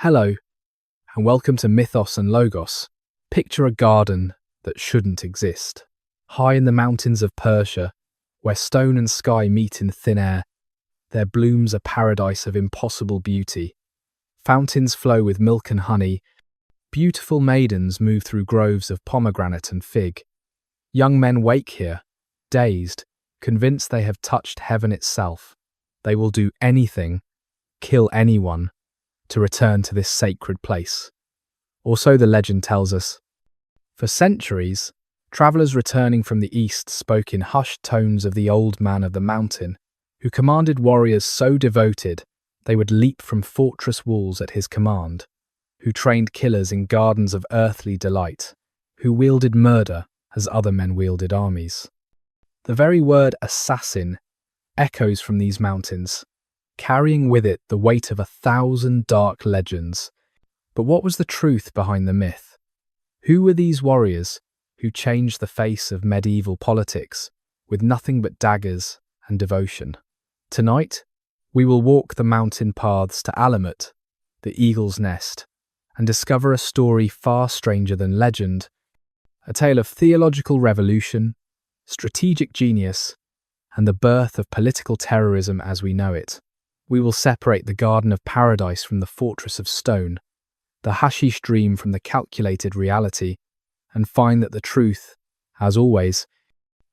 Hello, and welcome to Mythos and Logos. Picture a garden that shouldn't exist. High in the mountains of Persia, where stone and sky meet in thin air, there blooms a paradise of impossible beauty. Fountains flow with milk and honey. Beautiful maidens move through groves of pomegranate and fig. Young men wake here, dazed, convinced they have touched heaven itself. They will do anything, kill anyone, to return to this sacred place. Or so the legend tells us. For centuries, travellers returning from the east spoke in hushed tones of the old man of the mountain, who commanded warriors so devoted they would leap from fortress walls at his command, who trained killers in gardens of earthly delight, who wielded murder as other men wielded armies. The very word assassin echoes from these mountains, carrying with it the weight of 1,000 dark legends. But what was the truth behind the myth? Who were these warriors who changed the face of medieval politics with nothing but daggers and devotion? Tonight, we will walk the mountain paths to Alamut, the eagle's nest, and discover a story far stranger than legend, a tale of theological revolution, strategic genius, and the birth of political terrorism as we know it. We will separate the Garden of Paradise from the Fortress of Stone, the hashish dream from the calculated reality, and find that the truth, as always,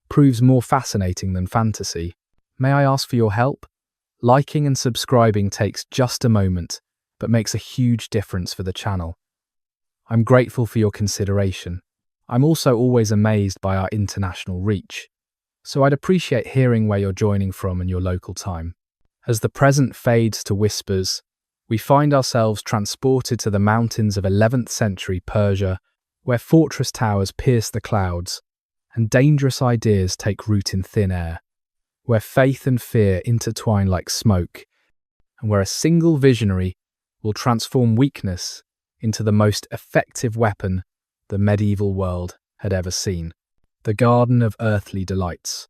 proves more fascinating than fantasy. May I ask for your help? Liking and subscribing takes just a moment, but makes a huge difference for the channel. I'm grateful for your consideration. I'm also always amazed by our international reach, so I'd appreciate hearing where you're joining from and your local time. As the present fades to whispers, we find ourselves transported to the mountains of 11th century Persia, where fortress towers pierce the clouds and dangerous ideas take root in thin air, where faith and fear intertwine like smoke, and where a single visionary will transform weakness into the most effective weapon the medieval world had ever seen. The Garden of Earthly Delights.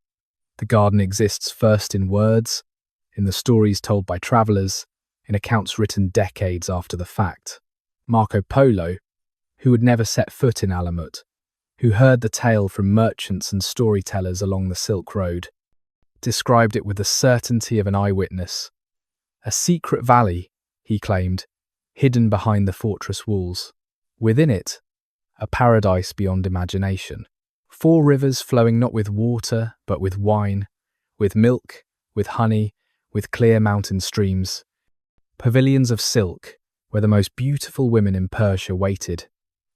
The garden exists first in words, in the stories told by travellers, in accounts written decades after the fact. Marco Polo, who had never set foot in Alamut, who heard the tale from merchants and storytellers along the Silk Road, described it with the certainty of an eyewitness. A secret valley, he claimed, hidden behind the fortress walls. Within it, a paradise beyond imagination. 4 rivers flowing not with water, but with wine, with milk, with honey, with clear mountain streams. Pavilions of silk, where the most beautiful women in Persia waited,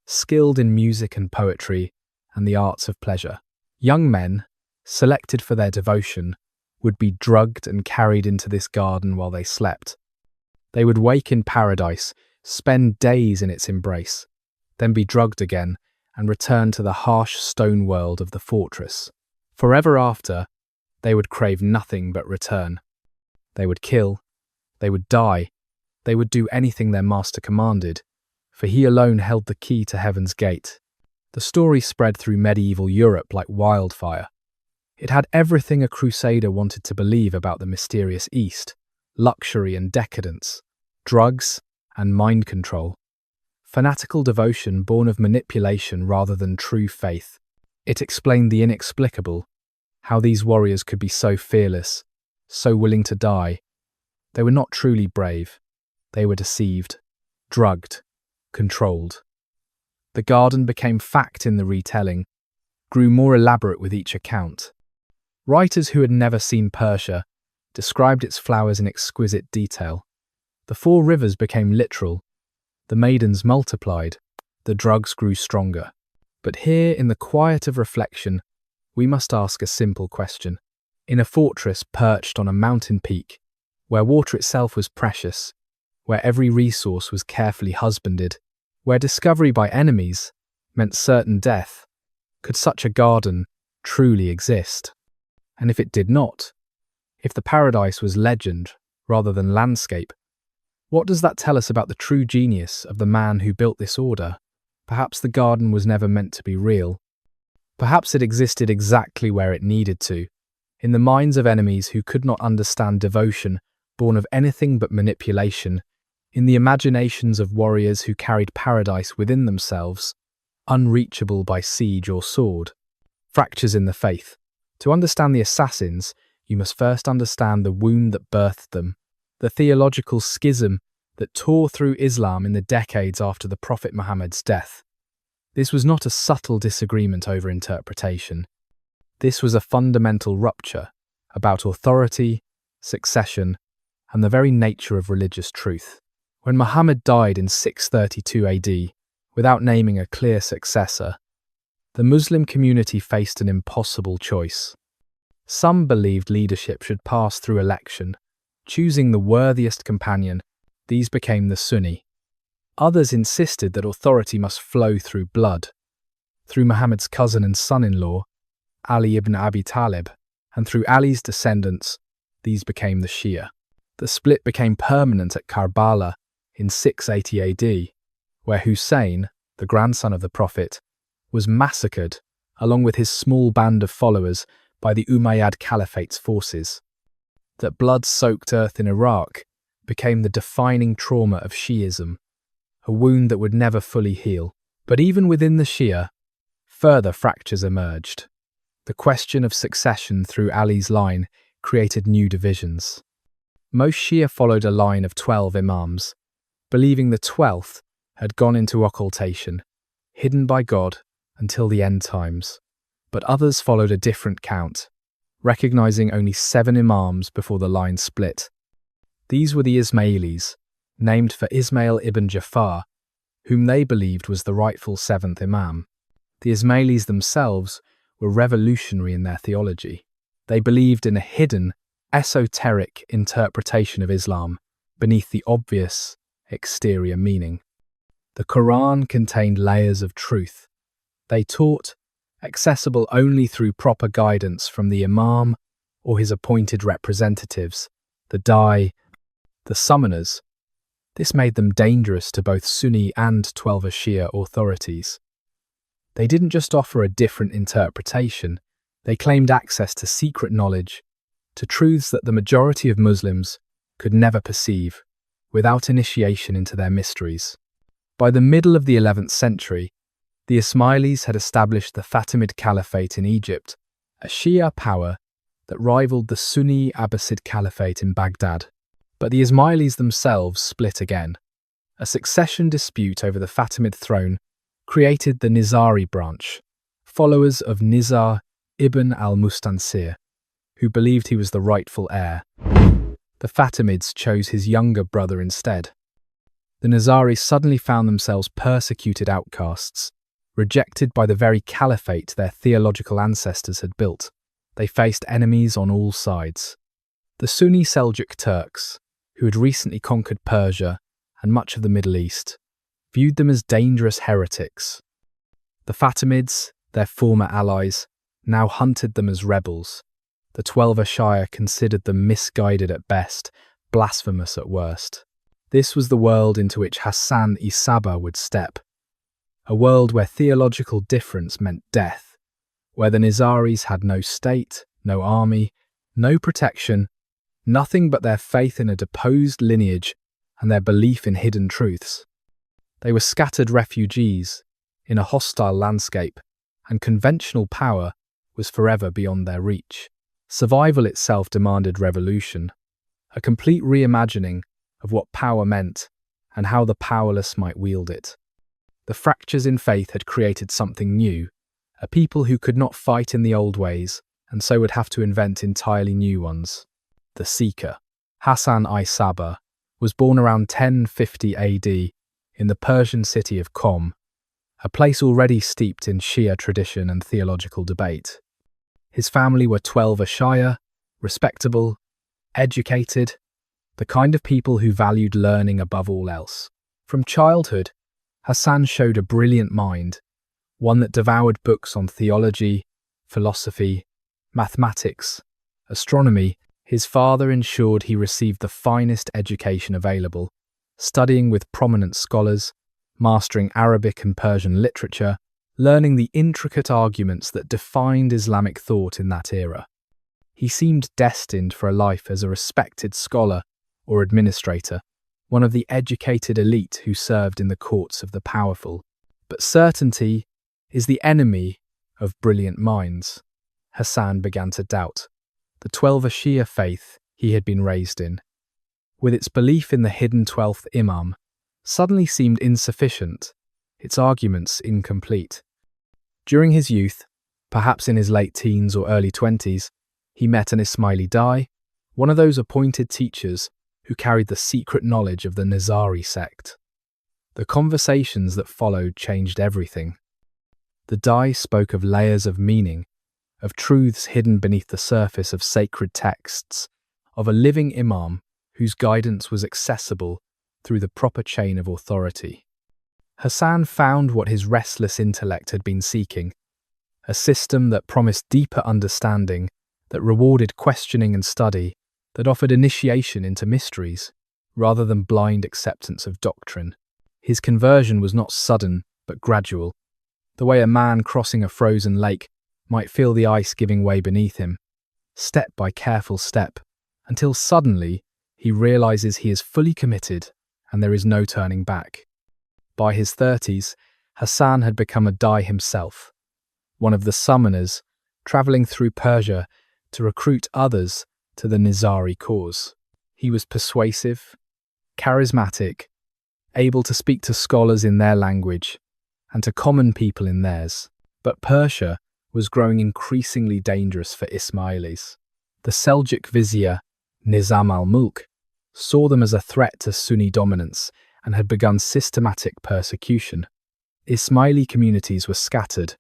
skilled in music and poetry and the arts of pleasure. Young men, selected for their devotion, would be drugged and carried into this garden while they slept. They would wake in paradise, spend days in its embrace, then be drugged again and return to the harsh stone world of the fortress. Forever after, they would crave nothing but return. They would kill, they would die, they would do anything their master commanded, for he alone held the key to heaven's gate. The story spread through medieval Europe like wildfire. It had everything a crusader wanted to believe about the mysterious East: luxury and decadence, drugs and mind control. Fanatical devotion born of manipulation rather than true faith. It explained the inexplicable, how these warriors could be so fearless, so willing to die. They were not truly brave. They were deceived, drugged, controlled. The garden became fact in the retelling, grew more elaborate with each account. Writers who had never seen Persia described its flowers in exquisite detail. The 4 rivers became literal. The maidens multiplied. The drugs grew stronger. But here, in the quiet of reflection, we must ask a simple question. In a fortress perched on a mountain peak, where water itself was precious, where every resource was carefully husbanded, where discovery by enemies meant certain death, could such a garden truly exist? And if it did not, if the paradise was legend rather than landscape, what does that tell us about the true genius of the man who built this order? Perhaps the garden was never meant to be real. Perhaps it existed exactly where it needed to, in the minds of enemies who could not understand devotion born of anything but manipulation, in the imaginations of warriors who carried paradise within themselves, unreachable by siege or sword. Fractures in the faith. To understand the assassins, you must first understand the wound that birthed them, the theological schism that tore through Islam in the decades after the Prophet Muhammad's death. This was not a subtle disagreement over interpretation. This was a fundamental rupture about authority, succession, and the very nature of religious truth. When Muhammad died in 632 AD, without naming a clear successor, the Muslim community faced an impossible choice. Some believed leadership should pass through election, choosing the worthiest companion. These became the Sunni. Others insisted that authority must flow through blood, through Muhammad's cousin and son-in-law, Ali ibn Abi Talib, and through Ali's descendants. These became the Shia. The split became permanent at Karbala in 680 AD, where Hussein, the grandson of the Prophet, was massacred, along with his small band of followers, by the Umayyad Caliphate's forces. That blood-soaked earth in Iraq became the defining trauma of Shi'ism, a wound that would never fully heal. But even within the Shia, further fractures emerged. The question of succession through Ali's line created new divisions. Most Shia followed a line of 12 imams, believing the 12th had gone into occultation, hidden by God until the end times. But others followed a different count, recognizing only 7 imams before the line split. These were the Ismailis, named for Ismail ibn Jafar, whom they believed was the rightful 7th imam. The Ismailis themselves were revolutionary in their theology. They believed in a hidden, esoteric interpretation of Islam beneath the obvious exterior meaning. The Quran contained layers of truth. They taught, accessible only through proper guidance from the imam or his appointed representatives, the Dai, the summoners. This made them dangerous to both Sunni and 12er Shia authorities. They didn't just offer a different interpretation, they claimed access to secret knowledge, to truths that the majority of Muslims could never perceive, without initiation into their mysteries. By the middle of the 11th century, the Ismailis had established the Fatimid Caliphate in Egypt, a Shia power that rivaled the Sunni Abbasid Caliphate in Baghdad. But the Ismailis themselves split again. A succession dispute over the Fatimid throne created the Nizari branch, followers of Nizar ibn al-Mustansir, who believed he was the rightful heir. The Fatimids chose his younger brother instead. The Nizaris suddenly found themselves persecuted outcasts, rejected by the very caliphate their theological ancestors had built. They faced enemies on all sides. The Sunni Seljuk Turks, who had recently conquered Persia and much of the Middle East, viewed them as dangerous heretics. The Fatimids, their former allies, now hunted them as rebels. The 12er Shia considered them misguided at best, blasphemous at worst. This was the world into which Hassan-i would step, a world where theological difference meant death, where the Nizaris had no state, no army, no protection, nothing but their faith in a deposed lineage and their belief in hidden truths. They were scattered refugees in a hostile landscape, and conventional power was forever beyond their reach. Survival itself demanded revolution, a complete reimagining of what power meant and how the powerless might wield it. The fractures in faith had created something new, a people who could not fight in the old ways and so would have to invent entirely new ones. The Seeker, Hassan-i was born around 1050 AD in the Persian city of Qom, a place already steeped in Shia tradition and theological debate. His family were 12er Shia, respectable, educated, the kind of people who valued learning above all else. From childhood, Hassan showed a brilliant mind, one that devoured books on theology, philosophy, mathematics, astronomy. His father ensured he received the finest education available, studying with prominent scholars, mastering Arabic and Persian literature, learning the intricate arguments that defined Islamic thought in that era. He seemed destined for a life as a respected scholar or administrator, one of the educated elite who served in the courts of the powerful. But certainty is the enemy of brilliant minds. Hassan began to doubt. The 12 Shia faith he had been raised in, with its belief in the hidden 12th Imam, suddenly seemed insufficient, its arguments incomplete. During his youth, perhaps in his late teens or early 20s, he met an Ismaili, one of those appointed teachers who carried the secret knowledge of the Nizari Sect. The conversations that followed changed everything. The Dai spoke of layers of meaning, of truths hidden beneath the surface of sacred texts, of a living Imam whose guidance was accessible through the proper chain of authority. Hassan found what his restless intellect had been seeking, a system that promised deeper understanding, that rewarded questioning and study, that offered initiation into mysteries, rather than blind acceptance of doctrine. His conversion was not sudden, but gradual, the way a man crossing a frozen lake might feel the ice giving way beneath him, step by careful step, until suddenly he realizes he is fully committed and there is no turning back. By his 30s, Hassan had become a Dai himself, one of the summoners traveling through Persia to recruit others to the Nizari cause. He was persuasive, charismatic, able to speak to scholars in their language and to common people in theirs. But Persia was growing increasingly dangerous for Ismailis. The Seljuk vizier, Nizam al-Mulk, saw them as a threat to Sunni dominance and had begun systematic persecution. Ismaili communities were scattered,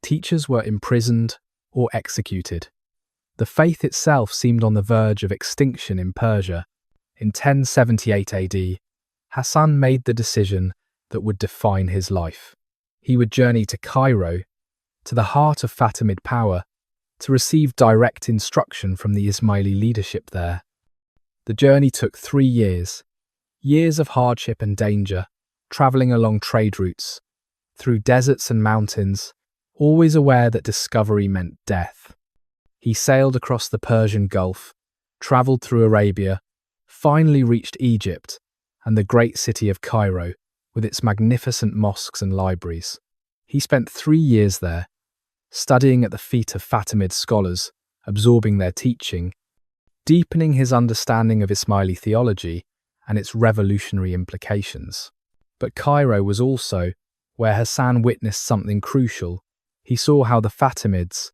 teachers were imprisoned or executed. The faith itself seemed on the verge of extinction in Persia. In 1078 AD, Hassan made the decision that would define his life. He would journey to Cairo, to the heart of Fatimid power, to receive direct instruction from the Ismaili leadership there. The journey took 3 years, years of hardship and danger, travelling along trade routes, through deserts and mountains, always aware that discovery meant death. He sailed across the Persian Gulf, travelled through Arabia, finally reached Egypt and the great city of Cairo with its magnificent mosques and libraries. He spent 3 years there, studying at the feet of Fatimid scholars, absorbing their teaching, deepening his understanding of Ismaili theology and its revolutionary implications. But Cairo was also where Hassan witnessed something crucial. He saw how the Fatimids,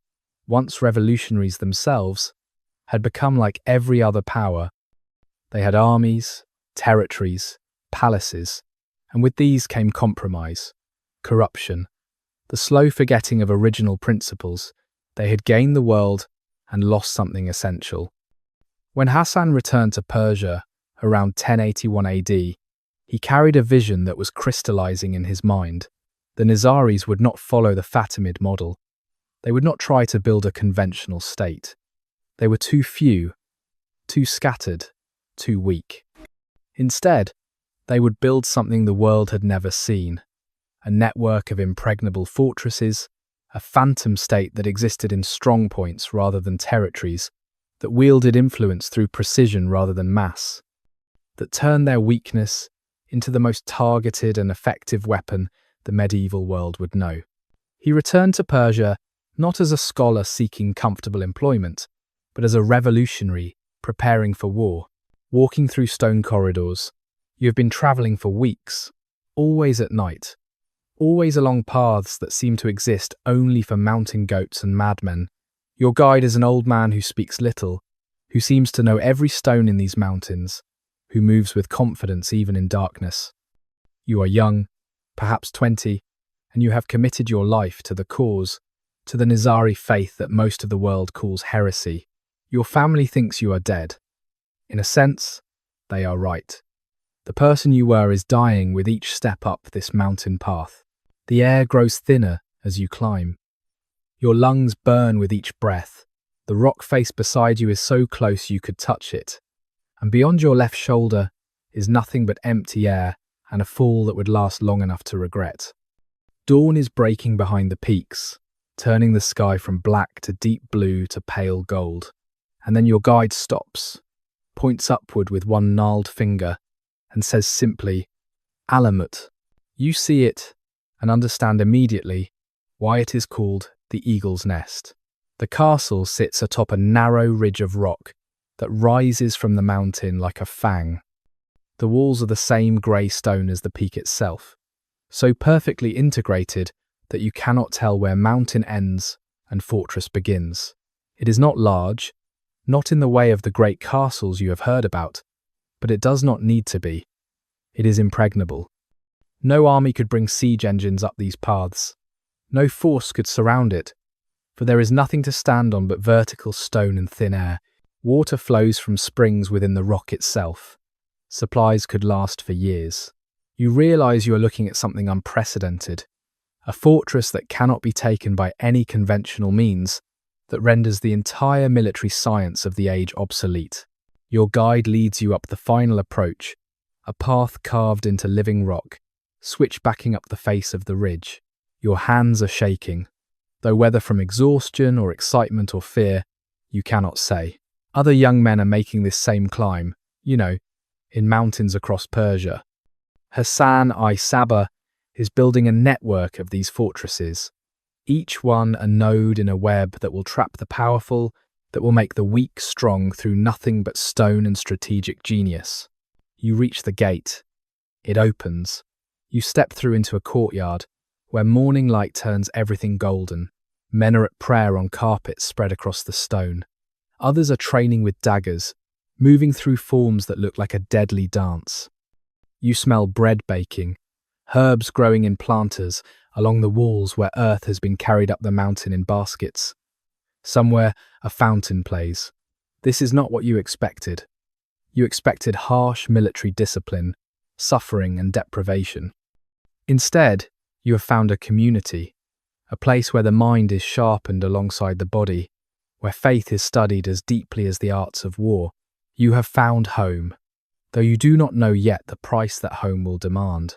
once revolutionaries themselves, had become like every other power. They had armies, territories, palaces, and with these came compromise, corruption, the slow forgetting of original principles. They had gained the world and lost something essential. When Hassan returned to Persia around 1081 AD, he carried a vision that was crystallizing in his mind. The Nizaris would not follow the Fatimid model. They would not try to build a conventional state. They were too few, too scattered, too weak. Instead, they would build something the world had never seen, a network of impregnable fortresses, a phantom state that existed in strong points rather than territories, that wielded influence through precision rather than mass, that turned their weakness into the most targeted and effective weapon the medieval world would know. He returned to Persia not as a scholar seeking comfortable employment, but as a revolutionary preparing for war. Walking through stone corridors, you have been travelling for weeks, always at night, always along paths that seem to exist only for mountain goats and madmen. Your guide is an old man who speaks little, who seems to know every stone in these mountains, who moves with confidence even in darkness. You are young, perhaps 20, and you have committed your life to the cause, to the Nizari faith that most of the world calls heresy. Your family thinks you are dead. In a sense, they are right. The person you were is dying with each step up this mountain path. The air grows thinner as you climb. Your lungs burn with each breath. The rock face beside you is so close you could touch it. And beyond your left shoulder is nothing but empty air and a fall that would last long enough to regret. Dawn is breaking behind the peaks, turning the sky from black to deep blue to pale gold. And then your guide stops, points upward with one gnarled finger, and says simply, Alamut. You see it and understand immediately why it is called the Eagle's Nest. The castle sits atop a narrow ridge of rock that rises from the mountain like a fang. The walls are the same grey stone as the peak itself, so perfectly integrated that you cannot tell where mountain ends and fortress begins. It is not large, not in the way of the great castles you have heard about, but it does not need to be. It is impregnable. No army could bring siege engines up these paths. No force could surround it, for there is nothing to stand on but vertical stone and thin air. Water flows from springs within the rock itself. Supplies could last for years. You realize you are looking at something unprecedented, a fortress that cannot be taken by any conventional means, that renders the entire military science of the age obsolete. Your guide leads you up the final approach, a path carved into living rock, switchbacking up the face of the ridge. Your hands are shaking, though whether from exhaustion or excitement or fear, you cannot say. Other young men are making this same climb, in mountains across Persia. Hassan-i is building a network of these fortresses, each one a node in a web that will trap the powerful, that will make the weak strong through nothing but stone and strategic genius. You reach the gate. It opens. You step through into a courtyard where morning light turns everything golden. Men are at prayer on carpets spread across the stone. Others are training with daggers, moving through forms that look like a deadly dance. You smell bread baking, herbs growing in planters along the walls where earth has been carried up the mountain in baskets. Somewhere a fountain plays. This is not what you expected. You expected harsh military discipline, suffering and deprivation. Instead, you have found a community, a place where the mind is sharpened alongside the body, where faith is studied as deeply as the arts of war. You have found home, though you do not know yet the price that home will demand.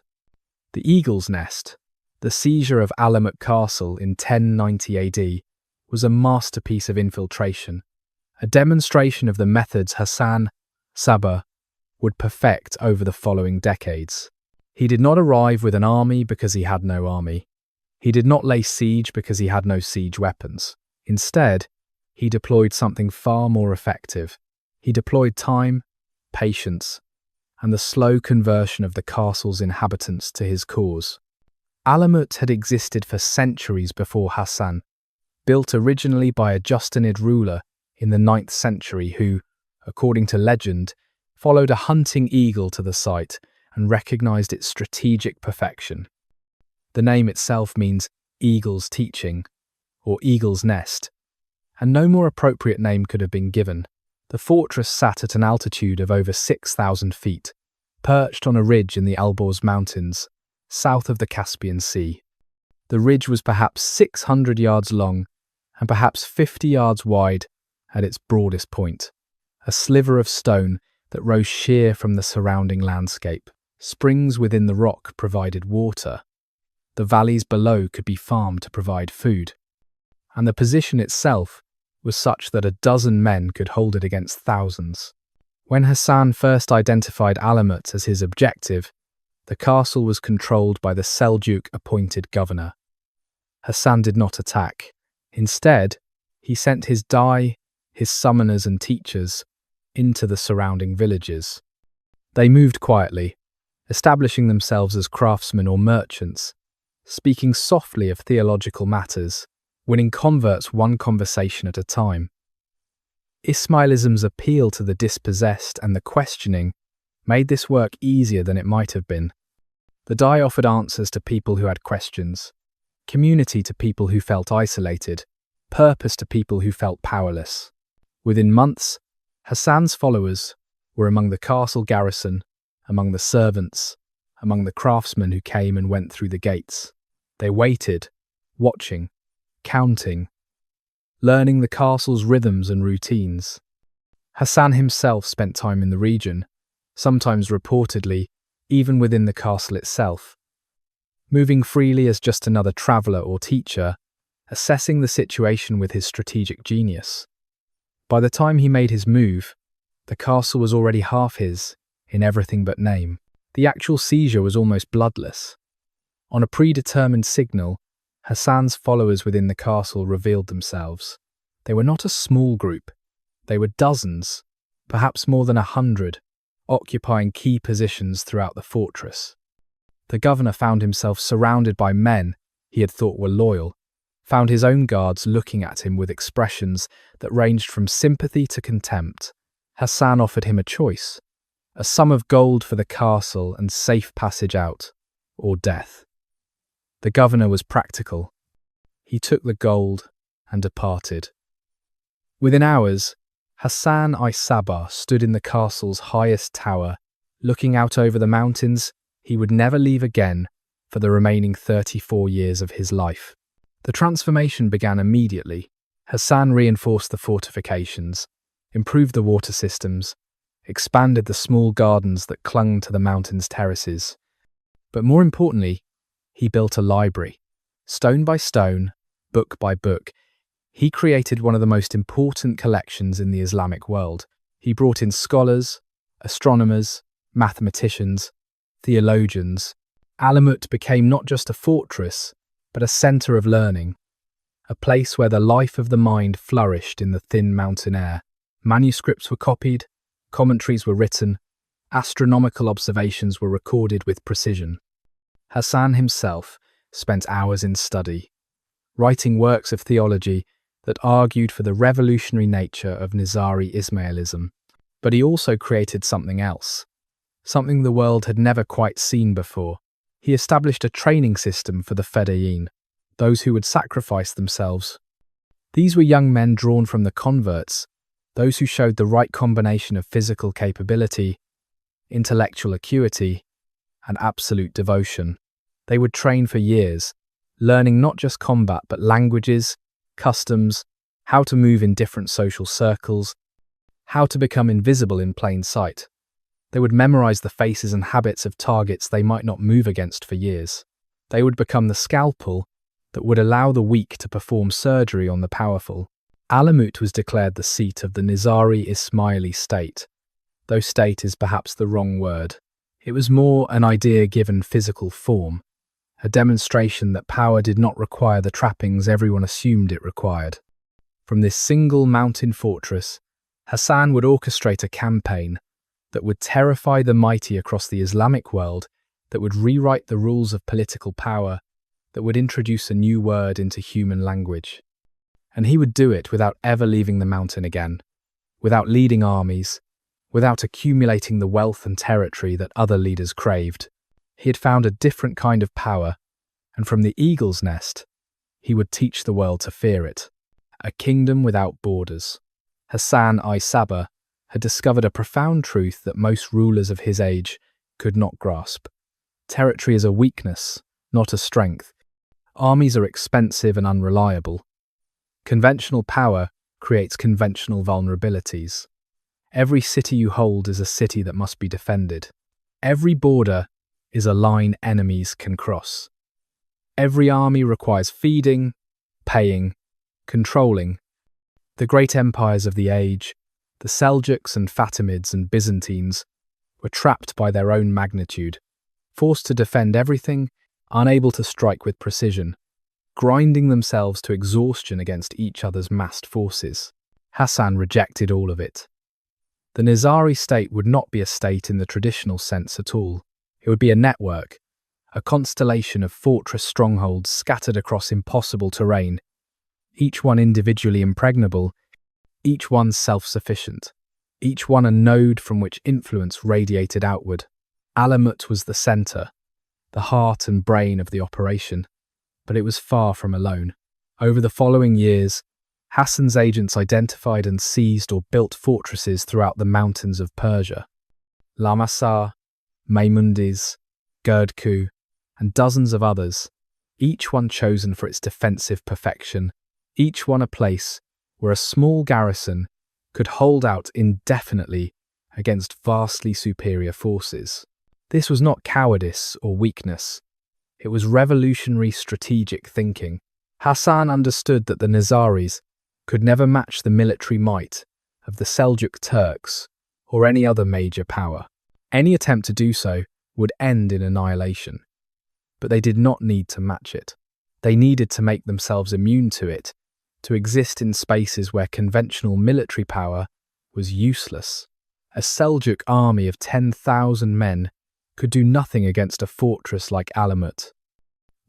The Eagle's Nest, the seizure of Alamut Castle in 1090 AD, was a masterpiece of infiltration, a demonstration of the methods Hassan would perfect over the following decades. He did not arrive with an army because he had no army. He did not lay siege because he had no siege weapons. Instead, he deployed something far more effective. He deployed time, patience, and the slow conversion of the castle's inhabitants to his cause. Alamut had existed for centuries before Hassan, built originally by a Justinid ruler in the 9th century who, according to legend, followed a hunting eagle to the site and recognized its strategic perfection. The name itself means eagle's teaching, or eagle's nest, and no more appropriate name could have been given. The fortress sat at an altitude of over 6,000 feet, perched on a ridge in the Alborz Mountains, south of the Caspian Sea. The ridge was perhaps 600 yards long and perhaps 50 yards wide at its broadest point, a sliver of stone that rose sheer from the surrounding landscape. Springs within the rock provided water. The valleys below could be farmed to provide food. And the position itself was such that a dozen men could hold it against thousands. When Hassan first identified Alamut as his objective, the castle was controlled by the Seljuk appointed governor. Hassan did not attack. Instead, he sent his his summoners and teachers, into the surrounding villages. They moved quietly, establishing themselves as craftsmen or merchants, speaking softly of theological matters, winning converts one conversation at a time. Ismailism's appeal to the dispossessed and the questioning made this work easier than it might have been. The Dai offered answers to people who had questions, community to people who felt isolated, purpose to people who felt powerless. Within months, Hassan's followers were among the castle garrison, among the servants, among the craftsmen who came and went through the gates. They waited, watching, counting, learning the castle's rhythms and routines. Hassan himself spent time in the region, sometimes reportedly, even within the castle itself, moving freely as just another traveller or teacher, assessing the situation with his strategic genius. By the time he made his move, the castle was already half his, in everything but name. The actual seizure was almost bloodless. On a predetermined signal, Hassan's followers within the castle revealed themselves. They were not a small group. They were dozens, perhaps more than 100, occupying key positions throughout the fortress. The governor found himself surrounded by men he had thought were loyal, found his own guards looking at him with expressions that ranged from sympathy to contempt. Hassan offered him a choice, a sum of gold for the castle and safe passage out, or death. The governor was practical. He took the gold and departed. Within hours, Hassan-i stood in the castle's highest tower, looking out over the mountains he would never leave again for the remaining 34 years of his life. The transformation began immediately. Hassan reinforced the fortifications, improved the water systems, expanded the small gardens that clung to the mountain's terraces. But more importantly, he built a library. Stone by stone, book by book, he created one of the most important collections in the Islamic world. He brought in scholars, astronomers, mathematicians, theologians. Alamut became not just a fortress, but a centre of learning, a place where the life of the mind flourished in the thin mountain air. Manuscripts were copied, commentaries were written, astronomical observations were recorded with precision. Hassan himself spent hours in study, writing works of theology that argued for the revolutionary nature of Nizari Ismailism. But he also created something else, something the world had never quite seen before. He established a training system for the Fedayeen, those who would sacrifice themselves. These were young men drawn from the converts, those who showed the right combination of physical capability, intellectual acuity, and absolute devotion. They would train for years, learning not just combat but languages, customs, how to move in different social circles, how to become invisible in plain sight. They would memorize the faces and habits of targets they might not move against for years. They would become the scalpel that would allow the weak to perform surgery on the powerful. Alamut was declared the seat of the Nizari Ismaili state, though state is perhaps the wrong word. It was more an idea given physical form, a demonstration that power did not require the trappings everyone assumed it required. From this single mountain fortress, Hassan would orchestrate a campaign that would terrify the mighty across the Islamic world, that would rewrite the rules of political power, that would introduce a new word into human language. And he would do it without ever leaving the mountain again, without leading armies, without accumulating the wealth and territory that other leaders craved. He had found a different kind of power, and from the eagle's nest, he would teach the world to fear it. A kingdom without borders. Hassan-i had discovered a profound truth that most rulers of his age could not grasp. Territory is a weakness, not a strength. Armies are expensive and unreliable. Conventional power creates conventional vulnerabilities. Every city you hold is a city that must be defended. Every border is a line enemies can cross. Every army requires feeding, paying, controlling. The great empires of the age, the Seljuks and Fatimids and Byzantines, were trapped by their own magnitude, forced to defend everything, unable to strike with precision, grinding themselves to exhaustion against each other's massed forces. Hassan rejected all of it. The Nizari state would not be a state in the traditional sense at all. It would be a network, a constellation of fortress strongholds scattered across impossible terrain, each one individually impregnable, each one self-sufficient, each one a node from which influence radiated outward. Alamut was the centre, the heart and brain of the operation, but it was far from alone. Over the following years, Hassan's agents identified and seized or built fortresses throughout the mountains of Persia. Lamasa, Maimundis, Girdku, and dozens of others, each one chosen for its defensive perfection, each one a place where a small garrison could hold out indefinitely against vastly superior forces. This was not cowardice or weakness. It was revolutionary strategic thinking. Hassan understood that the Nizaris could never match the military might of the Seljuk Turks or any other major power. Any attempt to do so would end in annihilation. But they did not need to match it. They needed to make themselves immune to it, to exist in spaces where conventional military power was useless. A Seljuk army of 10,000 men could do nothing against a fortress like Alamut.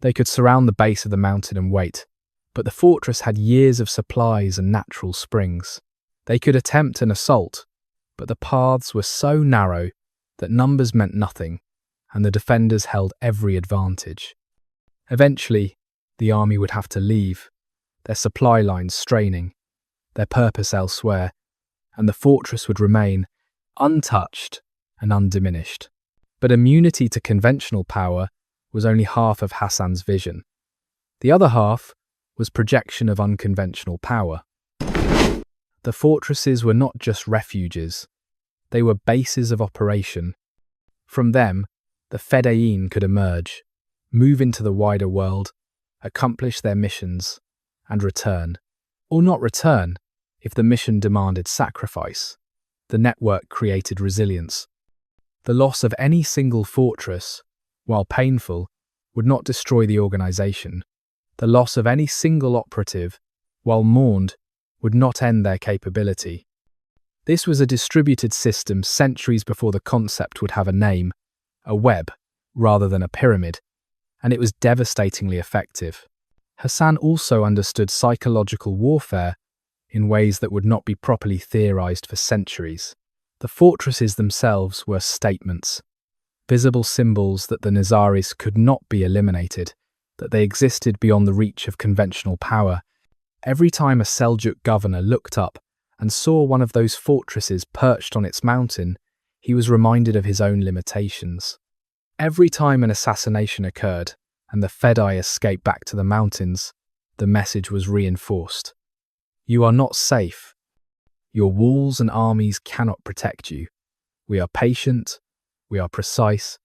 They could surround the base of the mountain and wait, but the fortress had years of supplies and natural springs. They could attempt an assault, but the paths were so narrow that numbers meant nothing, and the defenders held every advantage. Eventually, the army would have to leave, their supply lines straining, their purpose elsewhere, and the fortress would remain untouched and undiminished. But immunity to conventional power was only half of Hassan's vision. The other half was projection of unconventional power. The fortresses were not just refuges, they were bases of operation. From them, the Fedayeen could emerge, move into the wider world, accomplish their missions, and return. Or not return, if the mission demanded sacrifice. The network created resilience. The loss of any single fortress, while painful, would not destroy the organization. The loss of any single operative, while mourned, would not end their capability. This was a distributed system centuries before the concept would have a name, a web, rather than a pyramid, and it was devastatingly effective. Hassan also understood psychological warfare in ways that would not be properly theorized for centuries. The fortresses themselves were statements, visible symbols that the Nizaris could not be eliminated, that they existed beyond the reach of conventional power. Every time a Seljuk governor looked up and saw one of those fortresses perched on its mountain, he was reminded of his own limitations. Every time an assassination occurred and the Fedai escaped back to the mountains, the message was reinforced. You are not safe. Your walls and armies cannot protect you. We are patient, we are precise,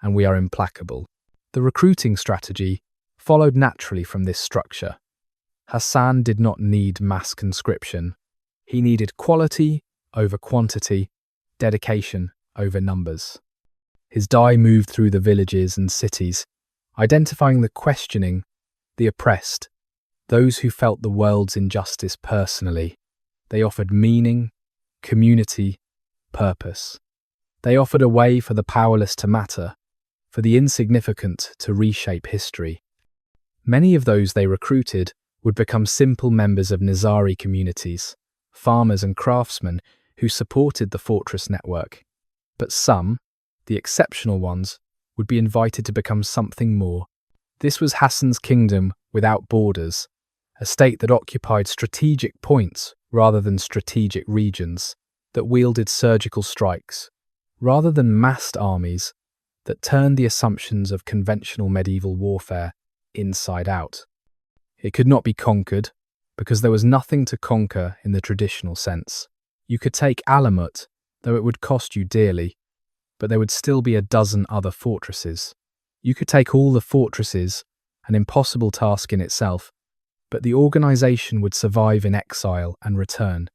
and we are implacable. The recruiting strategy followed naturally from this structure. Hassan did not need mass conscription. He needed quality over quantity, dedication over numbers. His die moved through the villages and cities, identifying the questioning, the oppressed, those who felt the world's injustice personally. They offered meaning, community, purpose. They offered a way for the powerless to matter, for the insignificant to reshape history. Many of those they recruited would become simple members of Nizari communities, farmers and craftsmen who supported the fortress network. But some, the exceptional ones, would be invited to become something more. This was Hassan's kingdom without borders, a state that occupied strategic points rather than strategic regions, that wielded surgical strikes, rather than massed armies, that turned the assumptions of conventional medieval warfare inside out. It could not be conquered, because there was nothing to conquer in the traditional sense. You could take Alamut, though it would cost you dearly, but there would still be a dozen other fortresses. You could take all the fortresses, an impossible task in itself, but the organization would survive in exile and return.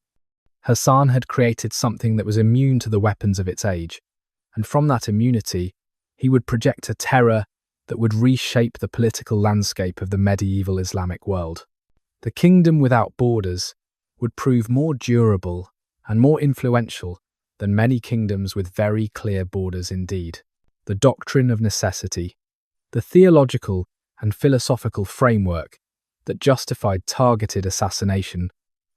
Hassan had created something that was immune to the weapons of its age, and from that immunity, he would project a terror that would reshape the political landscape of the medieval Islamic world. The kingdom without borders would prove more durable and more influential than many kingdoms with very clear borders indeed. The doctrine of necessity, the theological and philosophical framework that justified targeted assassination,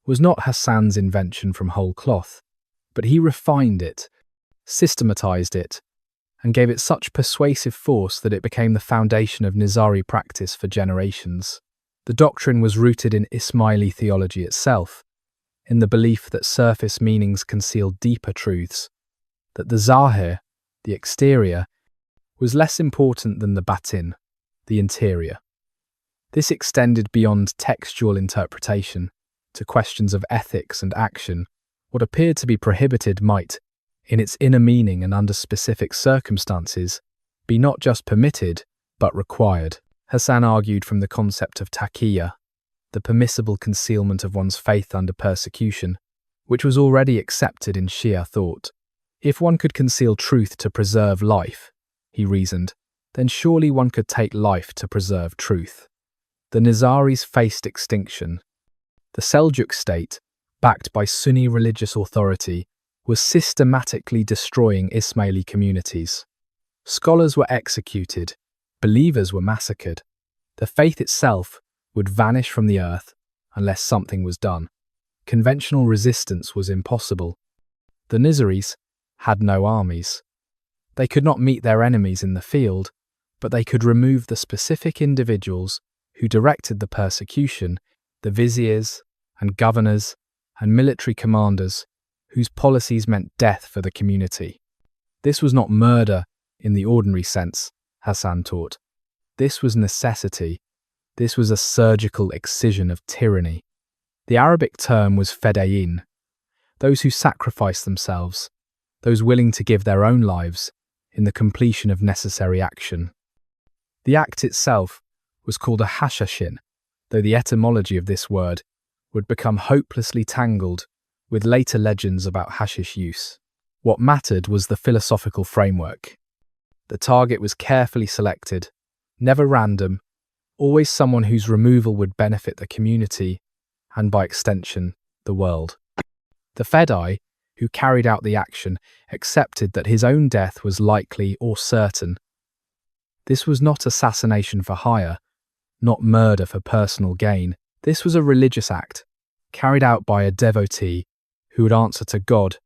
was not Hassan's invention from whole cloth, but he refined it, systematized it, and gave it such persuasive force that it became the foundation of Nizari practice for generations. The doctrine was rooted in Ismaili theology itself, in the belief that surface meanings conceal deeper truths, that the zahir, the exterior, was less important than the batin, the interior. This extended beyond textual interpretation to questions of ethics and action. What appeared to be prohibited might, in its inner meaning and under specific circumstances, be not just permitted, but required. Hassan argued from the concept of taqiyya, the permissible concealment of one's faith under persecution, which was already accepted in Shia thought. If one could conceal truth to preserve life, he reasoned, then surely one could take life to preserve truth. The Nizaris faced extinction. The Seljuk state, backed by Sunni religious authority, was systematically destroying Ismaili communities. Scholars were executed, believers were massacred. The faith itself would vanish from the earth unless something was done. Conventional resistance was impossible. The Nizaris had no armies. They could not meet their enemies in the field, but they could remove the specific individuals who directed the persecution, the viziers and governors and military commanders whose policies meant death for the community. This was not murder in the ordinary sense, Hassan taught. This was necessity. This was a surgical excision of tyranny. The Arabic term was fedayin, those who sacrifice themselves, those willing to give their own lives in the completion of necessary action. The act itself was called a Hashashin, though the etymology of this word would become hopelessly tangled with later legends about hashish use. What mattered was the philosophical framework. The target was carefully selected, never random, always someone whose removal would benefit the community and, by extension, the world. The Fedai, who carried out the action, accepted that his own death was likely or certain. This was not assassination for hire, not murder for personal gain. This was a religious act, carried out by a devotee who would answer to God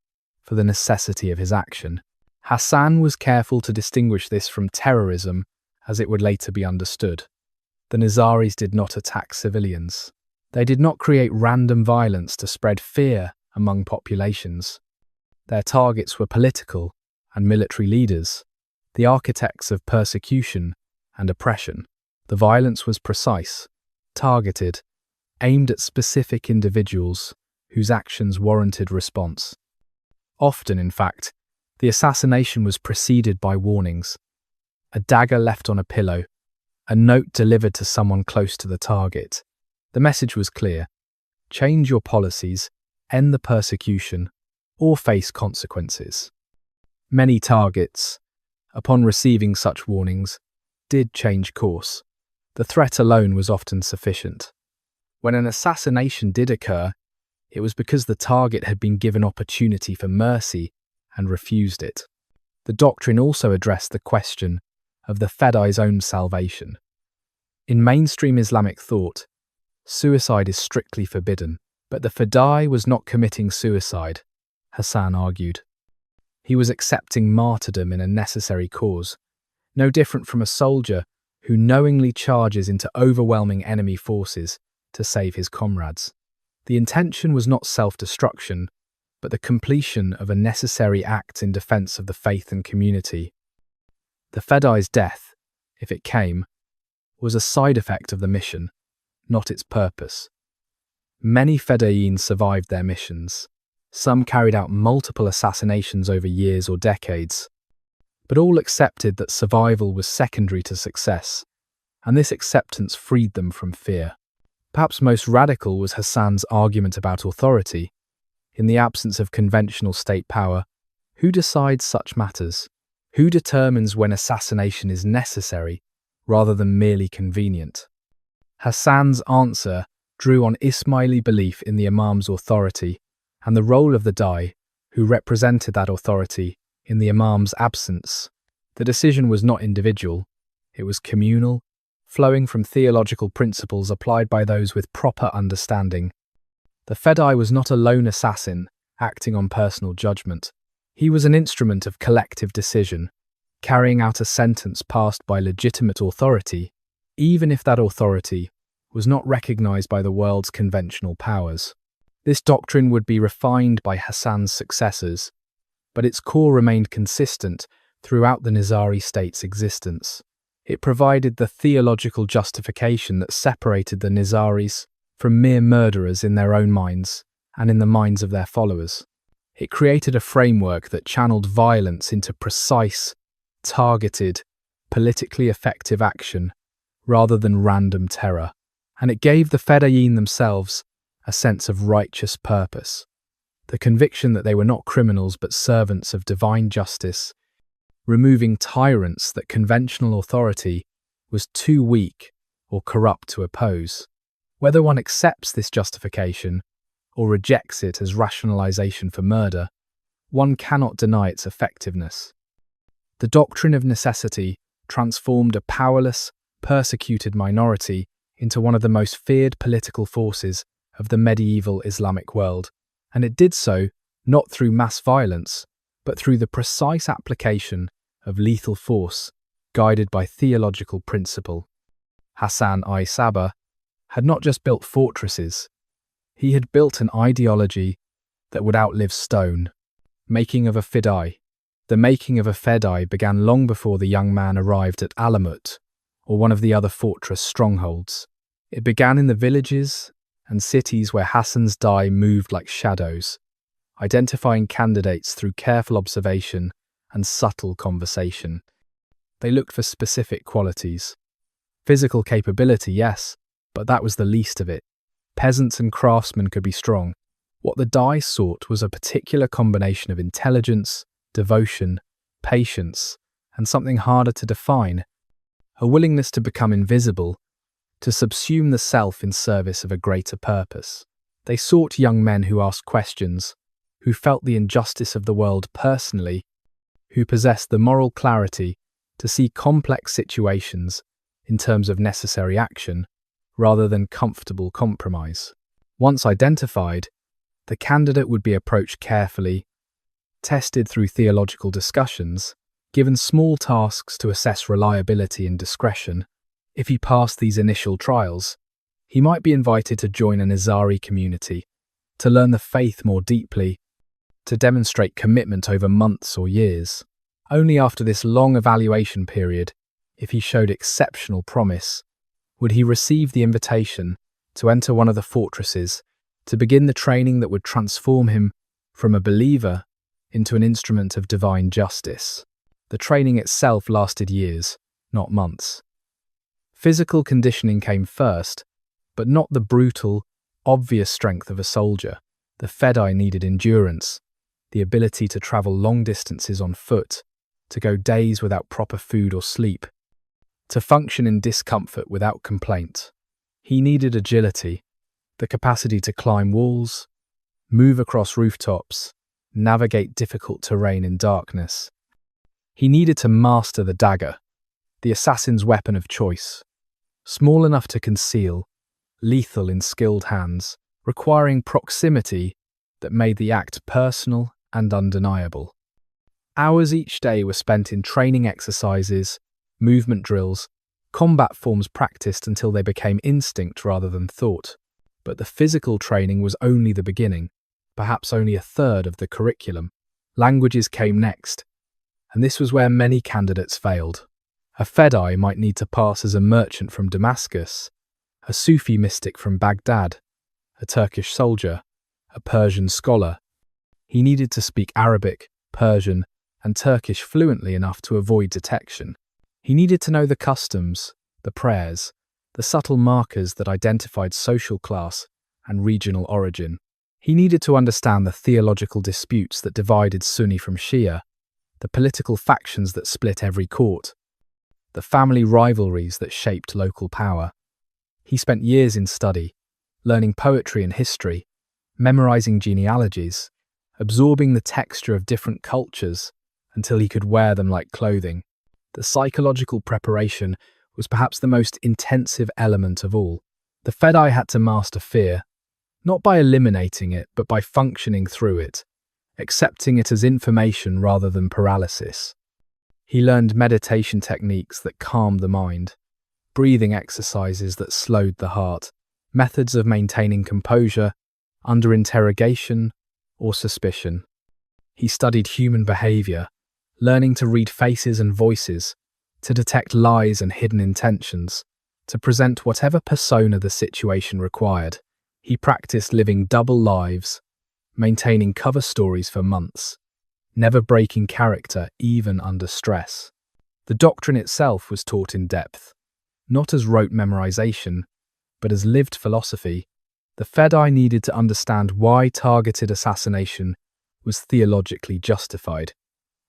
for the necessity of his action. Hassan was careful to distinguish this from terrorism, as it would later be understood. The Nizaris did not attack civilians. They did not create random violence to spread fear among populations. Their targets were political and military leaders, the architects of persecution and oppression. The violence was precise, targeted, aimed at specific individuals whose actions warranted response. Often, in fact, the assassination was preceded by warnings. A dagger left on a pillow, a note delivered to someone close to the target. The message was clear: change your policies, end the persecution, or face consequences. Many targets, upon receiving such warnings, did change course. The threat alone was often sufficient. When an assassination did occur, it was because the target had been given opportunity for mercy and refused it. The doctrine also addressed the question of the Fedai's own salvation. In mainstream Islamic thought, suicide is strictly forbidden, but the Fedai was not committing suicide, Hassan argued. He was accepting martyrdom in a necessary cause, no different from a soldier who knowingly charges into overwhelming enemy forces to save his comrades. The intention was not self-destruction, but the completion of a necessary act in defense of the faith and community. The Fedai's death, if it came, was a side effect of the mission, not its purpose. Many Fedayeen survived their missions. Some carried out multiple assassinations over years or decades, but all accepted that survival was secondary to success, and this acceptance freed them from fear. Perhaps most radical was Hassan's argument about authority. In the absence of conventional state power, who decides such matters? Who determines when assassination is necessary rather than merely convenient? Hassan's answer drew on Ismaili belief in the Imam's authority and the role of the Dai, who represented that authority in the Imam's absence. The decision was not individual, it was communal, flowing from theological principles applied by those with proper understanding. The Fedai was not a lone assassin acting on personal judgment. He was an instrument of collective decision, carrying out a sentence passed by legitimate authority, even if that authority was not recognized by the world's conventional powers. This doctrine would be refined by Hassan's successors, but its core remained consistent throughout the Nizari state's existence. It provided the theological justification that separated the Nizaris from mere murderers in their own minds and in the minds of their followers. It created a framework that channeled violence into precise, targeted, politically effective action rather than random terror, and it gave the Fedayeen themselves a sense of righteous purpose, the conviction that they were not criminals but servants of divine justice removing tyrants that conventional authority was too weak or corrupt to oppose. Whether one accepts this justification or rejects it as rationalization for murder, one cannot deny its effectiveness. The doctrine of necessity transformed a powerless, persecuted minority into one of the most feared political forces of the medieval Islamic world, and it did so not through mass violence, but through the precise application of lethal force guided by theological principle. Hassan-i had not just built fortresses, he had built an ideology that would outlive stone. Making of a fidai. The making of a fidai began long before the young man arrived at Alamut, or one of the other fortress strongholds. It began in the villages and cities where Hassan's die moved like shadows, identifying candidates through careful observation and subtle conversation. They looked for specific qualities. Physical capability, yes, but that was the least of it. Peasants and craftsmen could be strong. What the die sought was a particular combination of intelligence, devotion, patience, and something harder to define, a willingness to become invisible, to subsume the self in service of a greater purpose. They sought young men who asked questions, who felt the injustice of the world personally, who possessed the moral clarity to see complex situations in terms of necessary action, rather than comfortable compromise. Once identified, the candidate would be approached carefully, tested through theological discussions, given small tasks to assess reliability and discretion. If he passed these initial trials, he might be invited to join a Nizari community, to learn the faith more deeply, to demonstrate commitment over months or years. Only after this long evaluation period, if he showed exceptional promise, would he receive the invitation to enter one of the fortresses, to begin the training that would transform him from a believer into an instrument of divine justice. The training itself lasted years, not months. Physical conditioning came first, but not the brutal, obvious strength of a soldier. The fidai needed endurance, the ability to travel long distances on foot, to go days without proper food or sleep, to function in discomfort without complaint. He needed agility, the capacity to climb walls, move across rooftops, navigate difficult terrain in darkness. He needed to master the dagger, the assassin's weapon of choice, small enough to conceal, lethal in skilled hands, requiring proximity that made the act personal and undeniable. Hours each day were spent in training exercises, movement drills, combat forms practiced until they became instinct rather than thought. But the physical training was only the beginning, perhaps only a third of the curriculum. Languages came next, and this was where many candidates failed. A fidai might need to pass as a merchant from Damascus, a Sufi mystic from Baghdad, a Turkish soldier, a Persian scholar. He needed to speak Arabic, Persian, and Turkish fluently enough to avoid detection. He needed to know the customs, the prayers, the subtle markers that identified social class and regional origin. He needed to understand the theological disputes that divided Sunni from Shia, the political factions that split every court, the family rivalries that shaped local power. He spent years in study, learning poetry and history, memorizing genealogies, absorbing the texture of different cultures until he could wear them like clothing. The psychological preparation was perhaps the most intensive element of all. The fidai had to master fear, not by eliminating it, but by functioning through it, accepting it as information rather than paralysis. He learned meditation techniques that calmed the mind, breathing exercises that slowed the heart, methods of maintaining composure under interrogation or suspicion. He studied human behavior, learning to read faces and voices, to detect lies and hidden intentions, to present whatever persona the situation required. He practiced living double lives, maintaining cover stories for months, never breaking character even under stress. The doctrine itself was taught in depth, not as rote memorization, but as lived philosophy. The fidai needed to understand why targeted assassination was theologically justified,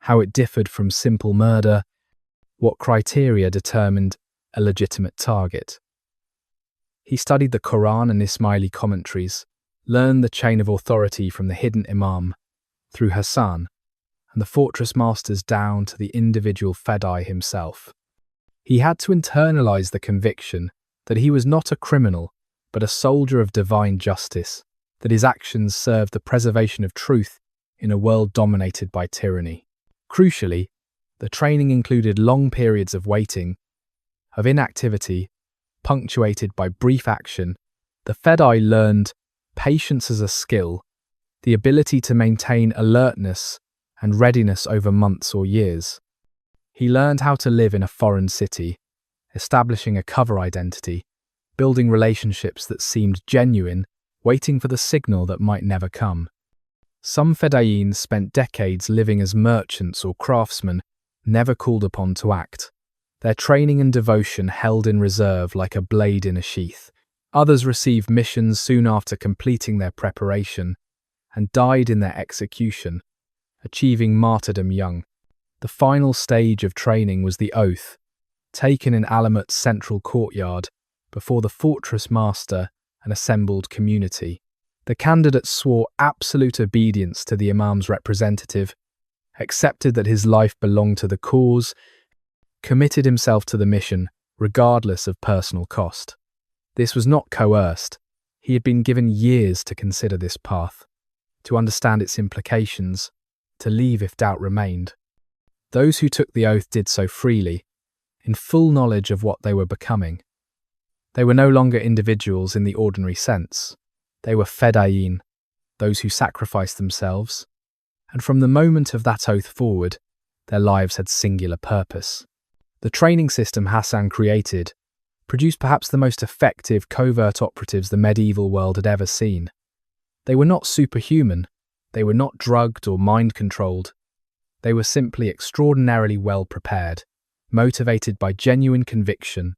how it differed from simple murder, what criteria determined a legitimate target. He studied the Quran and Ismaili commentaries, learned the chain of authority from the hidden imam through Hassan, and the fortress masters down to the individual fedai himself. He had to internalize the conviction that he was not a criminal, but a soldier of divine justice, that his actions served the preservation of truth in a world dominated by tyranny. Crucially, the training included long periods of waiting, of inactivity, punctuated by brief action. The fedai learned patience as a skill, the ability to maintain alertness and readiness over months or years. He learned how to live in a foreign city, establishing a cover identity, building relationships that seemed genuine, waiting for the signal that might never come. Some fedayeen spent decades living as merchants or craftsmen, never called upon to act, their training and devotion held in reserve like a blade in a sheath. Others received missions soon after completing their preparation and died in their execution, achieving martyrdom young. The final stage of training was the oath, taken in Alamut's central courtyard before the fortress master and assembled community. The candidate swore absolute obedience to the imam's representative, accepted that his life belonged to the cause, committed himself to the mission, regardless of personal cost. This was not coerced. He had been given years to consider this path, to understand its implications, to leave if doubt remained. Those who took the oath did so freely, in full knowledge of what they were becoming. They were no longer individuals in the ordinary sense. They were fedayeen, those who sacrificed themselves, and from the moment of that oath forward, their lives had singular purpose. The training system Hassan created produced perhaps the most effective covert operatives the medieval world had ever seen. They were not superhuman, they were not drugged or mind-controlled. They were simply extraordinarily well prepared, motivated by genuine conviction,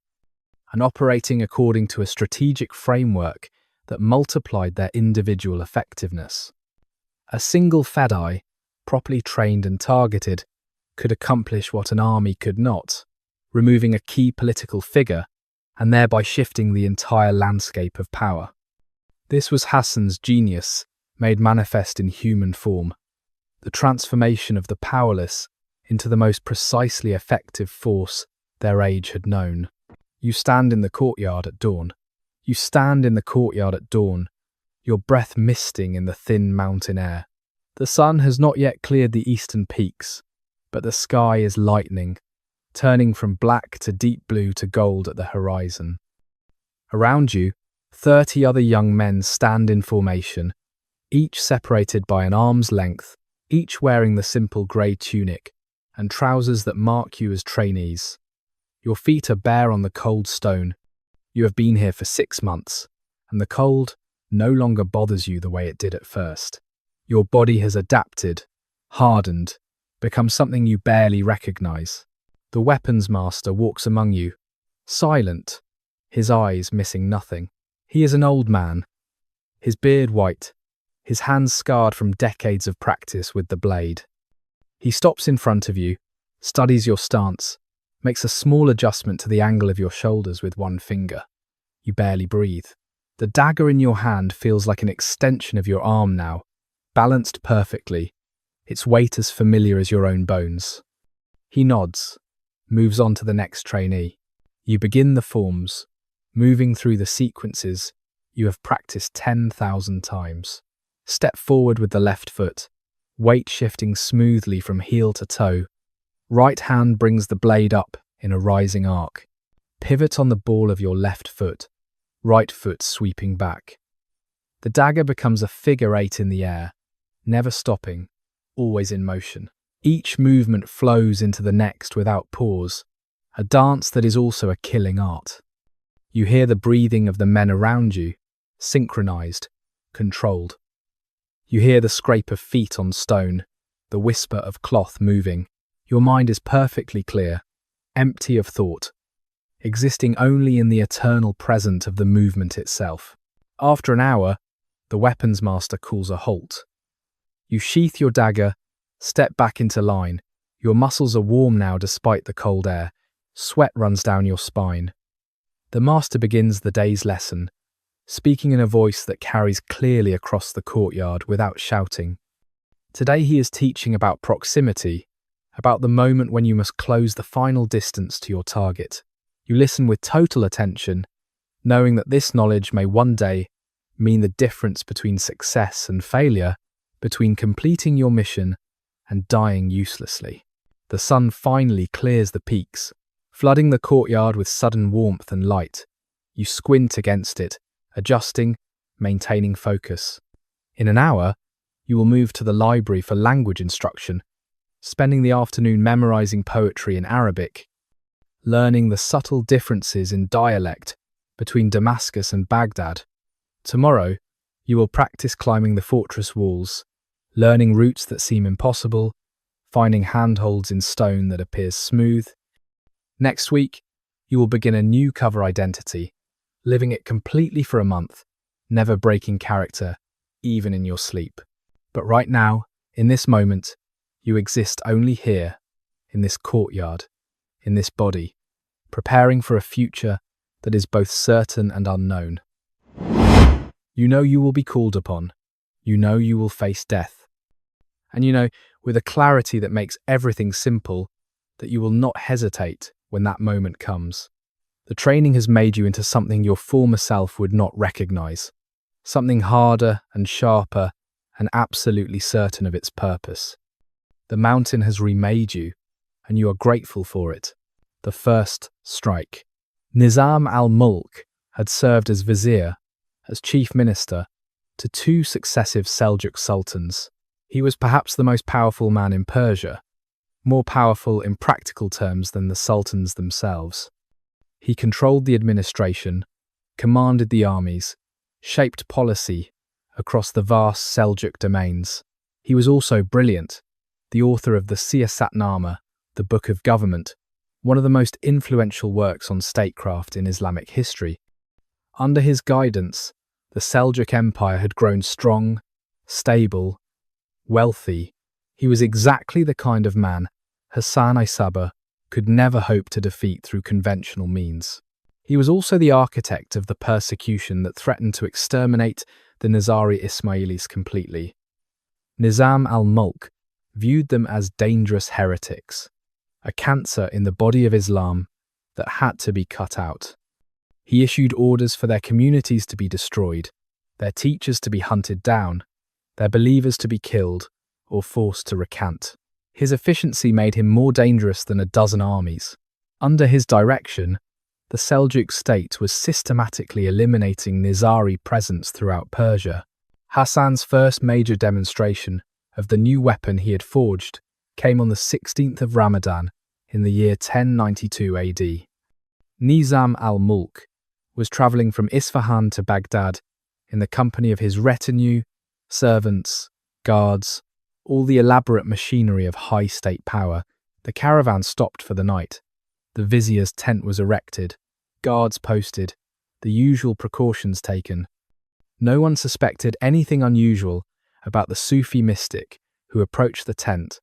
and operating according to a strategic framework that multiplied their individual effectiveness. A single fedai, properly trained and targeted, could accomplish what an army could not, removing a key political figure and thereby shifting the entire landscape of power. This was Hassan's genius, made manifest in human form, the transformation of the powerless into the most precisely effective force their age had known. You stand in the courtyard at dawn. You stand in the courtyard at dawn, your breath misting in the thin mountain air. The sun has not yet cleared the eastern peaks, but the sky is lightening, turning from black to deep blue to gold at the horizon. Around you, 30 other young men stand in formation, each separated by an arm's length, each wearing the simple grey tunic and trousers that mark you as trainees. Your feet are bare on the cold stone. You have been here for 6 months, and the cold no longer bothers you the way it did at first. Your body has adapted, hardened, become something you barely recognize. The weapons master walks among you, silent, his eyes missing nothing. He is an old man, his beard white, his hands scarred from decades of practice with the blade. He stops in front of you, studies your stance, makes a small adjustment to the angle of your shoulders with one finger. You barely breathe. The dagger in your hand feels like an extension of your arm now, balanced perfectly, its weight as familiar as your own bones. He nods, moves on to the next trainee. You begin the forms, moving through the sequences you have practiced 10,000 times. Step forward with the left foot, weight shifting smoothly from heel to toe. Right hand brings the blade up in a rising arc. Pivot on the ball of your left foot, right foot sweeping back. The dagger becomes a figure 8 in the air, never stopping, always in motion. Each movement flows into the next without pause, a dance that is also a killing art. You hear the breathing of the men around you, synchronized, controlled. You hear the scrape of feet on stone, the whisper of cloth moving. Your mind is perfectly clear, empty of thought, existing only in the eternal present of the movement itself. After an hour, the weapons master calls a halt. You sheath your dagger, step back into line, Your muscles are warm now despite the cold air. Sweat runs down your spine. The master begins the day's lesson, speaking in a voice that carries clearly across the courtyard without shouting. Today he is teaching about proximity, about the moment when you must close the final distance to your target. You listen with total attention, knowing that this knowledge may one day mean the difference between success and failure, between completing your mission and dying uselessly. The sun finally clears the peaks, flooding the courtyard with sudden warmth and light. You squint against it, adjusting, maintaining focus. In an hour, you will move to the library for language instruction, spending the afternoon memorizing poetry in Arabic, learning the subtle differences in dialect between Damascus and Baghdad. Tomorrow, you will practice climbing the fortress walls, learning routes that seem impossible, finding handholds in stone that appears smooth. Next week, you will begin a new cover identity, living it completely for a month, never breaking character, even in your sleep. But right now, in this moment, you exist only here, in this courtyard, in this body, preparing for a future that is both certain and unknown. You know you will be called upon. You know you will face death. And you know, with a clarity that makes everything simple, that you will not hesitate when that moment comes. The training has made you into something your former self would not recognize, something harder and sharper and absolutely certain of its purpose. The mountain has remade you, and you are grateful for it. The first strike. Nizam al-Mulk had served as vizier, as chief minister, to two successive Seljuk sultans. He was perhaps the most powerful man in Persia, more powerful in practical terms than the sultans themselves. He controlled the administration, commanded the armies, shaped policy across the vast Seljuk domains. He was also brilliant, the author of the Siyasatnama, the Book of Government, one of the most influential works on statecraft in Islamic history. Under his guidance, the Seljuk Empire had grown strong, stable, wealthy. He was exactly the kind of man Hassan-i could never hope to defeat through conventional means. He was also the architect of the persecution that threatened to exterminate the Nizari Ismailis completely. Nizam al-Mulk viewed them as dangerous heretics, a cancer in the body of Islam that had to be cut out. He issued orders for their communities to be destroyed, their teachers to be hunted down, their believers to be killed or forced to recant. His efficiency made him more dangerous than a dozen armies. Under his direction, the Seljuk state was systematically eliminating Nizari presence throughout Persia. Hassan's first major demonstration of the new weapon he had forged came on the 16th of Ramadan in the year 1092 AD. Nizam al-Mulk was travelling from Isfahan to Baghdad in the company of his retinue, servants, guards, all the elaborate machinery of high state power. The caravan stopped for the night. The vizier's tent was erected, guards posted, the usual precautions taken. No one suspected anything unusual about the Sufi mystic who approached the tent,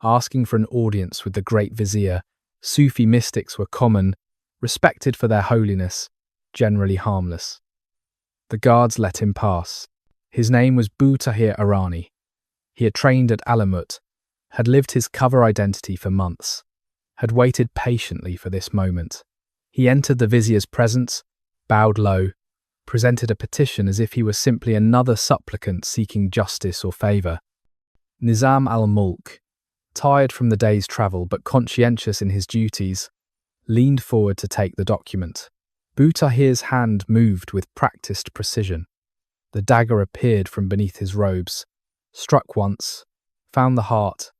asking for an audience with the great vizier. Sufi mystics were common, respected for their holiness, generally harmless. The guards let him pass. His name was Tahir Arani. He had trained at Alamut, had lived his cover identity for months, had waited patiently for this moment. He entered the vizier's presence, bowed low, presented a petition as if he were simply another supplicant seeking justice or favour. Nizam al-Mulk, tired from the day's travel but conscientious in his duties, leaned forward to take the document. Tahir's hand moved with practiced precision. The dagger appeared from beneath his robes, struck once, found the heart.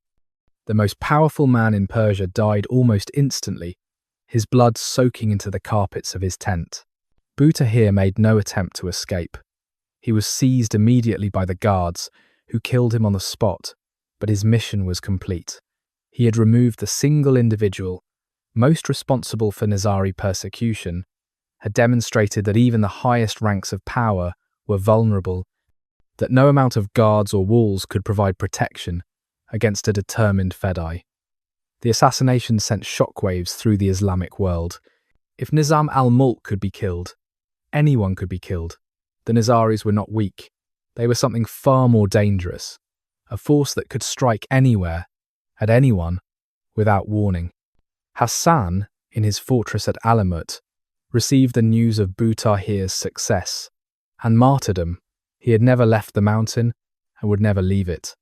The most powerful man in Persia died almost instantly, his blood soaking into the carpets of his tent. Tahir made no attempt to escape. He was seized immediately by the guards, who killed him on the spot, but his mission was complete. He had removed the single individual most responsible for Nizari persecution, had demonstrated that even the highest ranks of power were vulnerable, that no amount of guards or walls could provide protection against a determined Fedai. The assassination sent shockwaves through the Islamic world. If Nizam al-Mulk could be killed, anyone could be killed. The Nizaris were not weak. They were something far more dangerous, a force that could strike anywhere, at anyone, without warning. Hassan, in his fortress at Alamut, received the news of Butahir's success and martyrdom. He had never left the mountain and would never leave it.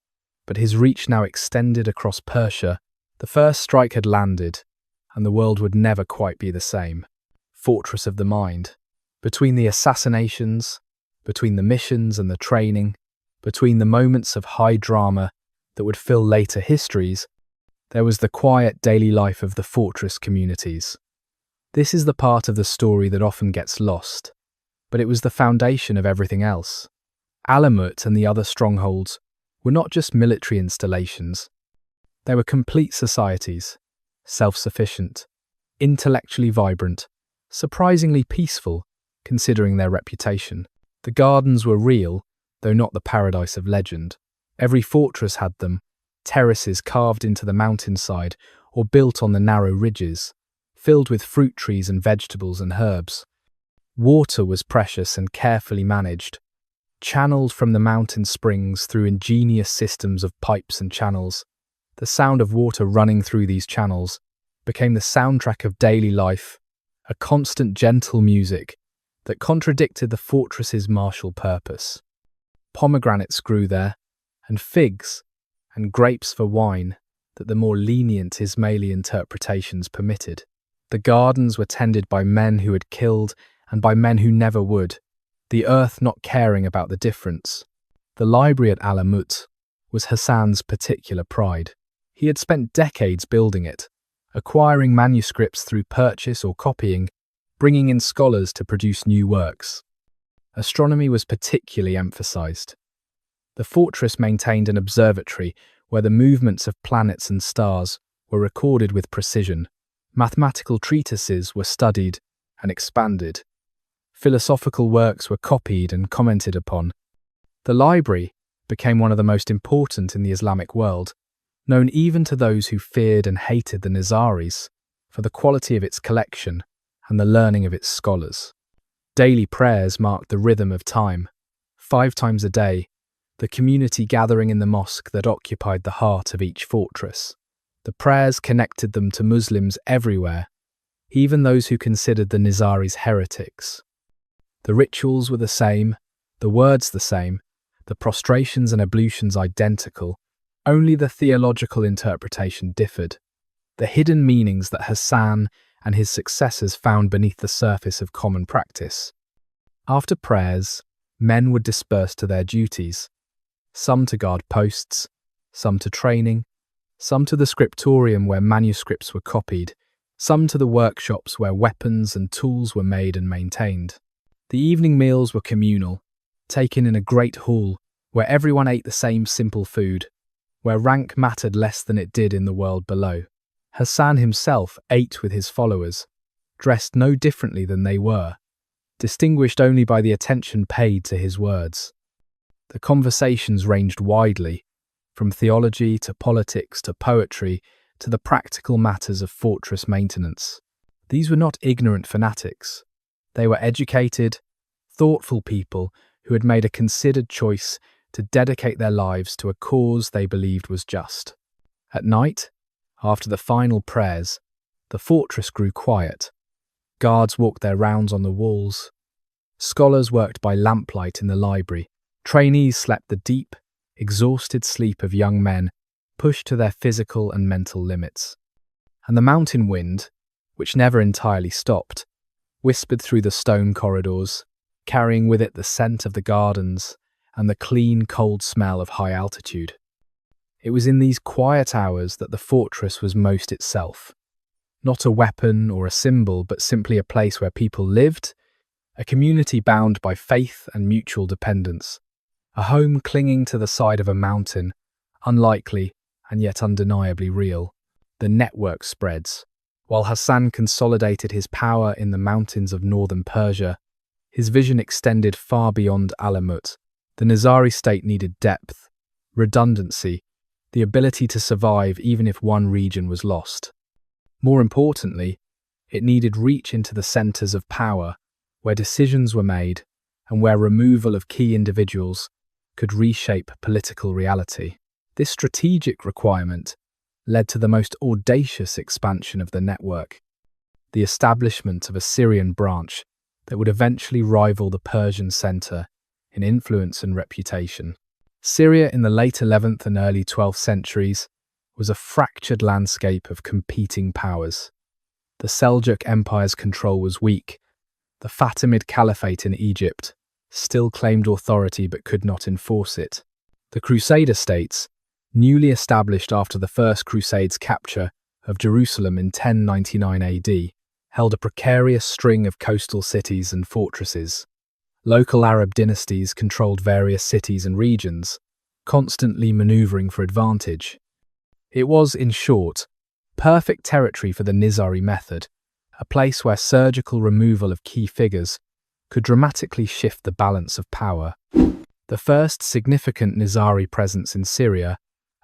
But his reach now extended across Persia. The first strike had landed, and the world would never quite be the same. Fortress of the mind. Between the assassinations, between the missions and the training, between the moments of high drama that would fill later histories, there was the quiet daily life of the fortress communities. This is the part of the story that often gets lost, but it was the foundation of everything else. Alamut and the other strongholds were not just military installations. They were complete societies, self-sufficient, intellectually vibrant, surprisingly peaceful, considering their reputation. The gardens were real, though not the paradise of legend. Every fortress had them, terraces carved into the mountainside or built on the narrow ridges, filled with fruit trees and vegetables and herbs. Water was precious and carefully managed, channeled from the mountain springs through ingenious systems of pipes and channels. The sound of water running through these channels became the soundtrack of daily life, a constant gentle music that contradicted the fortress's martial purpose. Pomegranates grew there, and figs, and grapes for wine that the more lenient Ismaili interpretations permitted. The gardens were tended by men who had killed and by men who never would, the earth not caring about the difference. The library at Alamut was Hassan's particular pride. He had spent decades building it, acquiring manuscripts through purchase or copying, bringing in scholars to produce new works. Astronomy was particularly emphasized. The fortress maintained an observatory where the movements of planets and stars were recorded with precision. Mathematical treatises were studied and expanded. Philosophical works were copied and commented upon. The library became one of the most important in the Islamic world, known even to those who feared and hated the Nizaris for the quality of its collection and the learning of its scholars. Daily prayers marked the rhythm of time. 5 times a day, the community gathering in the mosque that occupied the heart of each fortress. The prayers connected them to Muslims everywhere, even those who considered the Nizaris heretics. The rituals were the same, the words the same, the prostrations and ablutions identical, only the theological interpretation differed. The hidden meanings that Hassan and his successors found beneath the surface of common practice. After prayers, men would disperse to their duties, some to guard posts, some to training, some to the scriptorium where manuscripts were copied, some to the workshops where weapons and tools were made and maintained. The evening meals were communal, taken in a great hall where everyone ate the same simple food, where rank mattered less than it did in the world below. Hassan himself ate with his followers, dressed no differently than they were, distinguished only by the attention paid to his words. The conversations ranged widely, from theology to politics to poetry to the practical matters of fortress maintenance. These were not ignorant fanatics. They were educated, thoughtful people who had made a considered choice to dedicate their lives to a cause they believed was just. At night, after the final prayers, the fortress grew quiet. Guards walked their rounds on the walls. Scholars worked by lamplight in the library. Trainees slept the deep, exhausted sleep of young men pushed to their physical and mental limits. And the mountain wind, which never entirely stopped, whispered through the stone corridors, carrying with it the scent of the gardens and the clean, cold smell of high altitude. It was in these quiet hours that the fortress was most itself. Not a weapon or a symbol, but simply a place where people lived, a community bound by faith and mutual dependence, a home clinging to the side of a mountain, unlikely and yet undeniably real. The network spreads. While Hassan consolidated his power in the mountains of northern Persia, his vision extended far beyond Alamut. The Nizari state needed depth, redundancy, the ability to survive even if one region was lost. More importantly, it needed reach into the centers of power, where decisions were made and where removal of key individuals could reshape political reality. This strategic requirement led to the most audacious expansion of the network, the establishment of a Syrian branch that would eventually rival the Persian center in influence and reputation. Syria in the late 11th and early 12th centuries was a fractured landscape of competing powers. The Seljuk Empire's control was weak. The Fatimid Caliphate in Egypt still claimed authority but could not enforce it. The Crusader states, newly established after the First Crusade's capture of Jerusalem in 1099 AD, held a precarious string of coastal cities and fortresses. Local Arab dynasties controlled various cities and regions, constantly maneuvering for advantage. It was, in short, perfect territory for the Nizari method, a place where surgical removal of key figures could dramatically shift the balance of power. The first significant Nizari presence in Syria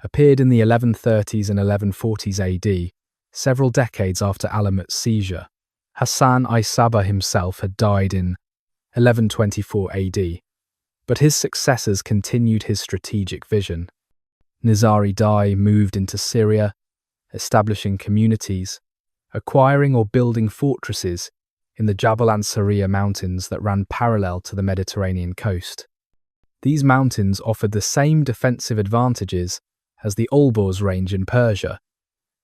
appeared in the 1130s and 1140s AD, several decades after Alamut's seizure. Hassan-i himself had died in 1124 AD, but his successors continued his strategic vision. Nizari Dai moved into Syria, establishing communities, acquiring or building fortresses in the Jabal Ansariya mountains that ran parallel to the Mediterranean coast. These mountains offered the same defensive advantages as the Olborz range in Persia: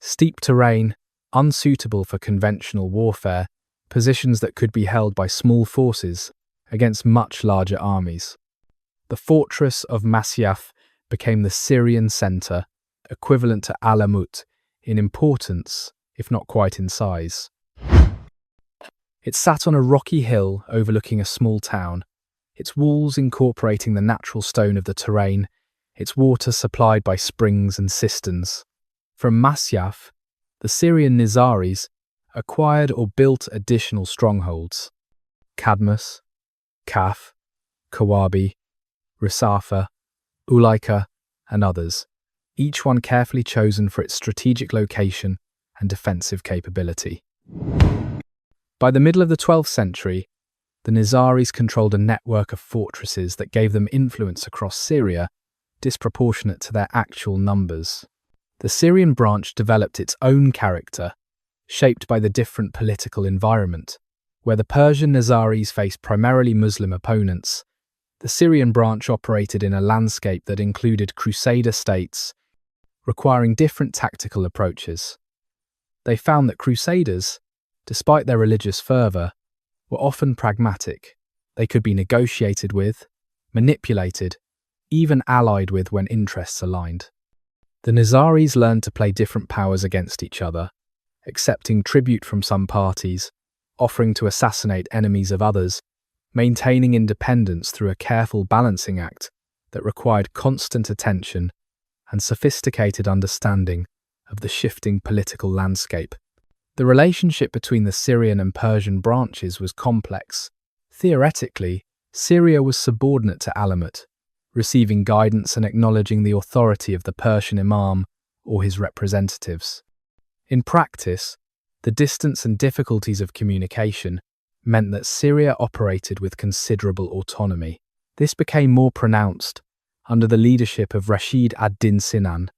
steep terrain, unsuitable for conventional warfare, positions that could be held by small forces against much larger armies. The fortress of Masyaf became the Syrian center, equivalent to Alamut in importance, if not quite in size. It sat on a rocky hill overlooking a small town, its walls incorporating the natural stone of the terrain, its water supplied by springs and cisterns. From Masyaf, the Syrian Nizaris acquired or built additional strongholds: Cadmus, Kaf, Kawabi, Risafa, Ulaika, and others, each one carefully chosen for its strategic location and defensive capability. By the middle of the 12th century, the Nizaris controlled a network of fortresses that gave them influence across Syria, disproportionate to their actual numbers. The Syrian branch developed its own character, shaped by the different political environment. Where the Persian Nizaris faced primarily Muslim opponents, the Syrian branch operated in a landscape that included Crusader states, requiring different tactical approaches. They found that Crusaders, despite their religious fervour, were often pragmatic. They could be negotiated with, manipulated, even allied with when interests aligned. The Nizaris learned to play different powers against each other, accepting tribute from some parties, offering to assassinate enemies of others, maintaining independence through a careful balancing act that required constant attention and sophisticated understanding of the shifting political landscape. The relationship between the Syrian and Persian branches was complex. Theoretically, Syria was subordinate to Alamut, receiving guidance and acknowledging the authority of the Persian imam or his representatives. In practice, the distance and difficulties of communication meant that Syria operated with considerable autonomy. This became more pronounced under the leadership of Rashid ad-Din Sinan,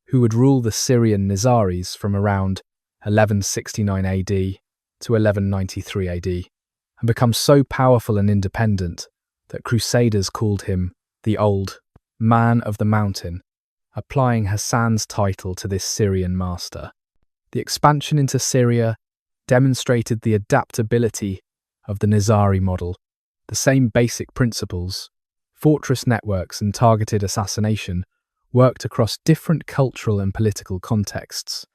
who would rule the Syrian Nizaris from around 1169 AD to 1193 AD, and become so powerful and independent that Crusaders called him the Old Man of the Mountain, applying Hassan's title to this Syrian master. The expansion into Syria demonstrated the adaptability of the Nizari model. The same basic principles, fortress networks and targeted assassination, worked across different cultural and political contexts.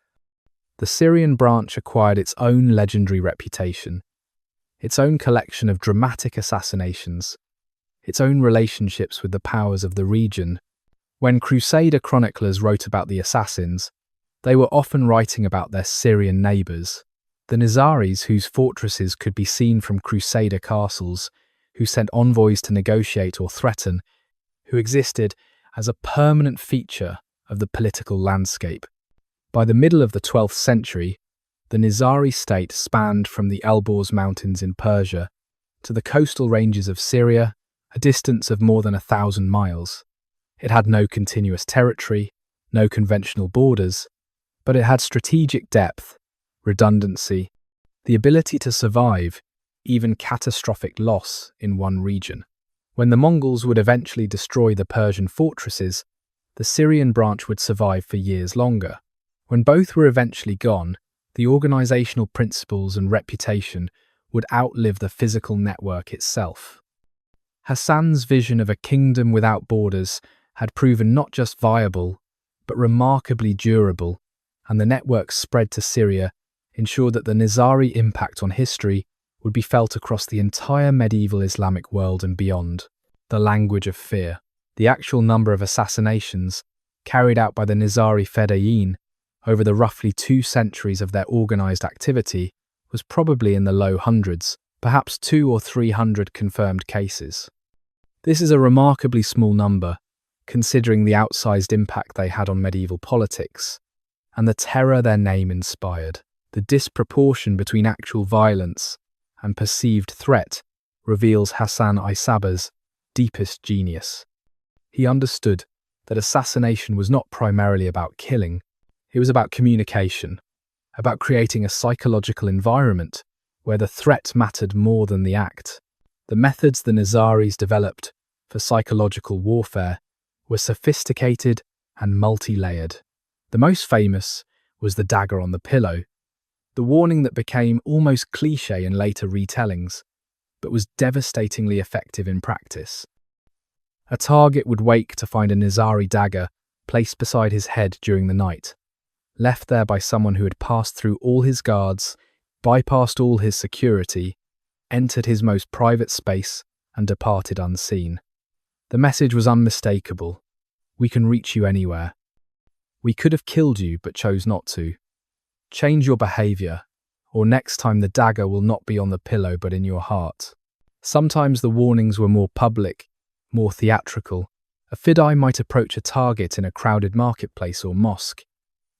The Syrian branch acquired its own legendary reputation, its own collection of dramatic assassinations, its own relationships with the powers of the region. When Crusader chroniclers wrote about the assassins, they were often writing about their Syrian neighbours, the Nizaris whose fortresses could be seen from Crusader castles, who sent envoys to negotiate or threaten, who existed as a permanent feature of the political landscape. By the middle of the 12th century, the Nizari state spanned from the Elborz Mountains in Persia to the coastal ranges of Syria, a distance of more than 1,000 miles. It had no continuous territory, no conventional borders, but it had strategic depth, redundancy, the ability to survive even catastrophic loss in one region. When the Mongols would eventually destroy the Persian fortresses, the Syrian branch would survive for years longer. When both were eventually gone, the organizational principles and reputation would outlive the physical network itself. Hassan's vision of a kingdom without borders had proven not just viable, but remarkably durable, and the network spread to Syria ensured that the Nizari impact on history would be felt across the entire medieval Islamic world and beyond. The language of fear. The actual number of assassinations carried out by the Nizari Fedayeen over the roughly 2 centuries of their organized activity was probably in the low hundreds, perhaps 200 or 300 confirmed cases. This is a remarkably small number, considering the outsized impact they had on medieval politics, and the terror their name inspired. The disproportion between actual violence and perceived threat reveals Hassan-i deepest genius. He understood that assassination was not primarily about killing, it was about communication, about creating a psychological environment where the threat mattered more than the act. The methods the Nizaris developed for psychological warfare were sophisticated and multi-layered. The most famous was the dagger on the pillow, the warning that became almost cliché in later retellings, but was devastatingly effective in practice. A target would wake to find a Nizari dagger placed beside his head during the night, left there by someone who had passed through all his guards, bypassed all his security, entered his most private space, and departed unseen. The message was unmistakable. We can reach you anywhere. We could have killed you, but chose not to. Change your behavior, or next time the dagger will not be on the pillow but in your heart. Sometimes the warnings were more public, more theatrical. A fidai might approach a target in a crowded marketplace or mosque,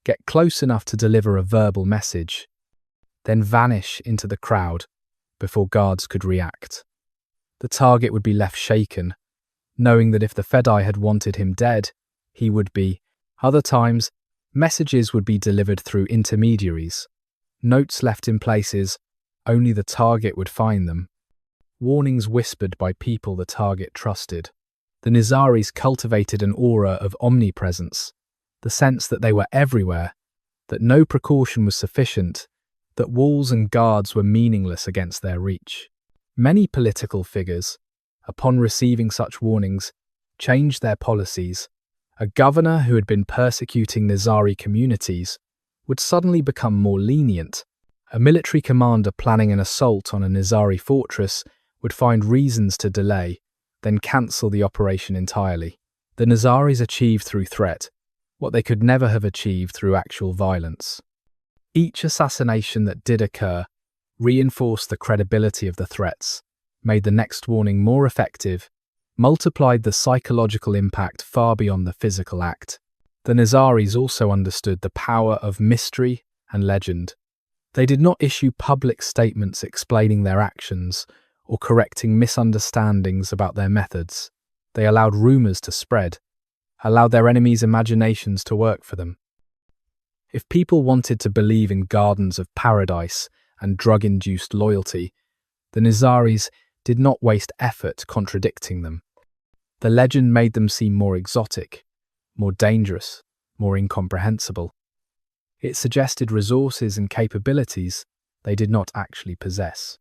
get close enough to deliver a verbal message, then vanish into the crowd before guards could react. The target would be left shaken, knowing that if the fidai had wanted him dead, he would be. Other times, messages would be delivered through intermediaries, notes left in places only the target would find them, warnings whispered by people the target trusted. The Nizaris cultivated an aura of omnipresence, the sense that they were everywhere, that no precaution was sufficient, that walls and guards were meaningless against their reach. Many political figures, upon receiving such warnings, changed their policies. A governor who had been persecuting Nizari communities would suddenly become more lenient. A military commander planning an assault on a Nizari fortress would find reasons to delay, then cancel the operation entirely. The Nizaris achieved through threat what they could never have achieved through actual violence. Each assassination that did occur reinforced the credibility of the threats, made the next warning more effective, multiplied the psychological impact far beyond the physical act. The Nizaris also understood the power of mystery and legend. They did not issue public statements explaining their actions or correcting misunderstandings about their methods. They allowed rumors to spread, allowed their enemies' imaginations to work for them. If people wanted to believe in gardens of paradise and drug-induced loyalty, the Nizaris did not waste effort contradicting them. The legend made them seem more exotic, more dangerous, more incomprehensible. It suggested resources and capabilities they did not actually possess.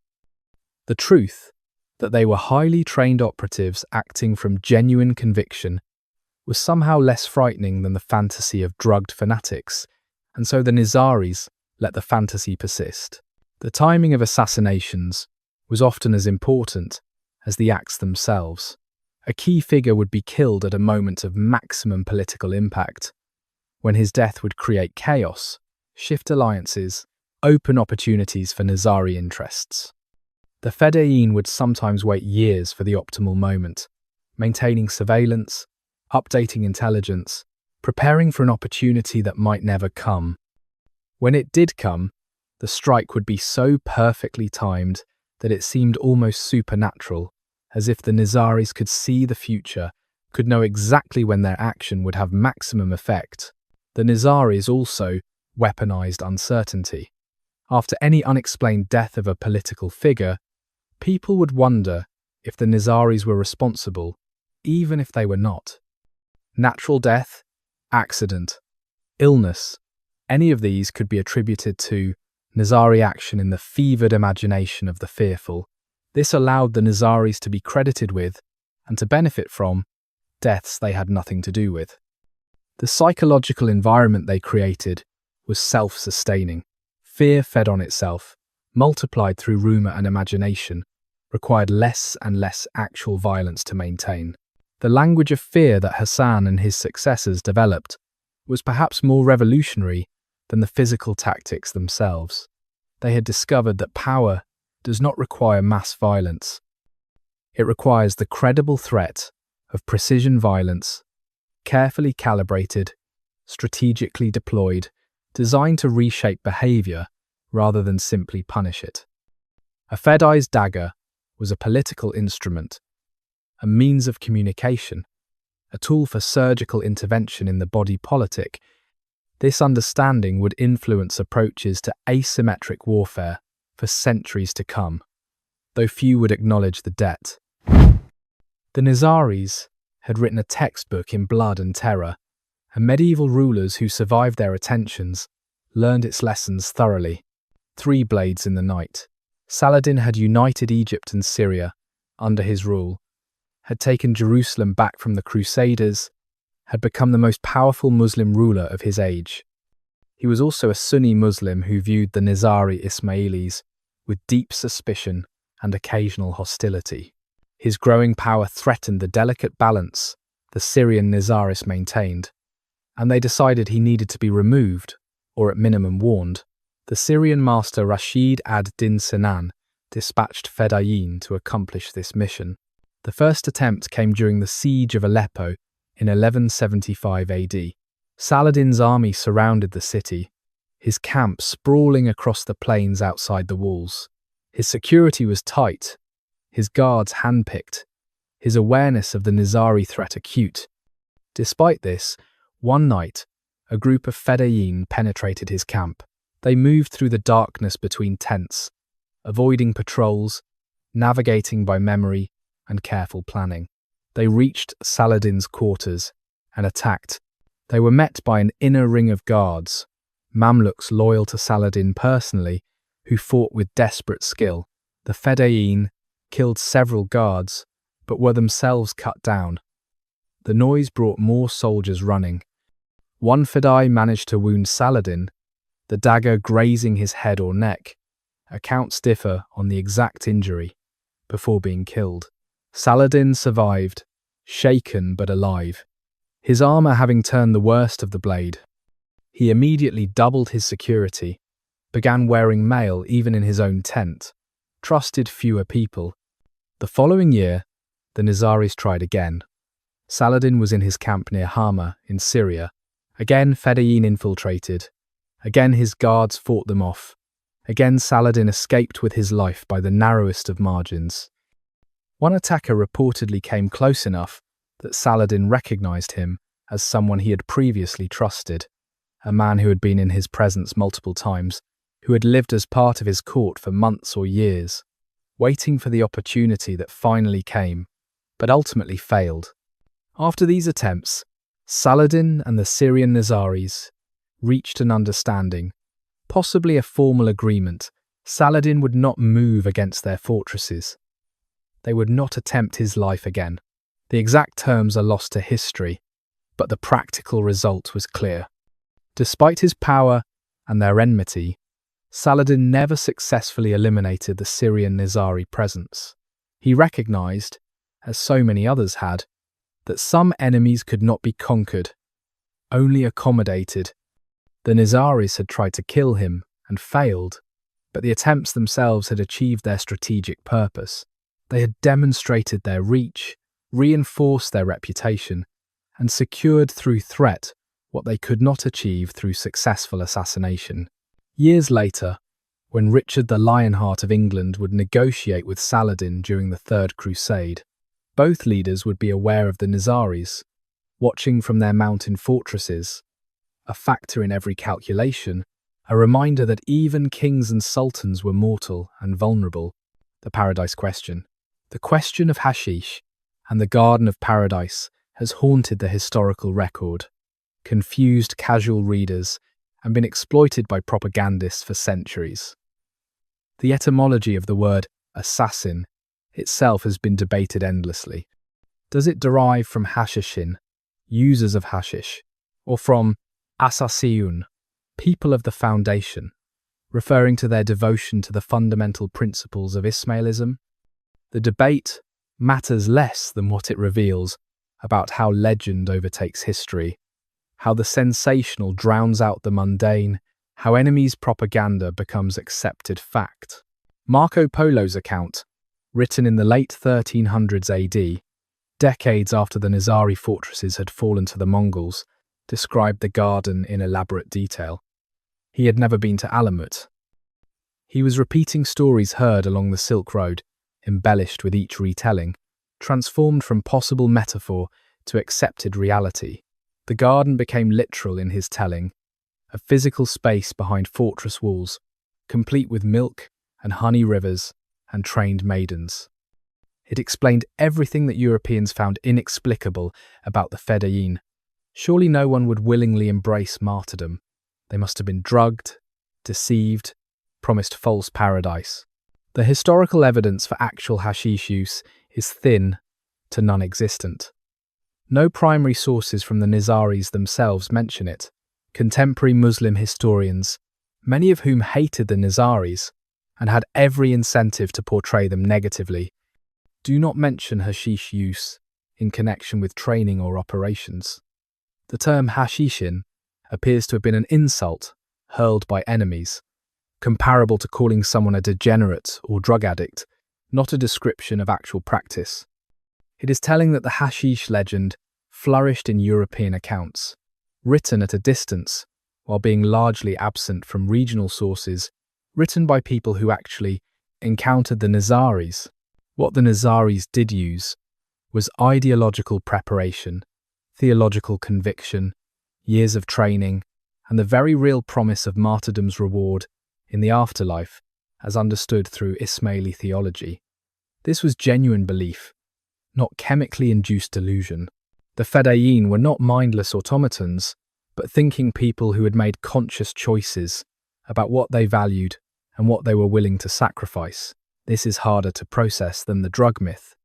The truth, that they were highly trained operatives acting from genuine conviction, was somehow less frightening than the fantasy of drugged fanatics, and so the Nizaris let the fantasy persist. The timing of assassinations was often as important as the acts themselves. A key figure would be killed at a moment of maximum political impact, when his death would create chaos, shift alliances, open opportunities for Nizari interests. The Fedayeen would sometimes wait years for the optimal moment, maintaining surveillance, updating intelligence, preparing for an opportunity that might never come. When it did come, the strike would be so perfectly timed that it seemed almost supernatural, as if the Nizaris could see the future, could know exactly when their action would have maximum effect. The Nizaris also weaponized uncertainty. After any unexplained death of a political figure, people would wonder if the Nizaris were responsible, even if they were not. Natural death, accident, illness, any of these could be attributed to Nizari action in the fevered imagination of the fearful. This allowed the Nizaris to be credited with, and to benefit from, deaths they had nothing to do with. The psychological environment they created was self-sustaining. Fear fed on itself, multiplied through rumour and imagination, required less and less actual violence to maintain. The language of fear that Hassan and his successors developed was perhaps more revolutionary than the physical tactics themselves. They had discovered that power does not require mass violence. It requires the credible threat of precision violence, carefully calibrated, strategically deployed, designed to reshape behaviour rather than simply punish it. A Fedai's dagger was a political instrument, a means of communication, a tool for surgical intervention in the body politic. This understanding would influence approaches to asymmetric warfare for centuries to come, though few would acknowledge the debt. The Nizaris had written a textbook in blood and terror, and medieval rulers who survived their attentions learned its lessons thoroughly. 3 blades in the night. Saladin had united Egypt and Syria under his rule, had taken Jerusalem back from the Crusaders, had become the most powerful Muslim ruler of his age. He was also a Sunni Muslim who viewed the Nizari Ismailis with deep suspicion and occasional hostility. His growing power threatened the delicate balance the Syrian Nizaris maintained, and they decided he needed to be removed, or at minimum warned. The Syrian master Rashid ad-Din Sinan dispatched Fedayeen to accomplish this mission. The first attempt came during the siege of Aleppo in 1175 AD. Saladin's army surrounded the city, his camp sprawling across the plains outside the walls. His security was tight, his guards handpicked, his awareness of the Nizari threat acute. Despite this, one night, a group of Fedayeen penetrated his camp. They moved through the darkness between tents, avoiding patrols, navigating by memory and careful planning. They reached Saladin's quarters and attacked. They were met by an inner ring of guards, Mamluks loyal to Saladin personally, who fought with desperate skill. The Fedayeen killed several guards, but were themselves cut down. The noise brought more soldiers running. One Fedai managed to wound Saladin, the dagger grazing his head or neck. Accounts differ on the exact injury, before being killed. Saladin survived, shaken but alive, his armour having turned the worst of the blade. He immediately doubled his security, began wearing mail even in his own tent, trusted fewer people. The following year, the Nizaris tried again. Saladin was in his camp near Hama in Syria. Again Fedayeen infiltrated. Again his guards fought them off. Again Saladin escaped with his life by the narrowest of margins. One attacker reportedly came close enough that Saladin recognized him as someone he had previously trusted, a man who had been in his presence multiple times, who had lived as part of his court for months or years, waiting for the opportunity that finally came, but ultimately failed. After these attempts, Saladin and the Syrian Nizaris reached an understanding, possibly a formal agreement. Saladin would not move against their fortresses. They would not attempt his life again. The exact terms are lost to history, but the practical result was clear. Despite his power and their enmity, Saladin never successfully eliminated the Syrian Nizari presence. He recognized, as so many others had, that some enemies could not be conquered, only accommodated. The Nizaris had tried to kill him and failed, but the attempts themselves had achieved their strategic purpose. They had demonstrated their reach, reinforced their reputation, and secured through threat what they could not achieve through successful assassination. Years later, when Richard the Lionheart of England would negotiate with Saladin during the Third Crusade, both leaders would be aware of the Nizaris, watching from their mountain fortresses, a factor in every calculation, a reminder that even kings and sultans were mortal and vulnerable. The Paradise Question. The question of hashish and the Garden of Paradise has haunted the historical record, confused casual readers, and been exploited by propagandists for centuries. The etymology of the word assassin itself has been debated endlessly. Does it derive from Hashashin, users of hashish, or from Assassination, people of the foundation, referring to their devotion to the fundamental principles of Ismailism? The debate matters less than what it reveals about how legend overtakes history, how the sensational drowns out the mundane, how enemies' propaganda becomes accepted fact. Marco Polo's account, written in the late 1300s AD, decades after the Nizari fortresses had fallen to the Mongols, described the garden in elaborate detail. He had never been to Alamut. He was repeating stories heard along the Silk Road, embellished with each retelling, transformed from possible metaphor to accepted reality. The garden became literal in his telling, a physical space behind fortress walls, complete with milk and honey rivers and trained maidens. It explained everything that Europeans found inexplicable about the Fedayeen. Surely no one would willingly embrace martyrdom. They must have been drugged, deceived, promised false paradise. The historical evidence for actual hashish use is thin to non-existent. No primary sources from the Nizaris themselves mention it. Contemporary Muslim historians, many of whom hated the Nizaris and had every incentive to portray them negatively, do not mention hashish use in connection with training or operations. The term Hashashin appears to have been an insult hurled by enemies, comparable to calling someone a degenerate or drug addict, not a description of actual practice. It is telling that the hashish legend flourished in European accounts, written at a distance while being largely absent from regional sources, written by people who actually encountered the Nizaris. What the Nizaris did use was ideological preparation, theological conviction, years of training, and the very real promise of martyrdom's reward in the afterlife, as understood through Ismaili theology. This was genuine belief, not chemically induced delusion. The Fedayeen were not mindless automatons, but thinking people who had made conscious choices about what they valued and what they were willing to sacrifice. This is harder to process than the drug myth.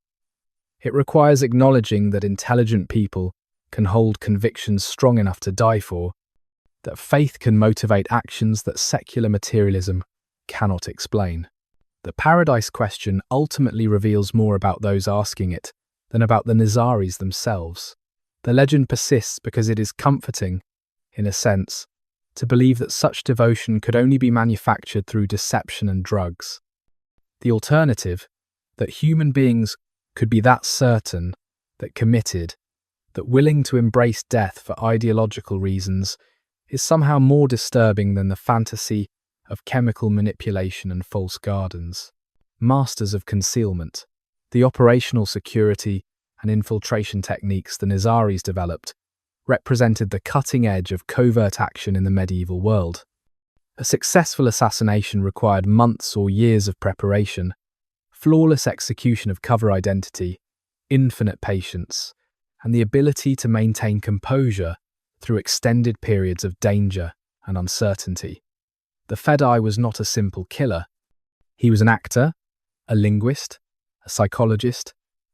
It requires acknowledging that intelligent people can hold convictions strong enough to die for, that faith can motivate actions that secular materialism cannot explain. The Paradise Question ultimately reveals more about those asking it than about the Nizaris themselves. The legend persists because it is comforting, in a sense, to believe that such devotion could only be manufactured through deception and drugs. The alternative, that human beings could be that certain, that committed, that willing to embrace death for ideological reasons, is somehow more disturbing than the fantasy of chemical manipulation and false gardens. Masters of concealment, the operational security and infiltration techniques the Nizaris developed represented the cutting edge of covert action in the medieval world. A successful assassination required months or years of preparation, flawless execution of cover identity, infinite patience, and the ability to maintain composure through extended periods of danger and uncertainty. The Fedai was not a simple killer. He was an actor, a linguist, a psychologist,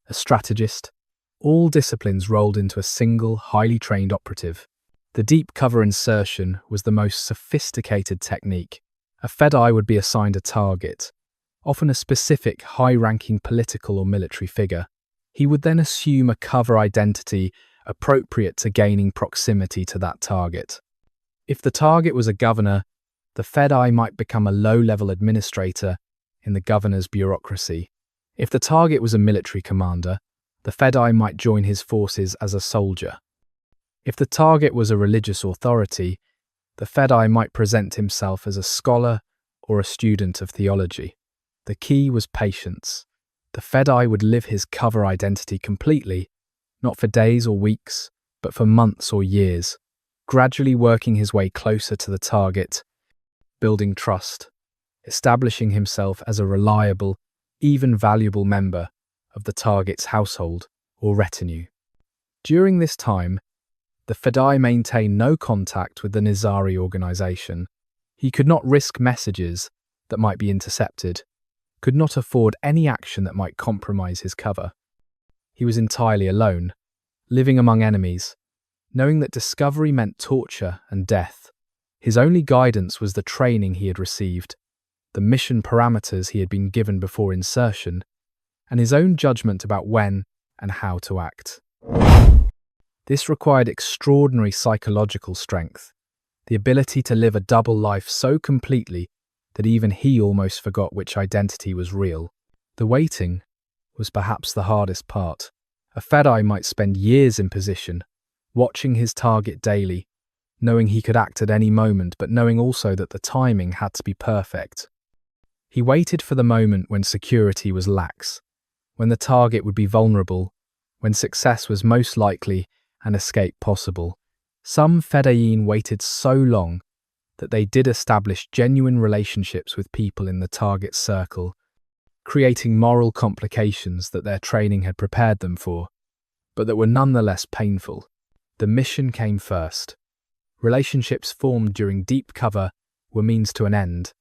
a strategist, all disciplines rolled into a single, highly trained operative. The deep cover insertion was the most sophisticated technique. A Fedai would be assigned a target, often a specific, high-ranking political or military figure. He would then assume a cover identity appropriate to gaining proximity to that target. If the target was a governor, the Fedai might become a low-level administrator in the governor's bureaucracy. If the target was a military commander, the Fedai might join his forces as a soldier. If the target was a religious authority, the Fedai might present himself as a scholar or a student of theology. The key was patience. The Fedai would live his cover identity completely, not for days or weeks, but for months or years, gradually working his way closer to the target, building trust, establishing himself as a reliable, even valuable member of the target's household or retinue. During this time, the Fedai maintained no contact with the Nizari organization. He could not risk messages that might be intercepted, could not afford any action that might compromise his cover. He was entirely alone, living among enemies, knowing that discovery meant torture and death. His only guidance was the training he had received, the mission parameters he had been given before insertion, and his own judgment about when and how to act. This required extraordinary psychological strength, the ability to live a double life so completely that even he almost forgot which identity was real. The waiting was perhaps the hardest part. A Fedai might spend years in position, watching his target daily, knowing he could act at any moment, but knowing also that the timing had to be perfect. He waited for the moment when security was lax, when the target would be vulnerable, when success was most likely and escape possible. Some Fedayeen waited so long that they did establish genuine relationships with people in the target circle, creating moral complications that their training had prepared them for, but that were nonetheless painful. The mission came first. Relationships formed during deep cover were means to an end,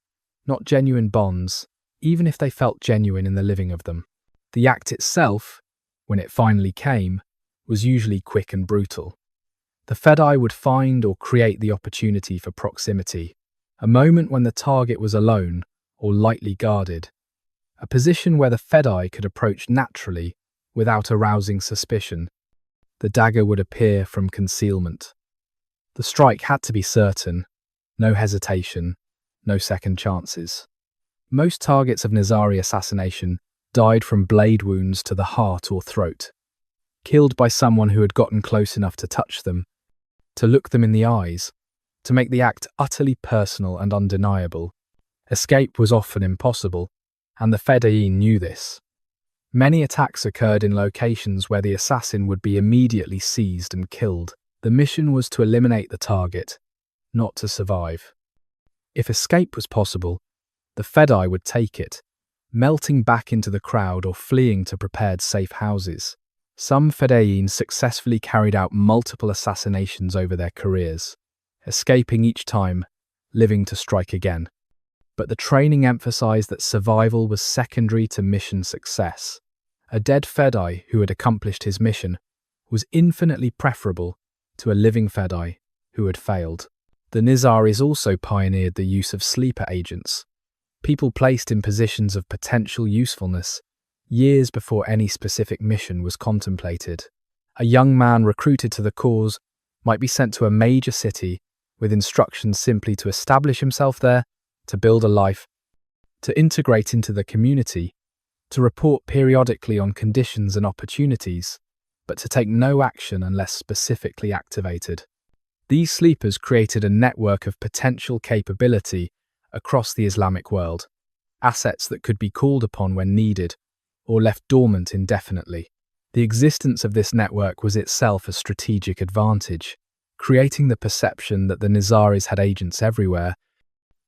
not genuine bonds, even if they felt genuine in the living of them. The act itself, when it finally came, was usually quick and brutal. The Fedai would find or create the opportunity for proximity, a moment when the target was alone or lightly guarded, a position where the Fedai could approach naturally without arousing suspicion. The dagger would appear from concealment. The strike had to be certain, no hesitation, no second chances. Most targets of Nizari assassination died from blade wounds to the heart or throat, killed by someone who had gotten close enough to touch them, to look them in the eyes, to make the act utterly personal and undeniable. Escape was often impossible, and the Fedayeen knew this. Many attacks occurred in locations where the assassin would be immediately seized and killed. The mission was to eliminate the target, not to survive. If escape was possible, the Fedai would take it, melting back into the crowd or fleeing to prepared safe houses. Some Fedayeen successfully carried out multiple assassinations over their careers, escaping each time, living to strike again. But the training emphasized that survival was secondary to mission success. A dead Fedai who had accomplished his mission was infinitely preferable to a living Fedai who had failed. The Nizaris also pioneered the use of sleeper agents, people placed in positions of potential usefulness years before any specific mission was contemplated. A young man recruited to the cause might be sent to a major city with instructions simply to establish himself there, to build a life, to integrate into the community, to report periodically on conditions and opportunities, but to take no action unless specifically activated. These sleepers created a network of potential capability across the Islamic world, assets that could be called upon when needed or left dormant indefinitely. The existence of this network was itself a strategic advantage, creating the perception that the Nizaris had agents everywhere,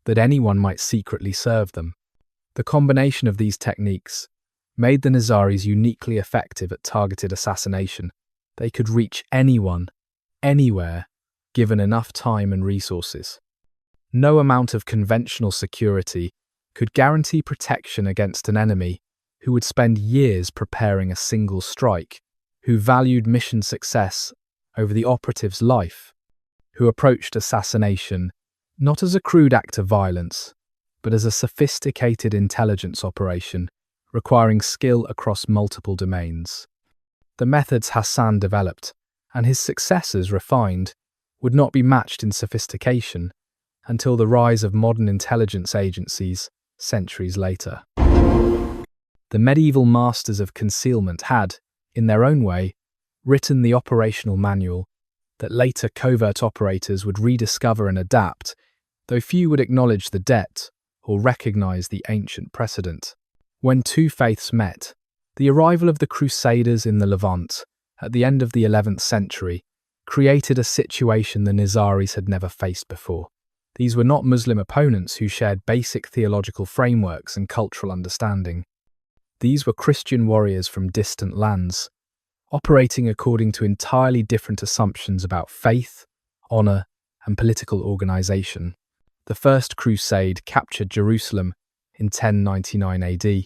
that anyone might secretly serve them. The combination of these techniques made the Nizaris uniquely effective at targeted assassination. They could reach anyone, anywhere, given enough time and resources. No amount of conventional security could guarantee protection against an enemy who would spend years preparing a single strike, who valued mission success over the operative's life, who approached assassination not as a crude act of violence, but as a sophisticated intelligence operation requiring skill across multiple domains. The methods Hassan developed, and his successors refined, would not be matched in sophistication until the rise of modern intelligence agencies centuries later. The medieval masters of concealment had, in their own way, written the operational manual, that later covert operators would rediscover and adapt, though few would acknowledge the debt or recognize the ancient precedent. When two faiths met, the arrival of the Crusaders in the Levant at the end of the 11th century created a situation the Nizaris had never faced before. These were not Muslim opponents who shared basic theological frameworks and cultural understanding. These were Christian warriors from distant lands, operating according to entirely different assumptions about faith, honor, and political organization. The First Crusade captured Jerusalem in 1099 AD,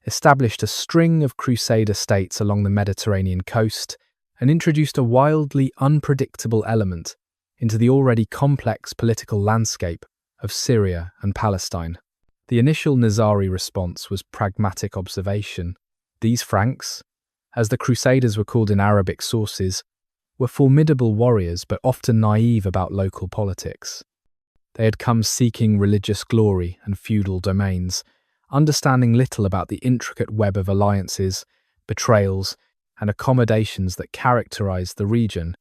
established a string of Crusader states along the Mediterranean coast, and introduced a wildly unpredictable element into the already complex political landscape of Syria and Palestine. The initial Nizari response was pragmatic observation. These Franks, as the Crusaders were called in Arabic sources, were formidable warriors but often naive about local politics. They had come seeking religious glory and feudal domains, understanding little about the intricate web of alliances, betrayals, and accommodations that characterized the region.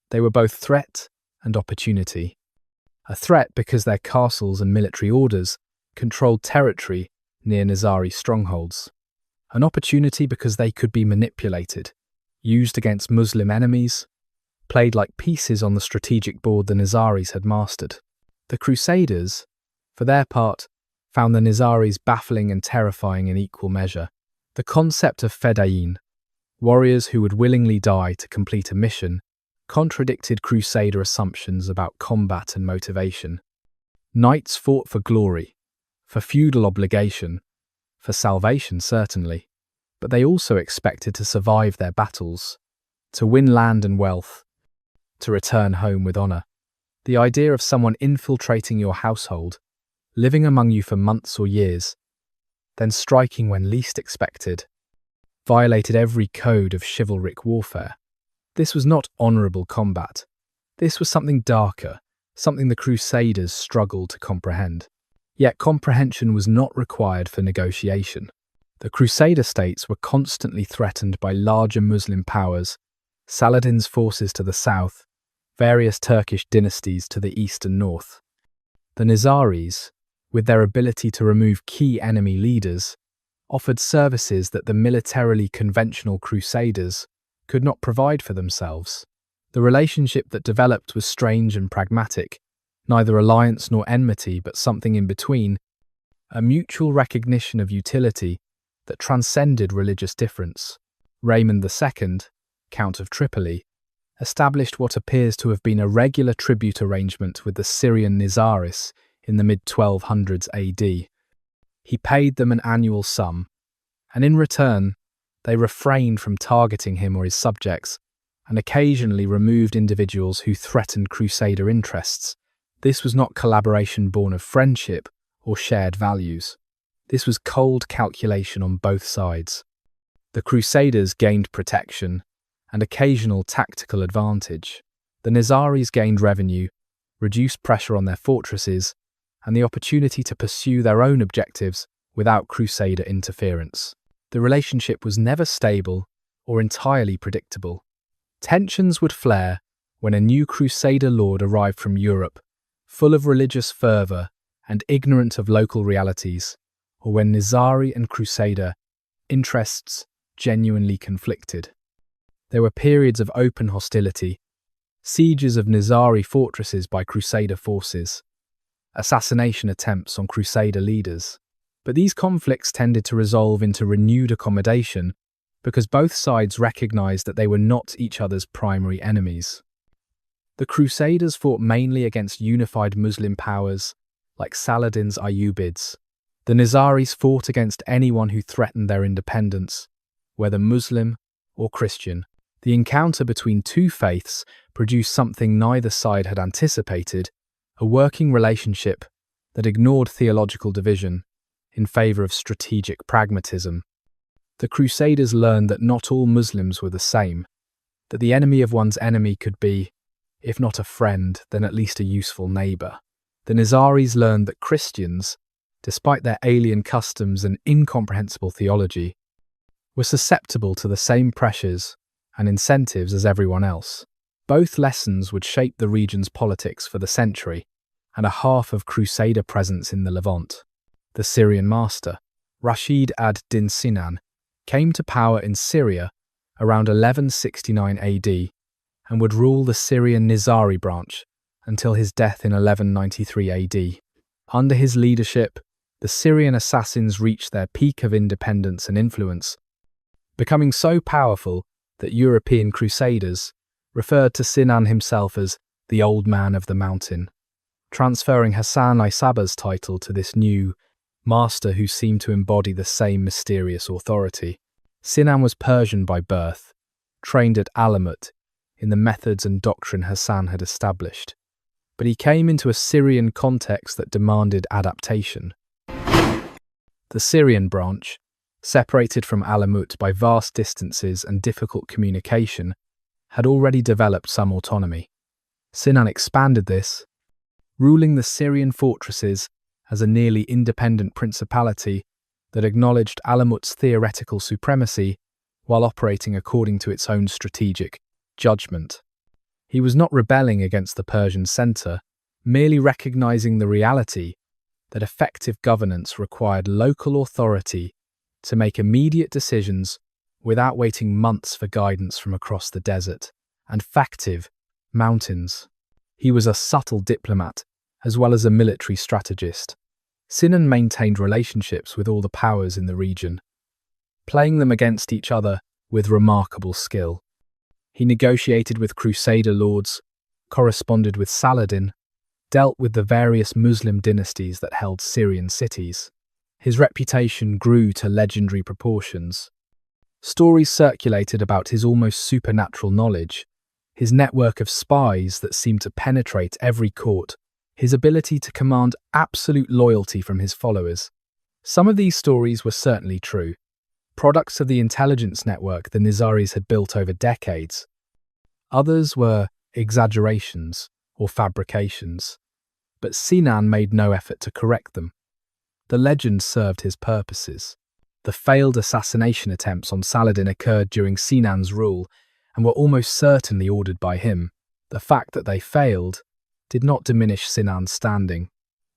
They were both threat and opportunity. A threat because their castles and military orders controlled territory near Nizari strongholds. An opportunity because they could be manipulated, used against Muslim enemies, played like pieces on the strategic board the Nizaris had mastered. The Crusaders, for their part, found the Nizaris baffling and terrifying in equal measure. The concept of fedayeen, warriors who would willingly die to complete a mission, contradicted Crusader assumptions about combat and motivation. Knights fought for glory, for feudal obligation, for salvation certainly, but they also expected to survive their battles, to win land and wealth, to return home with honor. The idea of someone infiltrating your household, living among you for months or years, then striking when least expected, violated every code of chivalric warfare. This was not honorable combat. This was something darker, something the Crusaders struggled to comprehend. Yet comprehension was not required for negotiation. The Crusader states were constantly threatened by larger Muslim powers, Saladin's forces to the south, various Turkish dynasties to the east and north. The Nizaris, with their ability to remove key enemy leaders, offered services that the militarily conventional Crusaders could not provide for themselves. The relationship that developed was strange and pragmatic, neither alliance nor enmity but something in between, a mutual recognition of utility that transcended religious difference. Raymond II, Count of Tripoli, established what appears to have been a regular tribute arrangement with the Syrian Nizaris in the mid-1200s AD. He paid them an annual sum, and in return, they refrained from targeting him or his subjects, and occasionally removed individuals who threatened Crusader interests. This was not collaboration born of friendship or shared values. This was cold calculation on both sides. The Crusaders gained protection and occasional tactical advantage. The Nizaris gained revenue, reduced pressure on their fortresses, and the opportunity to pursue their own objectives without Crusader interference. The relationship was never stable or entirely predictable. Tensions would flare when a new Crusader lord arrived from Europe, full of religious fervour and ignorant of local realities, or when Nizari and Crusader interests genuinely conflicted. There were periods of open hostility, sieges of Nizari fortresses by Crusader forces, assassination attempts on Crusader leaders. But these conflicts tended to resolve into renewed accommodation because both sides recognized that they were not each other's primary enemies. The Crusaders fought mainly against unified Muslim powers like Saladin's Ayyubids. The Nizaris fought against anyone who threatened their independence, whether Muslim or Christian. The encounter between two faiths produced something neither side had anticipated, a working relationship that ignored theological division in favor of strategic pragmatism. The Crusaders learned that not all Muslims were the same, that the enemy of one's enemy could be, if not a friend, then at least a useful neighbor. The Nizaris learned that Christians, despite their alien customs and incomprehensible theology, were susceptible to the same pressures and incentives as everyone else. Both lessons would shape the region's politics for the century and a half of Crusader presence in the Levant. The Syrian master, Rashid ad-Din Sinan, came to power in Syria around 1169 AD and would rule the Syrian Nizari branch until his death in 1193 AD. Under his leadership, the Syrian assassins reached their peak of independence and influence, becoming so powerful that European Crusaders referred to Sinan himself as the Old Man of the Mountain, transferring Hassan-i title to this new master who seemed to embody the same mysterious authority. Sinan was Persian by birth, trained at Alamut in the methods and doctrine Hassan had established, but he came into a Syrian context that demanded adaptation. The Syrian branch, separated from Alamut by vast distances and difficult communication, had already developed some autonomy. Sinan expanded this, ruling the Syrian fortresses as a nearly independent principality that acknowledged Alamut's theoretical supremacy while operating according to its own strategic judgment. He was not rebelling against the Persian center, merely recognizing the reality that effective governance required local authority to make immediate decisions without waiting months for guidance from across the desert and factive mountains. He was a subtle diplomat as well as a military strategist. Sinan maintained relationships with all the powers in the region, playing them against each other with remarkable skill. He negotiated with Crusader lords, corresponded with Saladin, dealt with the various Muslim dynasties that held Syrian cities. His reputation grew to legendary proportions. Stories circulated about his almost supernatural knowledge, his network of spies that seemed to penetrate every court, his ability to command absolute loyalty from his followers. Some of these stories were certainly true, products of the intelligence network the Nizaris had built over decades. Others were exaggerations or fabrications, but Sinan made no effort to correct them. The legends served his purposes. The failed assassination attempts on Saladin occurred during Sinan's rule and were almost certainly ordered by him. The fact that they failed did not diminish Sinan's standing.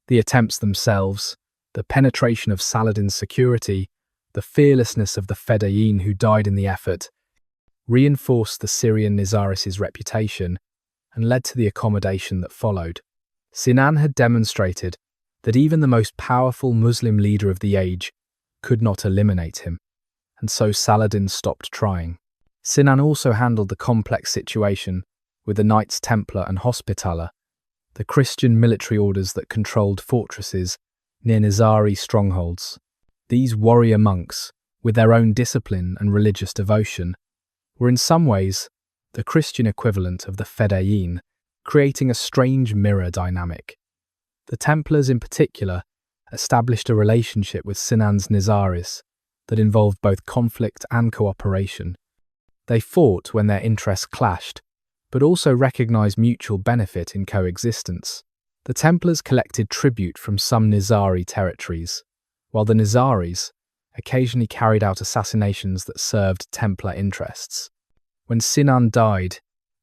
The attempts themselves, the penetration of Saladin's security, the fearlessness of the Fedayeen who died in the effort, reinforced the Syrian Nizaris' reputation and led to the accommodation that followed. Sinan had demonstrated that even the most powerful Muslim leader of the age could not eliminate him, and so Saladin stopped trying. Sinan also handled the complex situation with the Knights Templar and Hospitaller, the Christian military orders that controlled fortresses near Nizari strongholds. These warrior monks, with their own discipline and religious devotion, were in some ways the Christian equivalent of the Fedayeen, creating a strange mirror dynamic. The Templars in particular established a relationship with Sinan's Nizaris that involved both conflict and cooperation. They fought when their interests clashed, but also recognized mutual benefit in coexistence. The Templars collected tribute from some Nizari territories, while the Nizaris occasionally carried out assassinations that served Templar interests. When Sinan died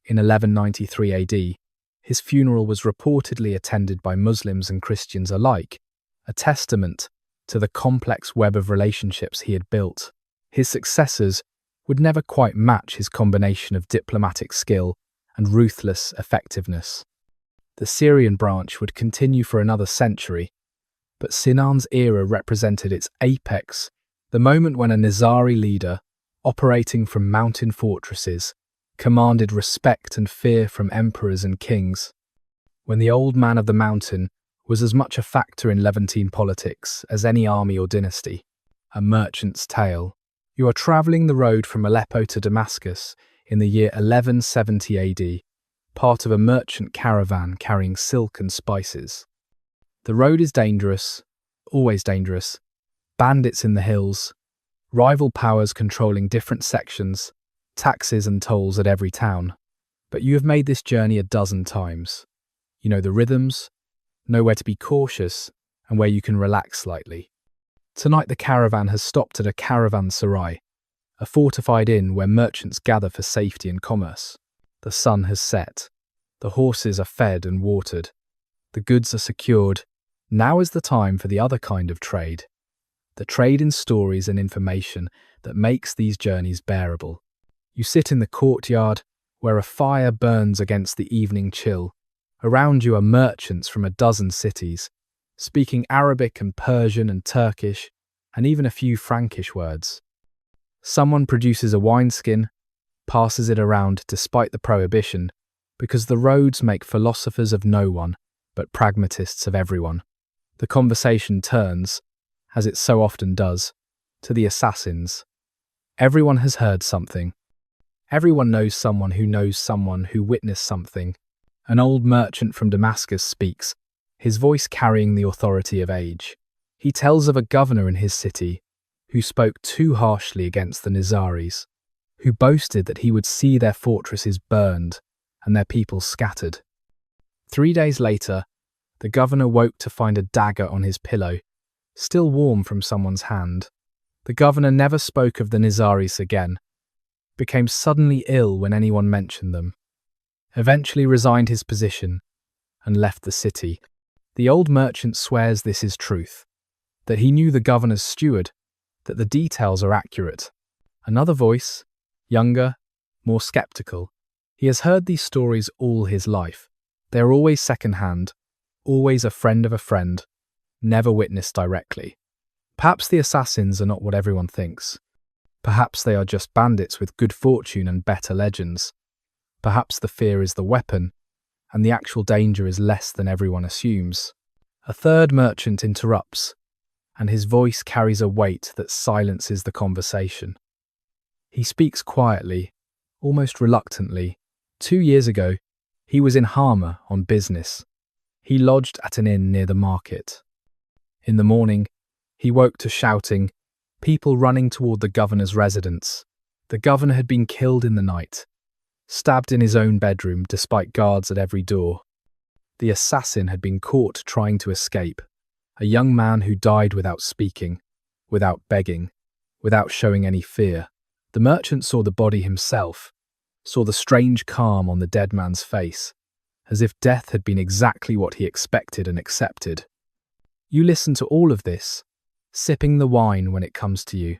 in 1193 AD, his funeral was reportedly attended by Muslims and Christians alike, a testament to the complex web of relationships he had built. His successors would never quite match his combination of diplomatic skill and ruthless effectiveness. The Syrian branch would continue for another century, but Sinan's era represented its apex, the moment when a Nizari leader, operating from mountain fortresses, commanded respect and fear from emperors and kings. When the Old Man of the Mountain was as much a factor in Levantine politics as any army or dynasty. A merchant's tale. You are travelling the road from Aleppo to Damascus in the year 1170 AD, part of a merchant caravan carrying silk and spices. The road is dangerous, always dangerous, bandits in the hills, rival powers controlling different sections, taxes and tolls at every town. But you have made this journey a dozen times. You know the rhythms, know where to be cautious, and where you can relax slightly. Tonight the caravan has stopped at a caravanserai, a fortified inn where merchants gather for safety and commerce. The sun has set. The horses are fed and watered. The goods are secured. Now is the time for the other kind of trade. The trade in stories and information that makes these journeys bearable. You sit in the courtyard where a fire burns against the evening chill. Around you are merchants from a dozen cities, speaking Arabic and Persian and Turkish, and even a few Frankish words. Someone produces a wineskin, passes it around despite the prohibition, because the roads make philosophers of no one, but pragmatists of everyone. The conversation turns, as it so often does, to the assassins. Everyone has heard something. Everyone knows someone who witnessed something. An old merchant from Damascus speaks, his voice carrying the authority of age. He tells of a governor in his city who spoke too harshly against the Nizaris, who boasted that he would see their fortresses burned and their people scattered. 3 days later, the governor woke to find a dagger on his pillow, still warm from someone's hand. The governor never spoke of the Nizaris again, became suddenly ill when anyone mentioned them, eventually resigned his position and left the city. The old merchant swears this is truth, that he knew the governor's steward, that the details are accurate. Another voice, younger, more skeptical. He has heard these stories all his life. They are always second-hand, always a friend of a friend, never witnessed directly. Perhaps the assassins are not what everyone thinks. Perhaps they are just bandits with good fortune and better legends. Perhaps the fear is the weapon, and the actual danger is less than everyone assumes. A third merchant interrupts, and his voice carries a weight that silences the conversation. He speaks quietly, almost reluctantly. 2 years ago, he was in Hama on business. He lodged at an inn near the market. In the morning, he woke to shouting, people running toward the governor's residence. The governor had been killed in the night, stabbed in his own bedroom despite guards at every door. The assassin had been caught trying to escape, a young man who died without speaking, without begging, without showing any fear. The merchant saw the body himself, saw the strange calm on the dead man's face, as if death had been exactly what he expected and accepted. You listen to all of this, sipping the wine when it comes to you,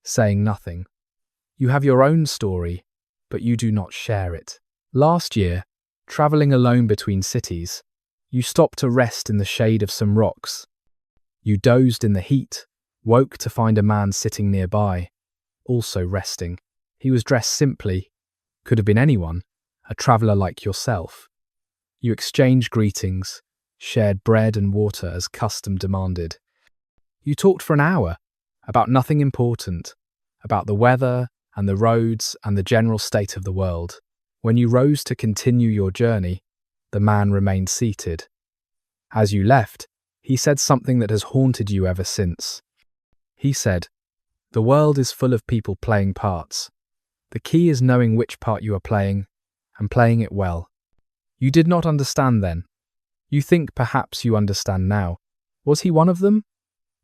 saying nothing. You have your own story, but you do not share it. Last year, traveling alone between cities, you stopped to rest in the shade of some rocks. You dozed in the heat, woke to find a man sitting nearby, also resting. He was dressed simply, could have been anyone, a traveller like yourself. You exchanged greetings, shared bread and water as custom demanded. You talked for an hour, about nothing important, about the weather and the roads and the general state of the world. When you rose to continue your journey, the man remained seated. As you left, he said something that has haunted you ever since. He said, "The world is full of people playing parts. The key is knowing which part you are playing, and playing it well." You did not understand then. You think perhaps you understand now. Was he one of them?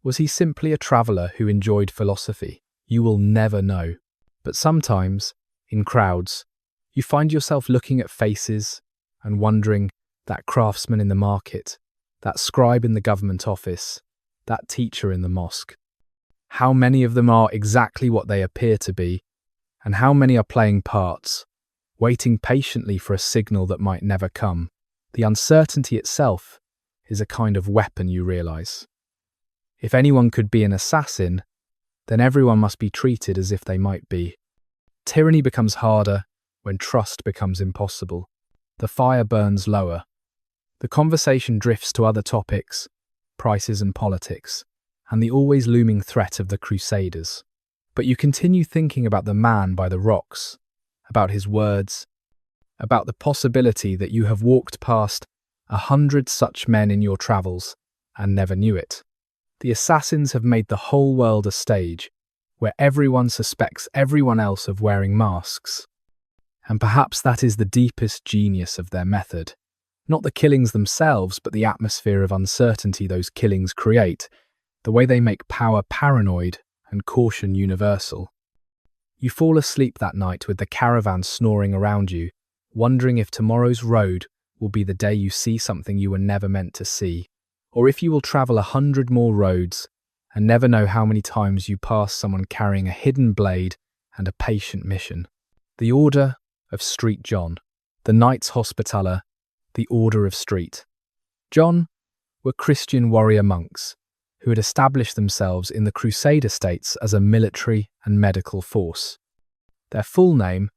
Was he simply a traveller who enjoyed philosophy? You will never know. But sometimes, in crowds, you find yourself looking at faces and wondering, that craftsman in the market, that scribe in the government office, that teacher in the mosque. How many of them are exactly what they appear to be, and how many are playing parts, waiting patiently for a signal that might never come? The uncertainty itself is a kind of weapon, you realise. If anyone could be an assassin, then everyone must be treated as if they might be. Tyranny becomes harder when trust becomes impossible. The fire burns lower. The conversation drifts to other topics, prices and politics, and the always looming threat of the Crusaders. But you continue thinking about the man by the rocks, about his words, about the possibility that you have walked past 100 such men in your travels and never knew it. The assassins have made the whole world a stage where everyone suspects everyone else of wearing masks. And perhaps that is the deepest genius of their method. Not the killings themselves, but the atmosphere of uncertainty those killings create, the way they make power paranoid and caution universal. You fall asleep that night with the caravan snoring around you, wondering if tomorrow's road will be the day you see something you were never meant to see, or if you will travel 100 more roads and never know how many times you pass someone carrying a hidden blade and a patient mission. The Order of Street John, the Knights Hospitaller, the Order of Street. John were Christian warrior monks who had established themselves in the Crusader states as a military and medical force. Their full name,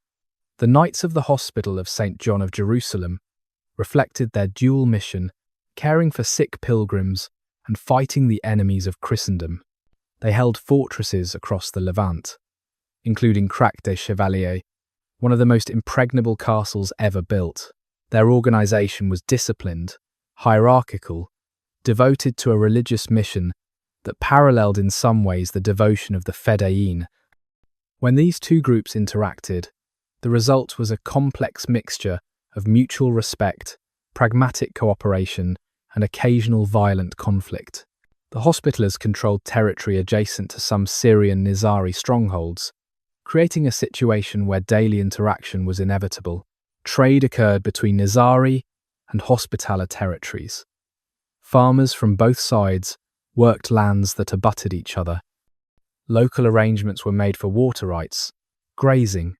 the Knights of the Hospital of St. John of Jerusalem, reflected their dual mission, caring for sick pilgrims and fighting the enemies of Christendom. They held fortresses across the Levant, including Crac des Chevaliers, one of the most impregnable castles ever built. Their organization was disciplined, hierarchical, devoted to a religious mission that paralleled in some ways the devotion of the Fedayeen. When these two groups interacted, the result was a complex mixture of mutual respect, pragmatic cooperation, and occasional violent conflict. The Hospitallers controlled territory adjacent to some Syrian Nizari strongholds, creating a situation where daily interaction was inevitable. Trade occurred between Nizari and Hospitaller territories. Farmers from both sides worked lands that abutted each other. Local arrangements were made for water rights, grazing,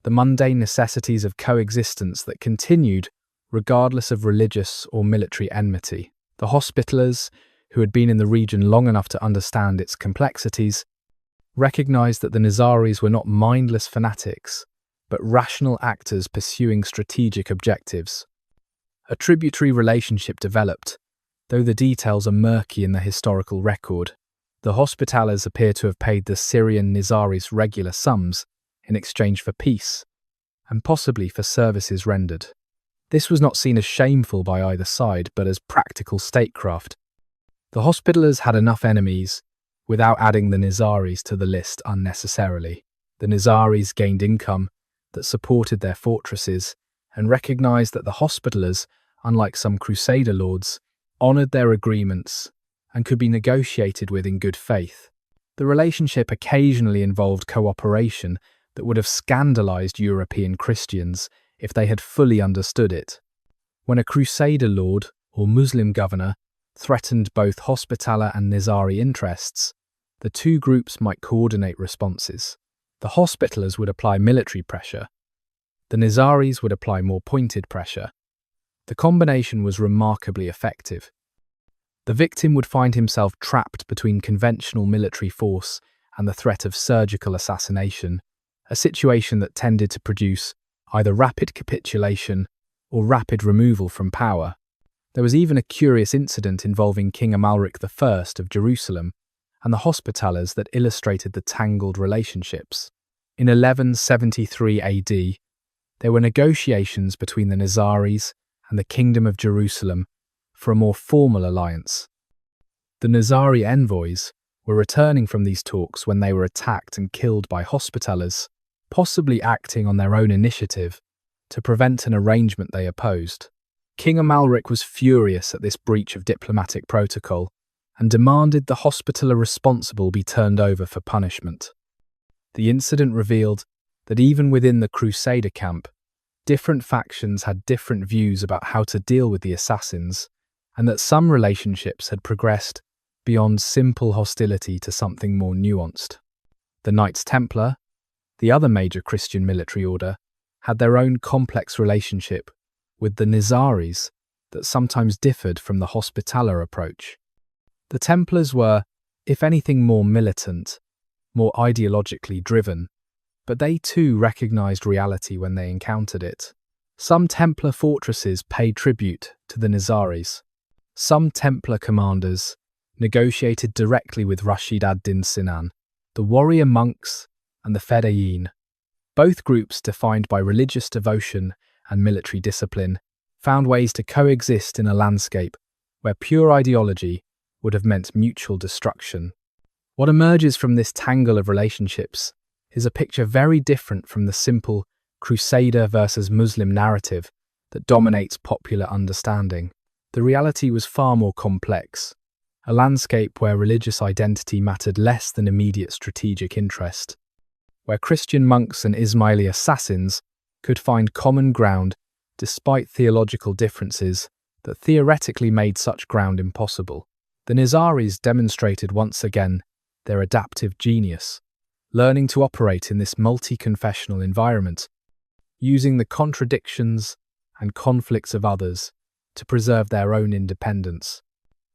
the mundane necessities of coexistence that continued regardless of religious or military enmity. The Hospitallers, who had been in the region long enough to understand its complexities, recognized that the Nizaris were not mindless fanatics, but rational actors pursuing strategic objectives. A tributary relationship developed, though the details are murky in the historical record. The Hospitallers appear to have paid the Syrian Nizaris regular sums in exchange for peace, and possibly for services rendered. This was not seen as shameful by either side, but as practical statecraft. The Hospitallers had enough enemies without adding the Nizaris to the list unnecessarily. The Nizaris gained income that supported their fortresses and recognized that the Hospitallers, unlike some Crusader lords, honored their agreements and could be negotiated with in good faith. The relationship occasionally involved cooperation that would have scandalized European Christians if they had fully understood it. When a Crusader lord or Muslim governor threatened both Hospitaller and Nizari interests, the two groups might coordinate responses. The Hospitallers would apply military pressure. The Nizaris would apply more pointed pressure. The combination was remarkably effective. The victim would find himself trapped between conventional military force and the threat of surgical assassination, a situation that tended to produce either rapid capitulation or rapid removal from power. There was even a curious incident involving King Amalric I of Jerusalem and the Hospitallers that illustrated the tangled relationships. In 1173 AD, there were negotiations between the Nizaris and the Kingdom of Jerusalem for a more formal alliance. The Nizari envoys were returning from these talks when they were attacked and killed by Hospitallers, possibly acting on their own initiative to prevent an arrangement they opposed. King Amalric was furious at this breach of diplomatic protocol and demanded the Hospitaller responsible be turned over for punishment. The incident revealed that even within the Crusader camp, different factions had different views about how to deal with the assassins, and that some relationships had progressed beyond simple hostility to something more nuanced. The Knights Templar, the other major Christian military order, had their own complex relationship with the Nizaris that sometimes differed from the Hospitaller approach. The Templars were, if anything, more militant, more ideologically driven, but they too recognized reality when they encountered it. Some Templar fortresses paid tribute to the Nizaris. Some Templar commanders negotiated directly with Rashid ad-Din Sinan, the warrior monks and the Fedayeen. Both groups, defined by religious devotion and military discipline, found ways to coexist in a landscape where pure ideology would have meant mutual destruction. What emerges from this tangle of relationships is a picture very different from the simple Crusader versus Muslim narrative that dominates popular understanding. The reality was far more complex, a landscape where religious identity mattered less than immediate strategic interest, where Christian monks and Ismaili assassins could find common ground despite theological differences that theoretically made such ground impossible. The Nizaris demonstrated once again their adaptive genius, learning to operate in this multi-confessional environment, using the contradictions and conflicts of others to preserve their own independence.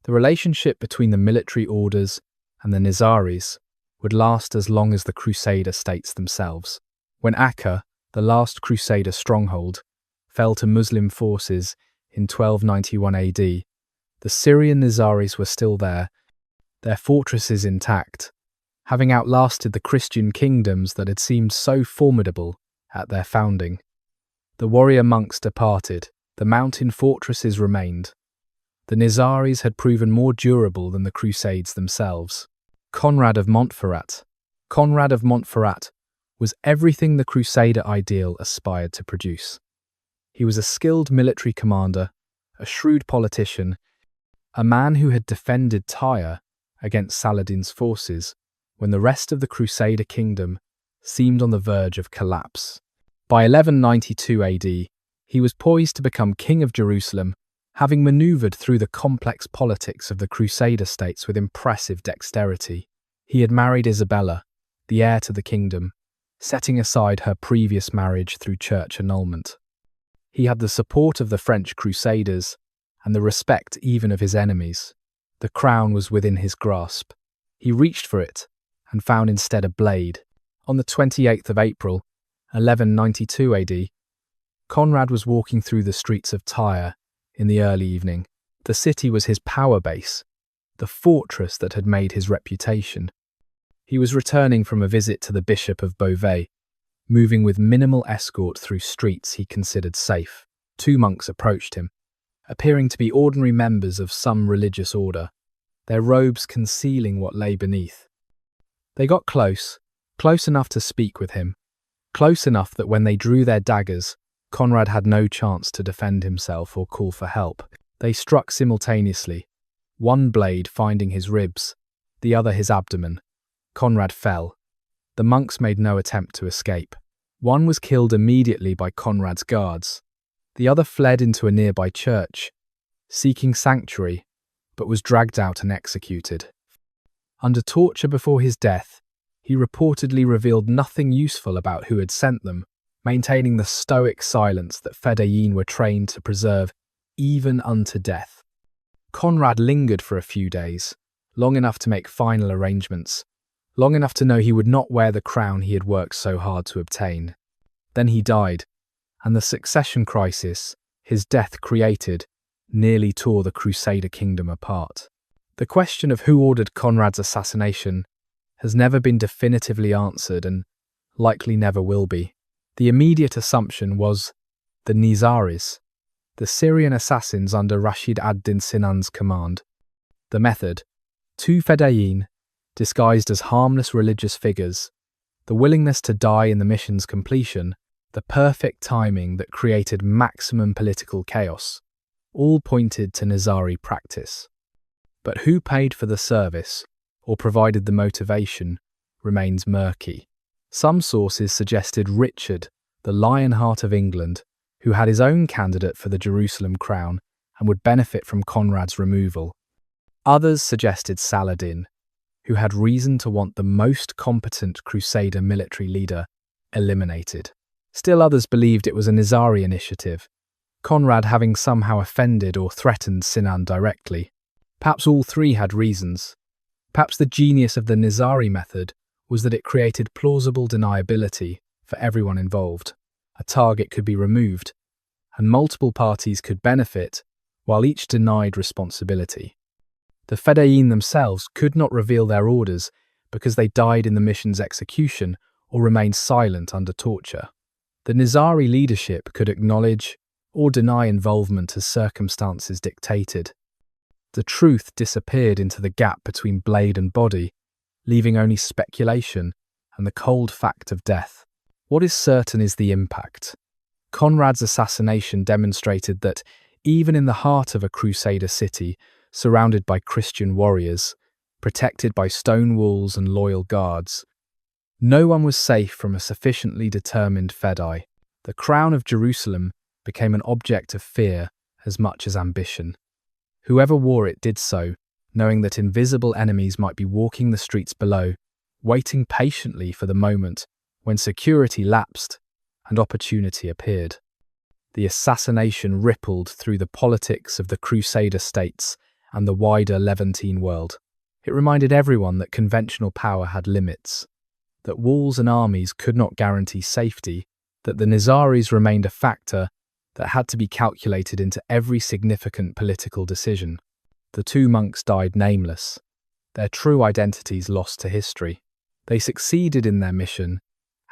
The relationship between the military orders and the Nizaris would last as long as the Crusader states themselves. When Akka, the last Crusader stronghold, fell to Muslim forces in 1291 AD, the Syrian Nizaris were still there, their fortresses intact, having outlasted the Christian kingdoms that had seemed so formidable at their founding. The warrior monks departed, the mountain fortresses remained. The Nizaris had proven more durable than the Crusades themselves. Conrad of Montferrat. Conrad of Montferrat was everything the Crusader ideal aspired to produce. He was a skilled military commander, a shrewd politician, a man who had defended Tyre against Saladin's forces when the rest of the Crusader kingdom seemed on the verge of collapse. By 1192 AD, he was poised to become King of Jerusalem, having maneuvered through the complex politics of the Crusader states with impressive dexterity. He had married Isabella, the heir to the kingdom, setting aside her previous marriage through church annulment. He had the support of the French Crusaders and the respect even of his enemies. The crown was within his grasp. He reached for it and found instead a blade. On the 28th of April, 1192 AD, Conrad was walking through the streets of Tyre in the early evening. The city was his power base, the fortress that had made his reputation. He was returning from a visit to the Bishop of Beauvais, moving with minimal escort through streets he considered safe. Two monks approached him, appearing to be ordinary members of some religious order, their robes concealing what lay beneath. They got close enough to speak with him, close enough that when they drew their daggers, Conrad had no chance to defend himself or call for help. They struck simultaneously, one blade finding his ribs, the other his abdomen. Conrad fell. The monks made no attempt to escape. One was killed immediately by Conrad's guards. The other fled into a nearby church, seeking sanctuary, but was dragged out and executed. Under torture before his death, he reportedly revealed nothing useful about who had sent them, maintaining the stoic silence that Fedayeen were trained to preserve even unto death. Conrad lingered for a few days, long enough to make final arrangements, long enough to know he would not wear the crown he had worked so hard to obtain. Then he died, and the succession crisis his death created nearly tore the Crusader kingdom apart. The question of who ordered Conrad's assassination has never been definitively answered and likely never will be. The immediate assumption was the Nizaris, the Syrian assassins under Rashid ad-Din Sinan's command. The method, two Fedayeen, disguised as harmless religious figures, the willingness to die in the mission's completion, the perfect timing that created maximum political chaos, all pointed to Nizari practice. But who paid for the service or provided the motivation remains murky. Some sources suggested Richard, the Lionheart of England, who had his own candidate for the Jerusalem crown and would benefit from Conrad's removal. Others suggested Saladin, who had reason to want the most competent Crusader military leader eliminated. Still others believed it was a Nizari initiative, Conrad having somehow offended or threatened Sinan directly. Perhaps all three had reasons. Perhaps the genius of the Nizari method was that it created plausible deniability for everyone involved. A target could be removed, and multiple parties could benefit, while each denied responsibility. The Fedayeen themselves could not reveal their orders because they died in the mission's execution or remained silent under torture. The Nizari leadership could acknowledge or deny involvement as circumstances dictated. The truth disappeared into the gap between blade and body, leaving only speculation and the cold fact of death. What is certain is the impact. Conrad's assassination demonstrated that even in the heart of a Crusader city, surrounded by Christian warriors, protected by stone walls and loyal guards, no one was safe from a sufficiently determined Fedai. The crown of Jerusalem became an object of fear as much as ambition. Whoever wore it did so, knowing that invisible enemies might be walking the streets below, waiting patiently for the moment when security lapsed and opportunity appeared. The assassination rippled through the politics of the Crusader states and the wider Levantine world. It reminded everyone that conventional power had limits, that walls and armies could not guarantee safety, that the Nizaris remained a factor that had to be calculated into every significant political decision. The two monks died nameless, their true identities lost to history. They succeeded in their mission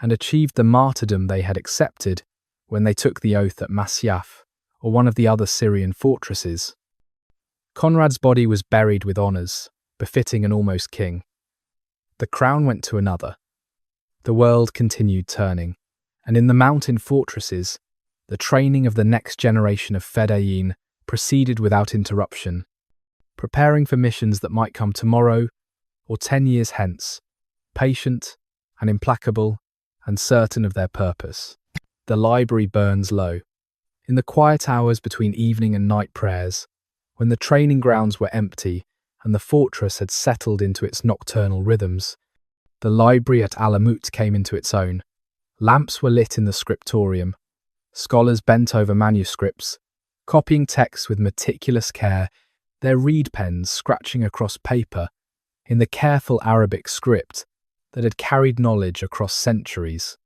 and achieved the martyrdom they had accepted when they took the oath at Masyaf, or one of the other Syrian fortresses. Conrad's body was buried with honours, befitting an almost king. The crown went to another. The world continued turning, and in the mountain fortresses, the training of the next generation of Fedayeen proceeded without interruption, preparing for missions that might come tomorrow or 10 years hence, patient and implacable and certain of their purpose. The library burns low. In the quiet hours between evening and night prayers, when the training grounds were empty and the fortress had settled into its nocturnal rhythms, the library at Alamut came into its own. Lamps were lit in the scriptorium. Scholars bent over manuscripts, copying texts with meticulous care, their reed pens scratching across paper in the careful Arabic script that had carried knowledge across centuries.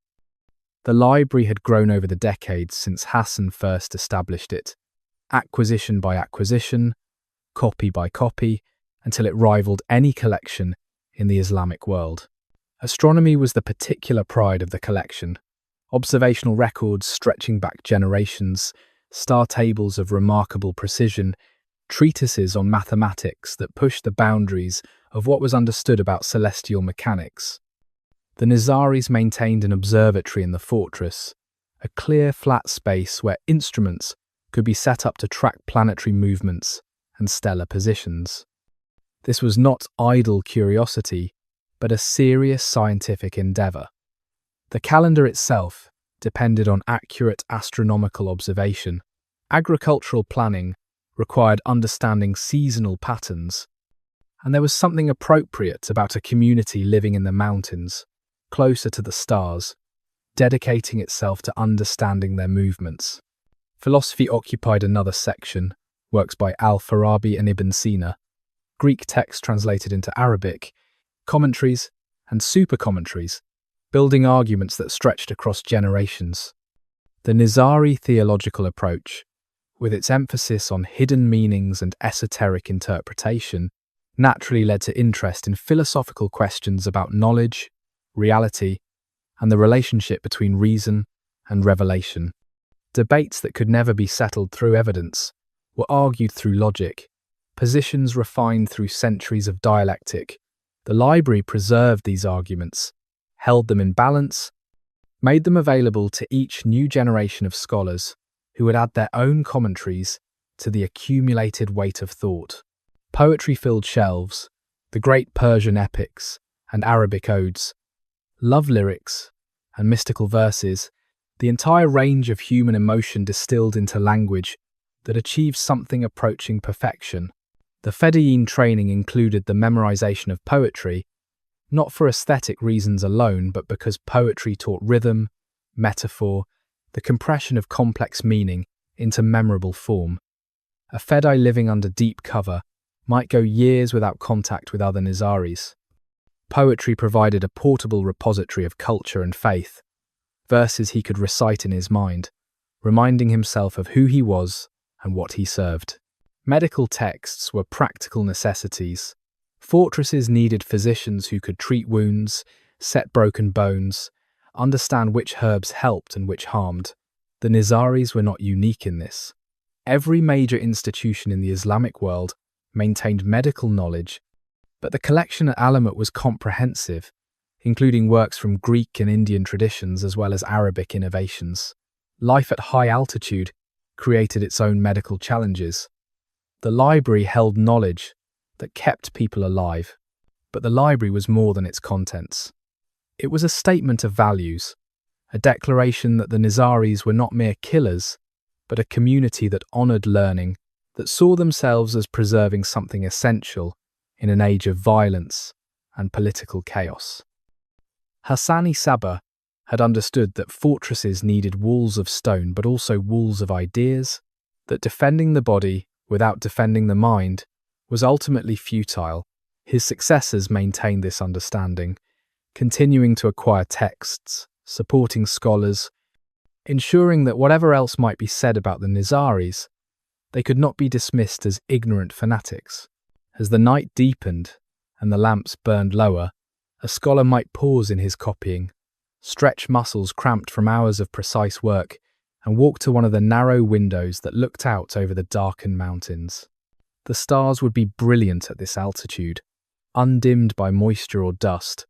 The library had grown over the decades since Hassan first established it, acquisition by acquisition, copy by copy, until it rivaled any collection in the Islamic world. Astronomy was the particular pride of the collection. Observational records stretching back generations, star tables of remarkable precision, treatises on mathematics that pushed the boundaries of what was understood about celestial mechanics. The Nizaris maintained an observatory in the fortress, a clear flat space where instruments could be set up to track planetary movements and stellar positions. This was not idle curiosity, but a serious scientific endeavour. The calendar itself depended on accurate astronomical observation. Agricultural planning required understanding seasonal patterns, and there was something appropriate about a community living in the mountains, closer to the stars, dedicating itself to understanding their movements. Philosophy occupied another section, works by Al-Farabi and Ibn Sina, Greek texts translated into Arabic, commentaries and super-commentaries, building arguments that stretched across generations. The Nizari theological approach, with its emphasis on hidden meanings and esoteric interpretation, naturally led to interest in philosophical questions about knowledge, reality, and the relationship between reason and revelation. Debates that could never be settled through evidence were argued through logic, positions refined through centuries of dialectic. The library preserved these arguments, held them in balance, made them available to each new generation of scholars who would add their own commentaries to the accumulated weight of thought. Poetry filled shelves, the great Persian epics and Arabic odes, love lyrics and mystical verses, the entire range of human emotion distilled into language that achieved something approaching perfection. The Fedayeen training included the memorization of poetry, not for aesthetic reasons alone, but because poetry taught rhythm, metaphor, the compression of complex meaning into memorable form. A Fedai living under deep cover might go years without contact with other Nizaris. Poetry provided a portable repository of culture and faith, verses he could recite in his mind, reminding himself of who he was and what he served. Medical texts were practical necessities. Fortresses needed physicians who could treat wounds, set broken bones, understand which herbs helped and which harmed. The Nizaris were not unique in this. Every major institution in the Islamic world maintained medical knowledge, but the collection at Alamut was comprehensive, including works from Greek and Indian traditions as well as Arabic innovations. Life at high altitude created its own medical challenges. The library held knowledge that kept people alive, but the library was more than its contents. It was a statement of values, a declaration that the Nizaris were not mere killers, but a community that honoured learning, that saw themselves as preserving something essential in an age of violence and political chaos. Hassan-i had understood that fortresses needed walls of stone but also walls of ideas, that defending the body without defending the mind was ultimately futile. His successors maintained this understanding, continuing to acquire texts, supporting scholars, ensuring that whatever else might be said about the Nizaris, they could not be dismissed as ignorant fanatics. As the night deepened and the lamps burned lower, a scholar might pause in his copying, stretch muscles cramped from hours of precise work, and walk to one of the narrow windows that looked out over the darkened mountains. The stars would be brilliant at this altitude, undimmed by moisture or dust,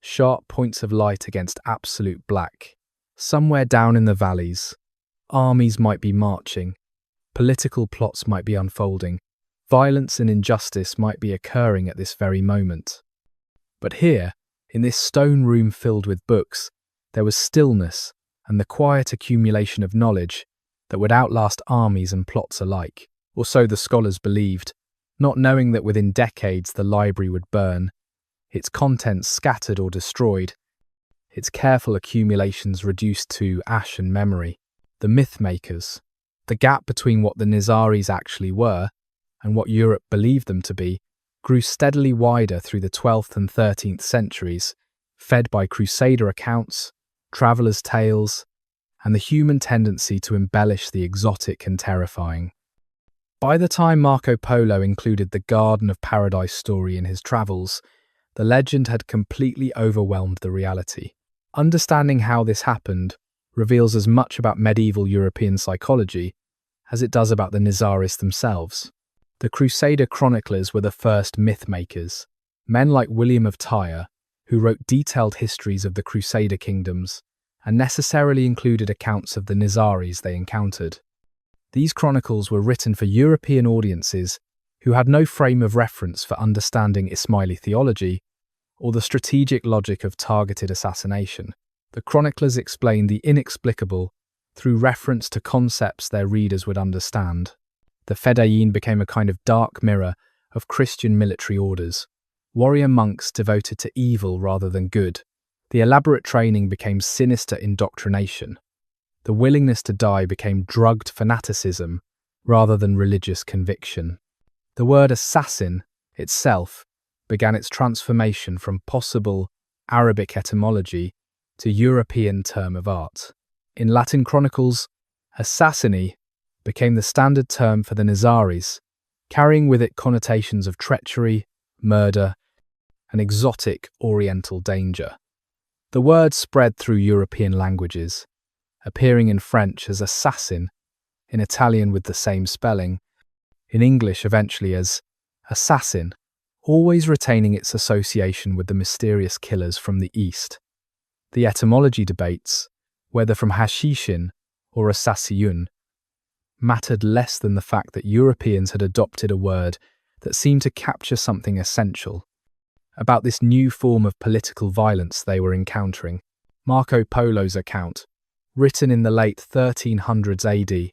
sharp points of light against absolute black. Somewhere down in the valleys, armies might be marching, political plots might be unfolding, violence and injustice might be occurring at this very moment. But here, in this stone room filled with books, there was stillness and the quiet accumulation of knowledge that would outlast armies and plots alike, or so the scholars believed, not knowing that within decades the library would burn, its contents scattered or destroyed, its careful accumulations reduced to ash and memory. The myth-makers, the gap between what the Nizaris actually were and what Europe believed them to be, grew steadily wider through the 12th and 13th centuries, fed by Crusader accounts, travellers' tales, and the human tendency to embellish the exotic and terrifying. By the time Marco Polo included the Garden of Paradise story in his travels, the legend had completely overwhelmed the reality. Understanding how this happened reveals as much about medieval European psychology as it does about the Nizaris themselves. The Crusader chroniclers were the first myth-makers, men like William of Tyre, who wrote detailed histories of the Crusader kingdoms and necessarily included accounts of the Nizaris they encountered. These chronicles were written for European audiences who had no frame of reference for understanding Ismaili theology or the strategic logic of targeted assassination. The chroniclers explained the inexplicable through reference to concepts their readers would understand. The Fedayeen became a kind of dark mirror of Christian military orders, warrior monks devoted to evil rather than good. The elaborate training became sinister indoctrination. The willingness to die became drugged fanaticism rather than religious conviction. The word assassin itself began its transformation from possible Arabic etymology to European term of art. In Latin chronicles, Assassin-i became the standard term for the Nizaris, carrying with it connotations of treachery, murder, and exotic oriental danger. The word spread through European languages, appearing in French as assassin, in Italian with the same spelling, in English eventually as assassin, always retaining its association with the mysterious killers from the East. The etymology debates, whether from Hashashin or Assassination, mattered less than the fact that Europeans had adopted a word that seemed to capture something essential about this new form of political violence they were encountering. Marco Polo's account, written in the late 1300s AD,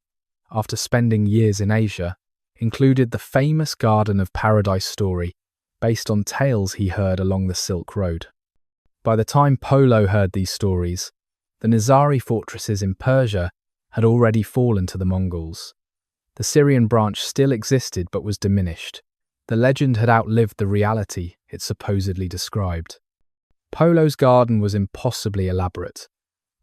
after spending years in Asia, included the famous Garden of Paradise story based on tales he heard along the Silk Road. By the time Polo heard these stories, the Nizari fortresses in Persia had already fallen to the Mongols. The Syrian branch still existed but was diminished. The legend had outlived the reality it supposedly described. Polo's garden was impossibly elaborate,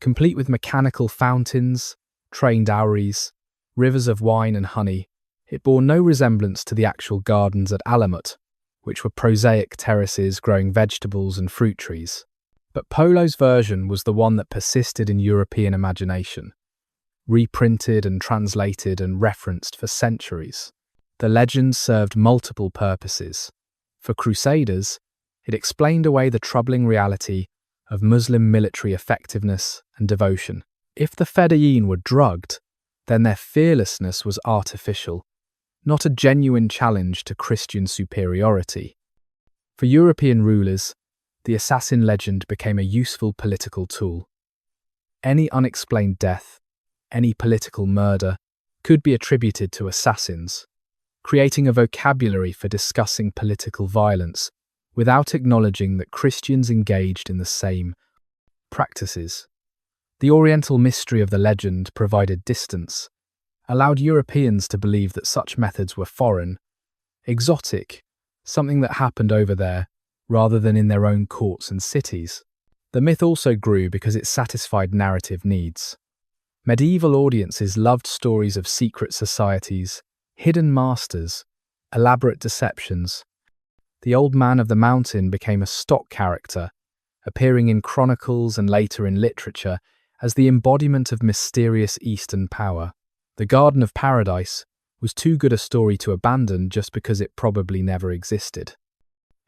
complete with mechanical fountains, trained houris, rivers of wine and honey. It bore no resemblance to the actual gardens at Alamut, which were prosaic terraces growing vegetables and fruit trees. But Polo's version was the one that persisted in European imagination, reprinted and translated and referenced for centuries. The legend served multiple purposes. For Crusaders, it explained away the troubling reality of Muslim military effectiveness and devotion. If the Fedayeen were drugged, then their fearlessness was artificial, not a genuine challenge to Christian superiority. For European rulers, the assassin legend became a useful political tool. Any unexplained death, any political murder, could be attributed to assassins, creating a vocabulary for discussing political violence without acknowledging that Christians engaged in the same practices. The Oriental mystery of the legend provided distance, allowed Europeans to believe that such methods were foreign, exotic, something that happened over there rather than in their own courts and cities. The myth also grew because it satisfied narrative needs. Medieval audiences loved stories of secret societies, hidden masters, elaborate deceptions. The Old Man of the Mountain became a stock character, appearing in chronicles and later in literature as the embodiment of mysterious Eastern power. The Garden of Paradise was too good a story to abandon just because it probably never existed.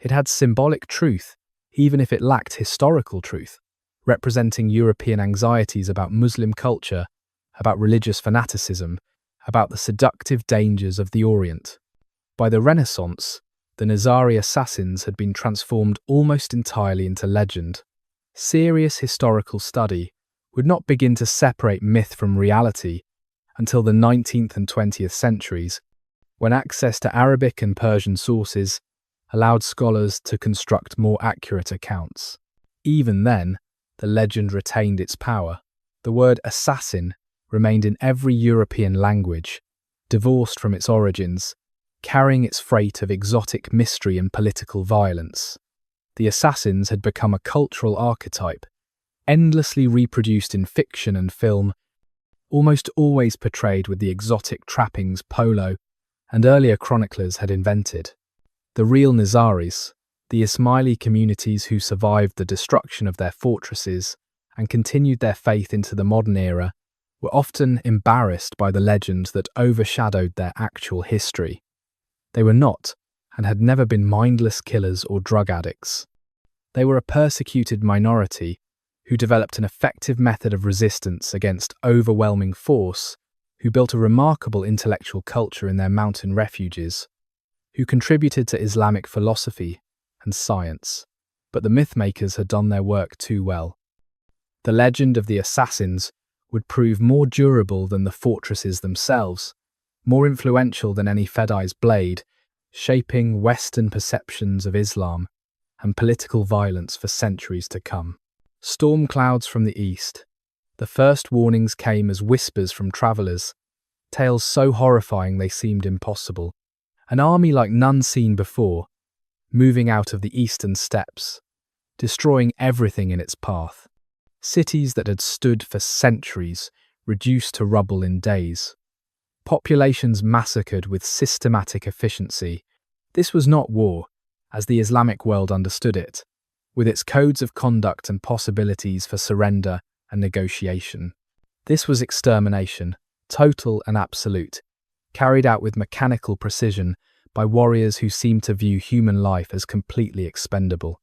It had symbolic truth, even if it lacked historical truth, representing European anxieties about Muslim culture, about religious fanaticism, about the seductive dangers of the Orient. By the Renaissance, the Nizari assassins had been transformed almost entirely into legend. Serious historical study would not begin to separate myth from reality until the 19th and 20th centuries, when access to Arabic and Persian sources allowed scholars to construct more accurate accounts. Even then, the legend retained its power. The word assassin remained in every European language, divorced from its origins, carrying its freight of exotic mystery and political violence. The assassins had become a cultural archetype, endlessly reproduced in fiction and film, almost always portrayed with the exotic trappings Polo and earlier chroniclers had invented. The real Nizaris, the Ismaili communities who survived the destruction of their fortresses and continued their faith into the modern era, were often embarrassed by the legend that overshadowed their actual history. They were not, and had never been, mindless killers or drug addicts. They were a persecuted minority who developed an effective method of resistance against overwhelming force, who built a remarkable intellectual culture in their mountain refuges, who contributed to Islamic philosophy and science. But the mythmakers had done their work too well. The legend of the assassins would prove more durable than the fortresses themselves, more influential than any Fedai's blade, shaping Western perceptions of Islam and political violence for centuries to come. Storm clouds from the east. The first warnings came as whispers from travellers, tales so horrifying they seemed impossible. An army like none seen before, moving out of the eastern steppes, destroying everything in its path. Cities that had stood for centuries, reduced to rubble in days. Populations massacred with systematic efficiency. This was not war, as the Islamic world understood it, with its codes of conduct and possibilities for surrender and negotiation. This was extermination, total and absolute, carried out with mechanical precision by warriors who seemed to view human life as completely expendable.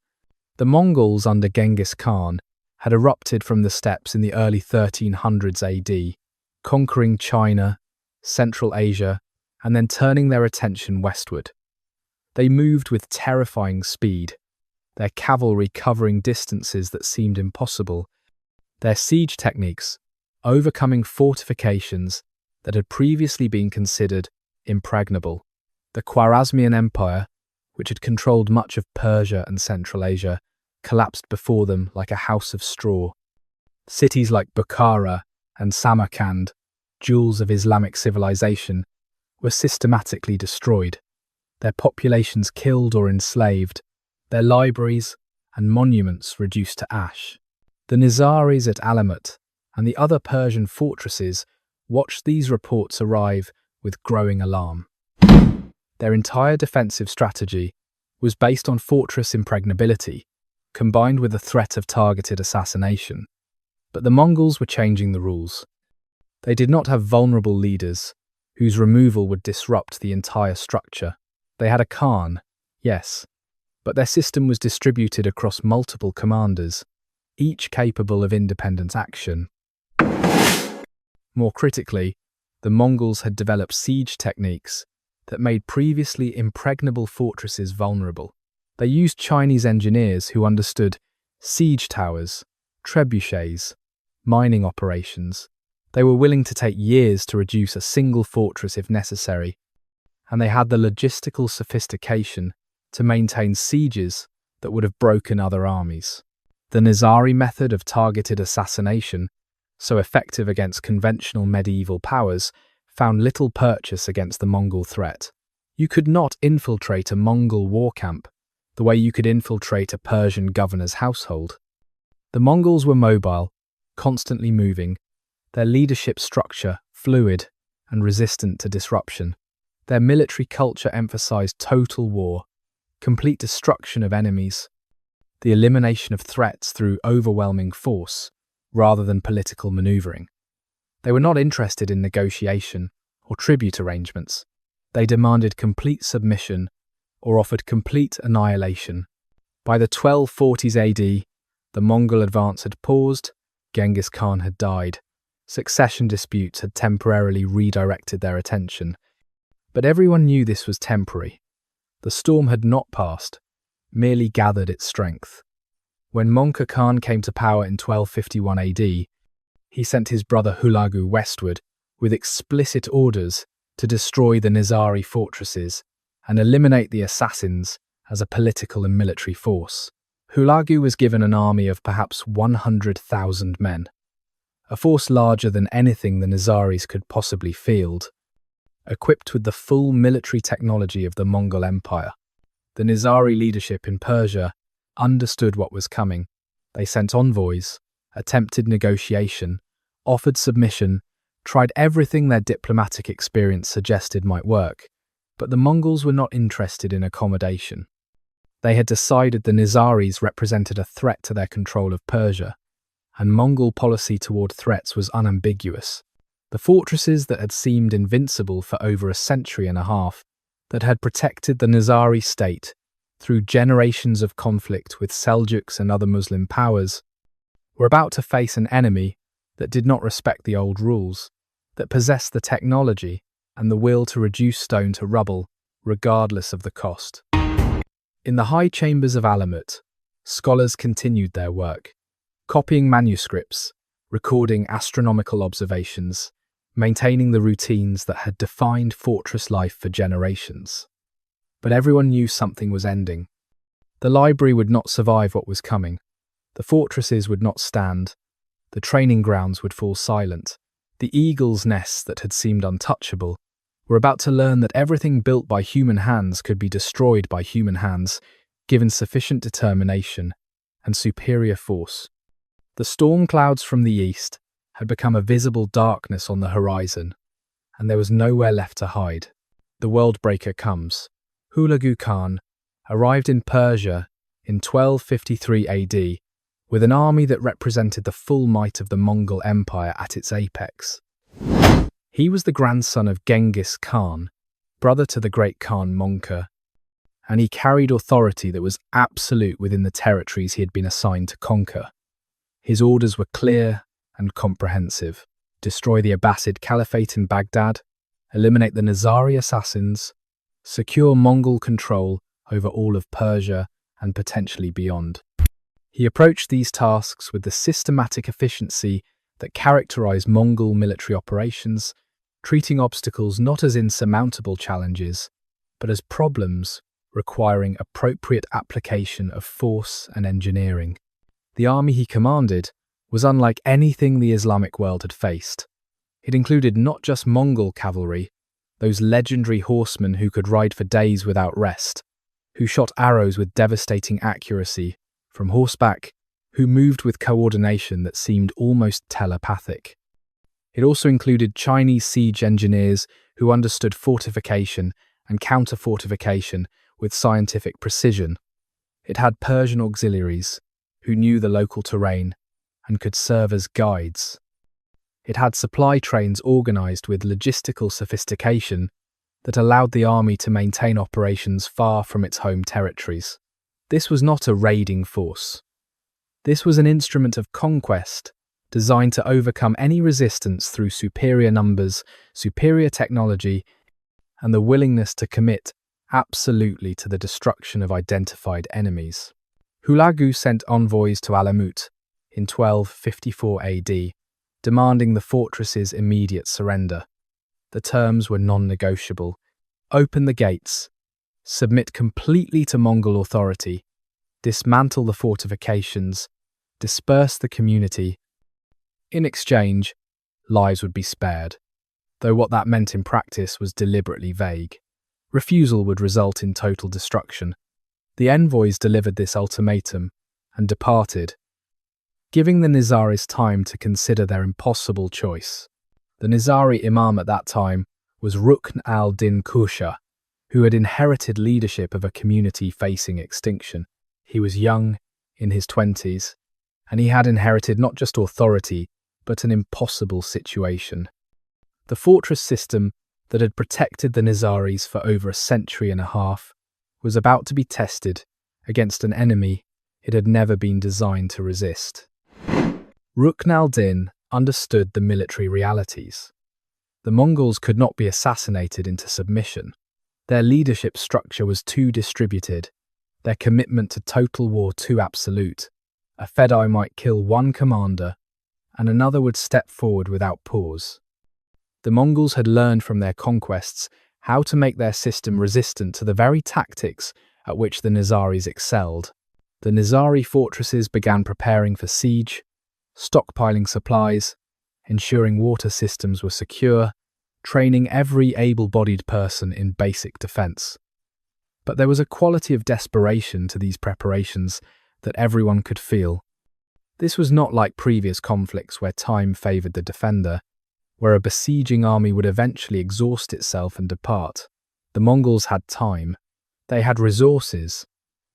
The Mongols under Genghis Khan had erupted from the steppes in the early 1300s AD, conquering China, Central Asia, and then turning their attention westward. They moved with terrifying speed, their cavalry covering distances that seemed impossible, their siege techniques overcoming fortifications that had previously been considered impregnable. The Khwarezmian Empire, which had controlled much of Persia and Central Asia, collapsed before them like a house of straw. Cities like Bukhara and Samarkand, jewels of Islamic civilization, were systematically destroyed, their populations killed or enslaved, their libraries and monuments reduced to ash. The Nizaris at Alamut and the other Persian fortresses watched these reports arrive with growing alarm. Their entire defensive strategy was based on fortress impregnability, combined with the threat of targeted assassination. But the Mongols were changing the rules. They did not have vulnerable leaders, whose removal would disrupt the entire structure. They had a Khan, yes, but their system was distributed across multiple commanders, each capable of independent action. More critically, the Mongols had developed siege techniques that made previously impregnable fortresses vulnerable. They used Chinese engineers who understood siege towers, trebuchets, mining operations. They were willing to take years to reduce a single fortress if necessary, and they had the logistical sophistication to maintain sieges that would have broken other armies. The Nizari method of targeted assassination, so effective against conventional medieval powers, found little purchase against the Mongol threat. You could not infiltrate a Mongol war camp the way you could infiltrate a Persian governor's household. The Mongols were mobile, constantly moving, their leadership structure fluid and resistant to disruption. Their military culture emphasized total war, complete destruction of enemies, the elimination of threats through overwhelming force, rather than political maneuvering. They were not interested in negotiation or tribute arrangements. They demanded complete submission or offered complete annihilation. By the 1240s AD, the Mongol advance had paused, Genghis Khan had died, succession disputes had temporarily redirected their attention. But everyone knew this was temporary. The storm had not passed, merely gathered its strength. When Möngke Khan came to power in 1251 AD, he sent his brother Hulagu westward with explicit orders to destroy the Nizari fortresses and eliminate the assassins as a political and military force. Hulagu was given an army of perhaps 100,000 men, a force larger than anything the Nizaris could possibly field, equipped with the full military technology of the Mongol Empire. The Nizari leadership in Persia understood what was coming. They sent envoys, attempted negotiation, offered submission, tried everything their diplomatic experience suggested might work, but the Mongols were not interested in accommodation. They had decided the Nizaris represented a threat to their control of Persia, and Mongol policy toward threats was unambiguous. The fortresses that had seemed invincible for over a century and a half, that had protected the Nizari state through generations of conflict with Seljuks and other Muslim powers, were about to face an enemy that did not respect the old rules, that possessed the technology and the will to reduce stone to rubble, regardless of the cost. In the high chambers of Alamut, scholars continued their work, copying manuscripts, recording astronomical observations, maintaining the routines that had defined fortress life for generations. But everyone knew something was ending. The library would not survive what was coming. The fortresses would not stand. The training grounds would fall silent. The eagle's nests that had seemed untouchable were about to learn that everything built by human hands could be destroyed by human hands, given sufficient determination and superior force. The storm clouds from the east had become a visible darkness on the horizon, and there was nowhere left to hide. The world-breaker comes. Hulagu Khan arrived in Persia in 1253 AD with an army that represented the full might of the Mongol Empire at its apex. He was the grandson of Genghis Khan, brother to the great Khan Möngke, and he carried authority that was absolute within the territories he had been assigned to conquer. His orders were clear and comprehensive: destroy the Abbasid Caliphate in Baghdad, eliminate the Nizari assassins, secure Mongol control over all of Persia and potentially beyond. He approached these tasks with the systematic efficiency that characterized Mongol military operations, treating obstacles not as insurmountable challenges, but as problems requiring appropriate application of force and engineering. The army he commanded was unlike anything the Islamic world had faced. It included not just Mongol cavalry, those legendary horsemen who could ride for days without rest, who shot arrows with devastating accuracy from horseback, who moved with coordination that seemed almost telepathic. It also included Chinese siege engineers who understood fortification and counter-fortification with scientific precision. It had Persian auxiliaries who knew the local terrain and could serve as guides. It had supply trains organized with logistical sophistication that allowed the army to maintain operations far from its home territories. This was not a raiding force. This was an instrument of conquest designed to overcome any resistance through superior numbers, superior technology, and the willingness to commit absolutely to the destruction of identified enemies. Hulagu sent envoys to Alamut, in 1254 AD, demanding the fortress's immediate surrender. The terms were non-negotiable. Open the gates, submit completely to Mongol authority, dismantle the fortifications, disperse the community. In exchange, lives would be spared, though what that meant in practice was deliberately vague. Refusal would result in total destruction. The envoys delivered this ultimatum and departed, giving the Nizaris time to consider their impossible choice. The Nizari Imam at that time was Rukn al-Din Kusha, who had inherited leadership of a community facing extinction. He was young, in his 20s, and he had inherited not just authority, but an impossible situation. The fortress system that had protected the Nizaris for over a century and a half was about to be tested against an enemy it had never been designed to resist. Rukn al-Din understood the military realities. The Mongols could not be assassinated into submission. Their leadership structure was too distributed, their commitment to total war too absolute. A Fedai might kill one commander, and another would step forward without pause. The Mongols had learned from their conquests how to make their system resistant to the very tactics at which the Nizaris excelled. The Nizari fortresses began preparing for siege, stockpiling supplies, ensuring water systems were secure, training every able-bodied person in basic defense. But there was a quality of desperation to these preparations that everyone could feel. This was not like previous conflicts where time favored the defender, where a besieging army would eventually exhaust itself and depart. The Mongols had time. They had resources.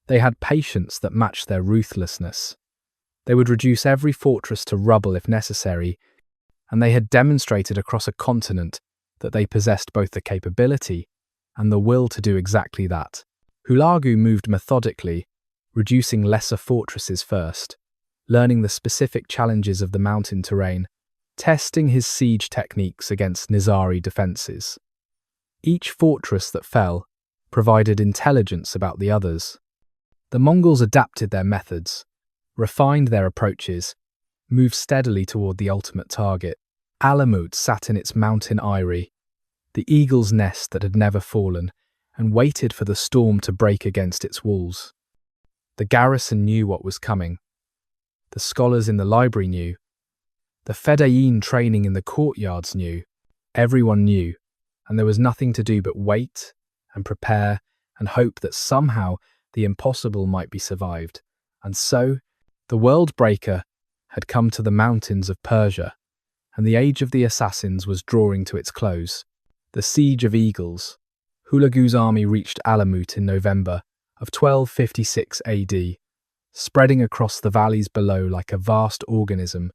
They had patience that matched their ruthlessness. They would reduce every fortress to rubble if necessary, and they had demonstrated across a continent that they possessed both the capability and the will to do exactly that. Hulagu moved methodically, reducing lesser fortresses first, learning the specific challenges of the mountain terrain, testing his siege techniques against Nizari defences. Each fortress that fell provided intelligence about the others. The Mongols adapted their methods, refined their approaches, moved steadily toward the ultimate target. Alamut sat in its mountain eyrie, the eagle's nest that had never fallen, and waited for the storm to break against its walls. The garrison knew what was coming. The scholars in the library knew. The Fedayeen training in the courtyards knew. Everyone knew, and there was nothing to do but wait and prepare and hope that somehow the impossible might be survived. And so, the world breaker had come to the mountains of Persia, and the age of the assassins was drawing to its close. The Siege of Eagles. Hulagu's army reached Alamut in November of 1256 AD, spreading across the valleys below like a vast organism,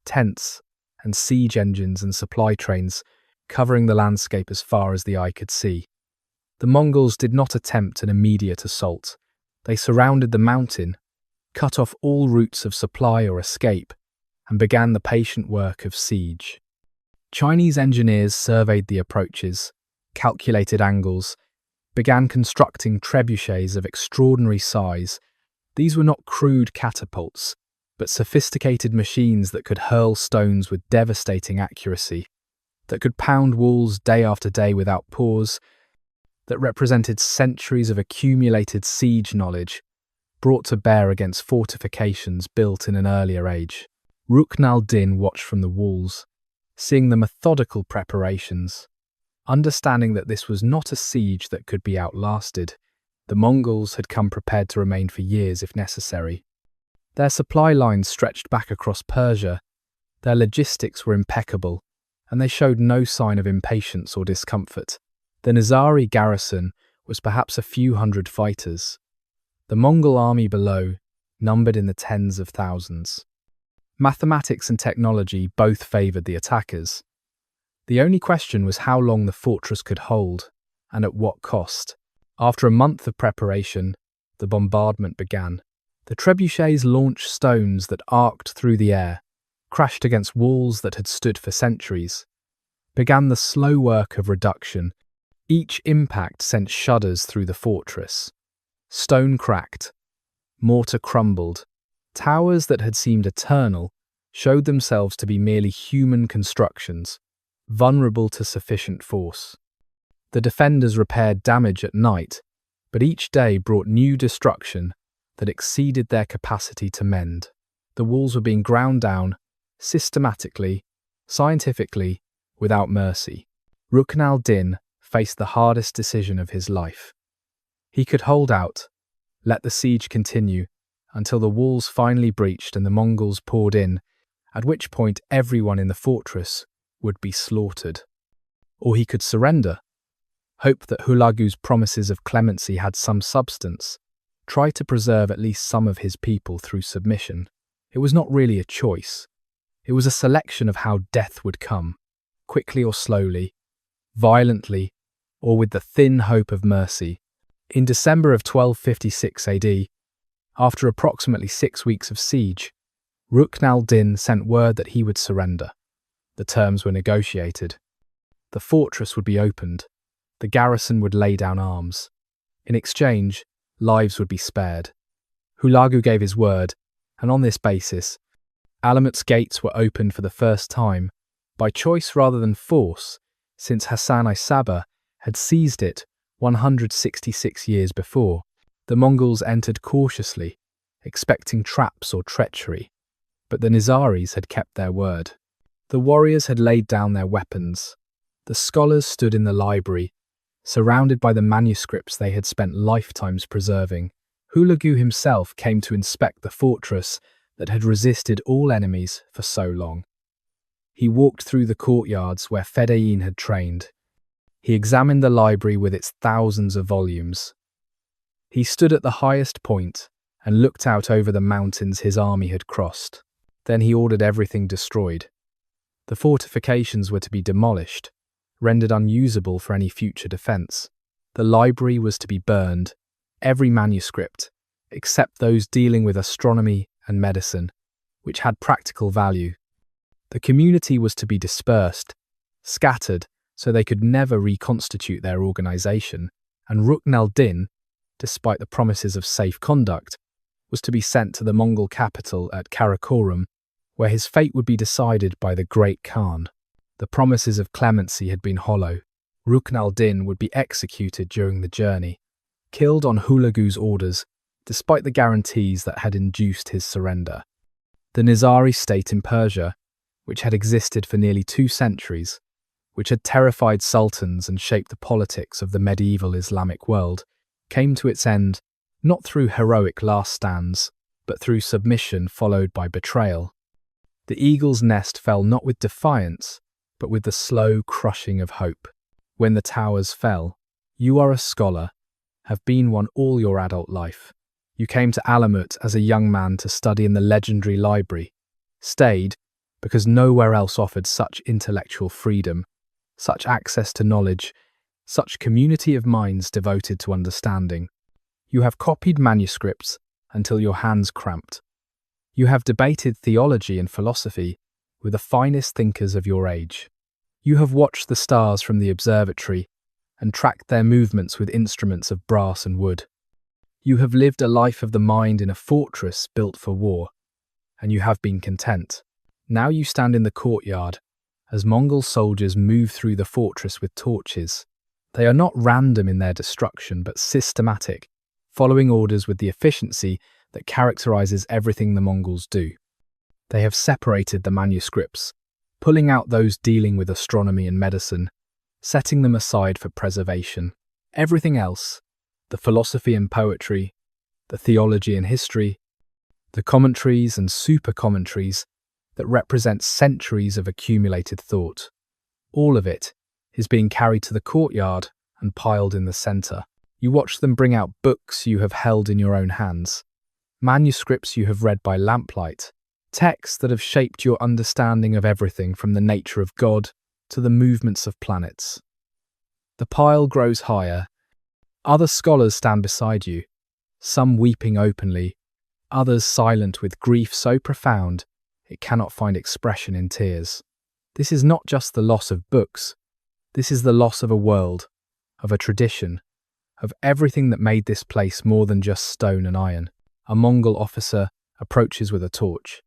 tents and siege engines and supply trains covering the landscape as far as the eye could see. The Mongols did not attempt an immediate assault. They surrounded the mountain, cut off all routes of supply or escape, and began the patient work of siege. Chinese engineers surveyed the approaches, calculated angles, began constructing trebuchets of extraordinary size. These were not crude catapults, but sophisticated machines that could hurl stones with devastating accuracy, that could pound walls day after day without pause, that represented centuries of accumulated siege knowledge brought to bear against fortifications built in an earlier age. Rukn al-Din watched from the walls, seeing the methodical preparations, understanding that this was not a siege that could be outlasted. The Mongols had come prepared to remain for years if necessary. Their supply lines stretched back across Persia, their logistics were impeccable, and they showed no sign of impatience or discomfort. The Nizari garrison was perhaps a few hundred fighters. The Mongol army below numbered in the tens of thousands. Mathematics and technology both favoured the attackers. The only question was how long the fortress could hold, and at what cost. After a month of preparation, the bombardment began. The trebuchets launched stones that arced through the air, crashed against walls that had stood for centuries. Began the slow work of reduction. Each impact sent shudders through the fortress. Stone cracked, mortar crumbled, Towers that had seemed eternal showed themselves to be merely human constructions, vulnerable to sufficient force. The defenders repaired damage at night, but each day brought new destruction that exceeded their capacity to mend. The walls were being ground down, systematically, scientifically, without mercy. Rukn al-Din faced the hardest decision of his life. He could hold out, let the siege continue, until the walls finally breached and the Mongols poured in, at which point everyone in the fortress would be slaughtered. Or he could surrender, hope that Hulagu's promises of clemency had some substance, try to preserve at least some of his people through submission. It was not really a choice. It was a selection of how death would come, quickly or slowly, violently, or with the thin hope of mercy. In December of 1256 AD, after approximately 6 weeks of siege, Rukn al-Din sent word that he would surrender. The terms were negotiated. The fortress would be opened. The garrison would lay down arms. In exchange, lives would be spared. Hulagu gave his word, and on this basis, Alamut's gates were opened for the first time, by choice rather than force, since Hassan-i had seized it 166 years before. The Mongols entered cautiously, expecting traps or treachery, but the Nizaris had kept their word. The warriors had laid down their weapons. The scholars stood in the library, surrounded by the manuscripts they had spent lifetimes preserving. Hulagu himself came to inspect the fortress that had resisted all enemies for so long. He walked through the courtyards where Fedayeen had trained. He examined the library with its thousands of volumes. He stood at the highest point and looked out over the mountains his army had crossed. Then he ordered everything destroyed. The fortifications were to be demolished, rendered unusable for any future defense. The library was to be burned, every manuscript, except those dealing with astronomy and medicine, which had practical value. The community was to be dispersed, scattered, so they could never reconstitute their organization, and Rukn al-Din, despite the promises of safe conduct, was to be sent to the Mongol capital at Karakorum, where his fate would be decided by the Great Khan. The promises of clemency had been hollow. Rukn al-Din would be executed during the journey, killed on Hulagu's orders, despite the guarantees that had induced his surrender. The Nizari state in Persia, which had existed for nearly 2 centuries, which had terrified sultans and shaped the politics of the medieval Islamic world, came to its end not through heroic last stands, but through submission followed by betrayal. The eagle's nest fell not with defiance, but with the slow crushing of hope. When the towers fell, you are a scholar, have been one all your adult life. You came to Alamut as a young man to study in the legendary library, stayed because nowhere else offered such intellectual freedom, such access to knowledge, such community of minds devoted to understanding. You have copied manuscripts until your hands cramped. You have debated theology and philosophy with the finest thinkers of your age. You have watched the stars from the observatory and tracked their movements with instruments of brass and wood. You have lived a life of the mind in a fortress built for war, and you have been content. Now you stand in the courtyard as Mongol soldiers move through the fortress with torches. They are not random in their destruction, but systematic, following orders with the efficiency that characterizes everything the Mongols do. They have separated the manuscripts, pulling out those dealing with astronomy and medicine, setting them aside for preservation. Everything else, the philosophy and poetry, the theology and history, the commentaries and super-commentaries that represent centuries of accumulated thought, all of it is being carried to the courtyard and piled in the center. You watch them bring out books you have held in your own hands, manuscripts you have read by lamplight, texts that have shaped your understanding of everything from the nature of God to the movements of planets. The pile grows higher. Other scholars stand beside you, some weeping openly, others silent with grief so profound it cannot find expression in tears. This is not just the loss of books. This is the loss of a world, of a tradition, of everything that made this place more than just stone and iron. A Mongol officer, approaches with a torch.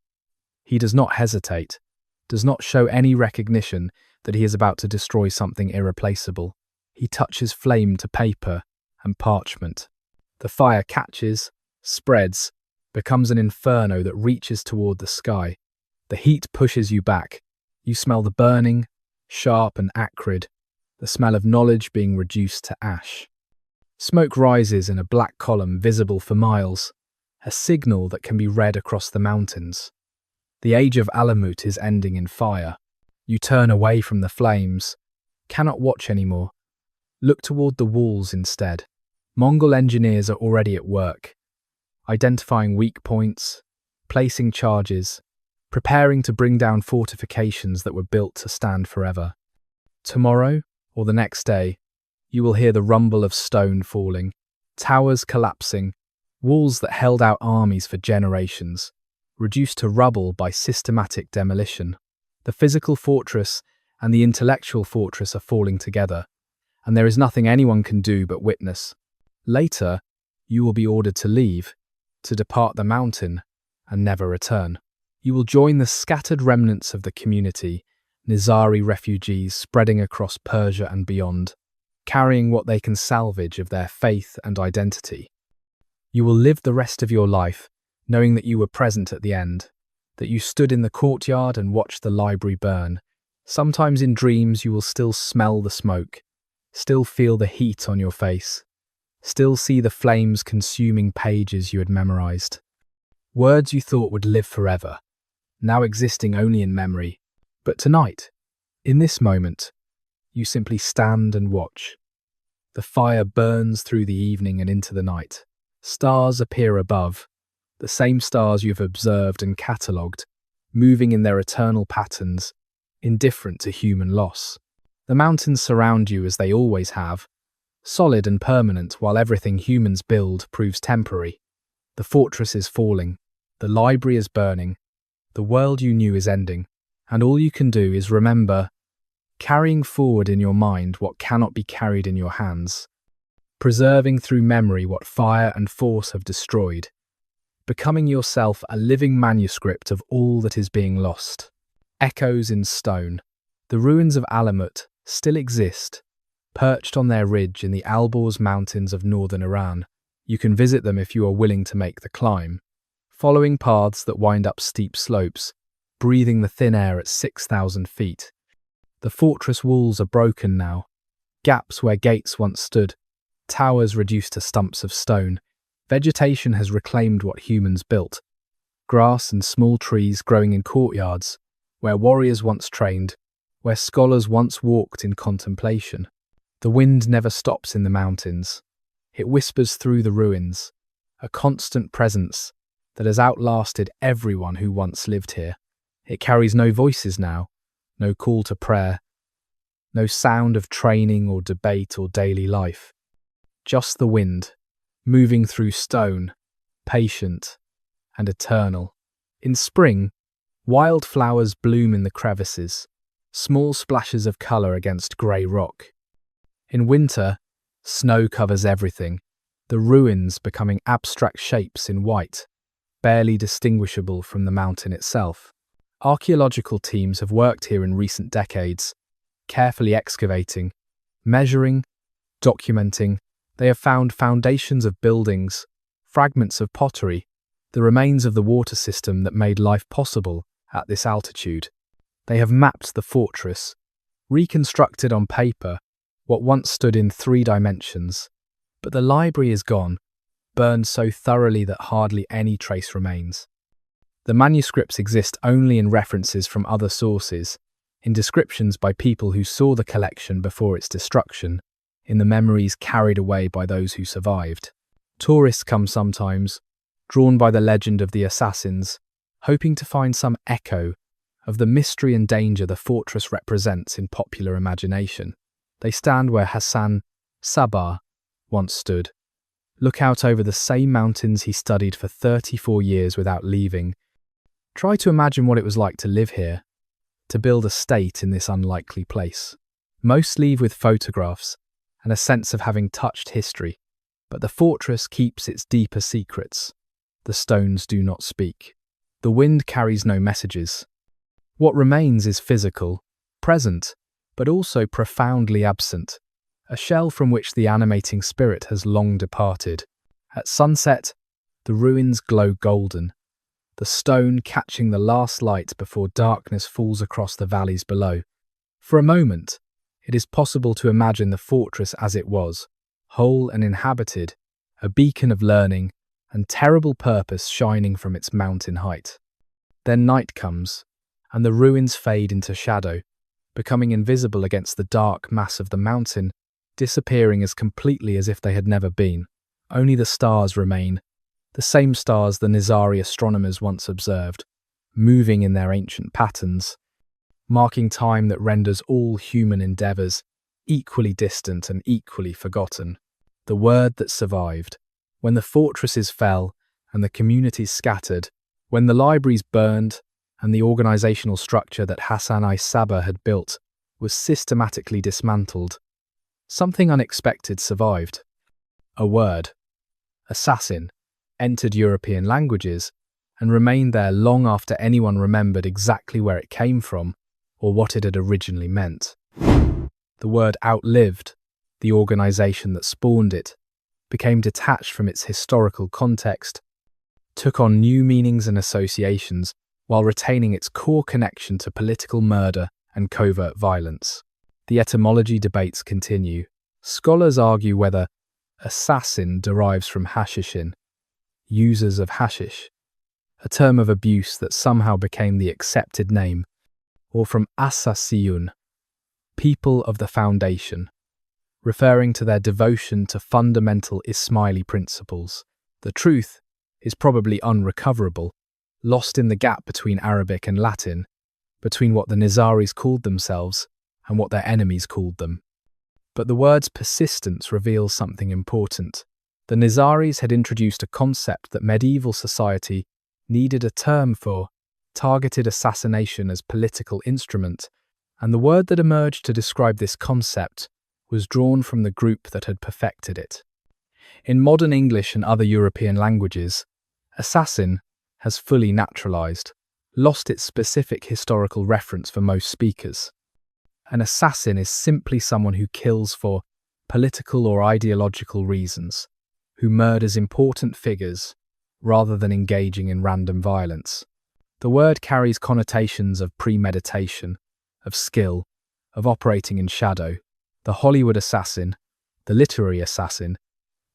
He does not hesitate, does not show any recognition that he is about to destroy something irreplaceable. He touches flame to paper and parchment. The fire catches, spreads, becomes an inferno that reaches toward the sky. The heat pushes you back. You smell the burning, sharp and acrid, the smell of knowledge being reduced to ash. Smoke rises in a black column visible for miles, a signal that can be read across the mountains. The age of Alamut is ending in fire. You turn away from the flames, cannot watch anymore. Look toward the walls instead. Mongol engineers are already at work, identifying weak points, placing charges, preparing to bring down fortifications that were built to stand forever. Tomorrow, or the next day, you will hear the rumble of stone falling, towers collapsing, walls that held out armies for generations, reduced to rubble by systematic demolition. The physical fortress and the intellectual fortress are falling together, and there is nothing anyone can do but witness. Later, you will be ordered to leave, to depart the mountain, and never return. You will join the scattered remnants of the community, Nizari refugees spreading across Persia and beyond, carrying what they can salvage of their faith and identity. You will live the rest of your life knowing that you were present at the end, that you stood in the courtyard and watched the library burn. Sometimes in dreams you will still smell the smoke, still feel the heat on your face, still see the flames consuming pages you had memorized. Words you thought would live forever, now existing only in memory. But tonight, in this moment, you simply stand and watch. The fire burns through the evening and into the night. Stars appear above, the same stars you have observed and catalogued, moving in their eternal patterns, indifferent to human loss. The mountains surround you as they always have, solid and permanent while everything humans build proves temporary. The fortress is falling, the library is burning, the world you knew is ending, and all you can do is remember, carrying forward in your mind what cannot be carried in your hands, preserving through memory what fire and force have destroyed, becoming yourself a living manuscript of all that is being lost. Echoes in stone. The ruins of Alamut still exist, perched on their ridge in the Alborz mountains of northern Iran. You can visit them if you are willing to make the climb, following paths that wind up steep slopes, breathing the thin air at 6,000 feet. The fortress walls are broken now, gaps where gates once stood, towers reduced to stumps of stone. Vegetation has reclaimed what humans built. Grass and small trees growing in courtyards, where warriors once trained, where scholars once walked in contemplation. The wind never stops in the mountains. It whispers through the ruins, a constant presence that has outlasted everyone who once lived here. It carries no voices now, no call to prayer, no sound of training or debate or daily life. Just the wind, moving through stone, patient and eternal. In spring, wildflowers bloom in the crevices, small splashes of colour against grey rock. In winter, snow covers everything, the ruins becoming abstract shapes in white, barely distinguishable from the mountain itself. Archaeological teams have worked here in recent decades, carefully excavating, measuring, documenting. They have found foundations of buildings, fragments of pottery, the remains of the water system that made life possible at this altitude. They have mapped the fortress, reconstructed on paper what once stood in 3 dimensions. But the library is gone, burned so thoroughly that hardly any trace remains. The manuscripts exist only in references from other sources, in descriptions by people who saw the collection before its destruction, in the memories carried away by those who survived. Tourists come sometimes, drawn by the legend of the assassins, hoping to find some echo of the mystery and danger the fortress represents in popular imagination. They stand where Hassan-i once stood, look out over the same mountains he studied for 34 years without leaving. Try to imagine what it was like to live here, to build a state in this unlikely place. Most leave with photographs and a sense of having touched history, but the fortress keeps its deeper secrets. The stones do not speak. The wind carries no messages. What remains is physical, present, but also profoundly absent, a shell from which the animating spirit has long departed. At sunset, the ruins glow golden, the stone catching the last light before darkness falls across the valleys below. For a moment, it is possible to imagine the fortress as it was, whole and inhabited, a beacon of learning and terrible purpose shining from its mountain height. Then night comes, and the ruins fade into shadow, becoming invisible against the dark mass of the mountain, disappearing as completely as if they had never been. Only the stars remain, the same stars the Nizari astronomers once observed, moving in their ancient patterns, marking time that renders all human endeavours equally distant and equally forgotten. The word that survived. When the fortresses fell and the communities scattered, when the libraries burned and the organisational structure that Hassan-i had built was systematically dismantled, something unexpected survived. A word, assassin, entered European languages and remained there long after anyone remembered exactly where it came from or what it had originally meant. The word outlived the organisation that spawned it, became detached from its historical context, took on new meanings and associations while retaining its core connection to political murder and covert violence. The etymology debates continue. Scholars argue whether assassin derives from Hashashin, users of hashish, a term of abuse that somehow became the accepted name, or from Assassination, people of the foundation, referring to their devotion to fundamental Ismaili principles. The truth is probably unrecoverable, lost in the gap between Arabic and Latin, between what the Nizaris called themselves and what their enemies called them. But the word's persistence reveals something important. The Nizaris had introduced a concept that medieval society needed a term for, targeted assassination as political instrument, and the word that emerged to describe this concept was drawn from the group that had perfected it. In modern English and other European languages, assassin has fully naturalized, lost its specific historical reference for most speakers. An assassin is simply someone who kills for political or ideological reasons, who murders important figures rather than engaging in random violence. The word carries connotations of premeditation, of skill, of operating in shadow. The Hollywood assassin, the literary assassin,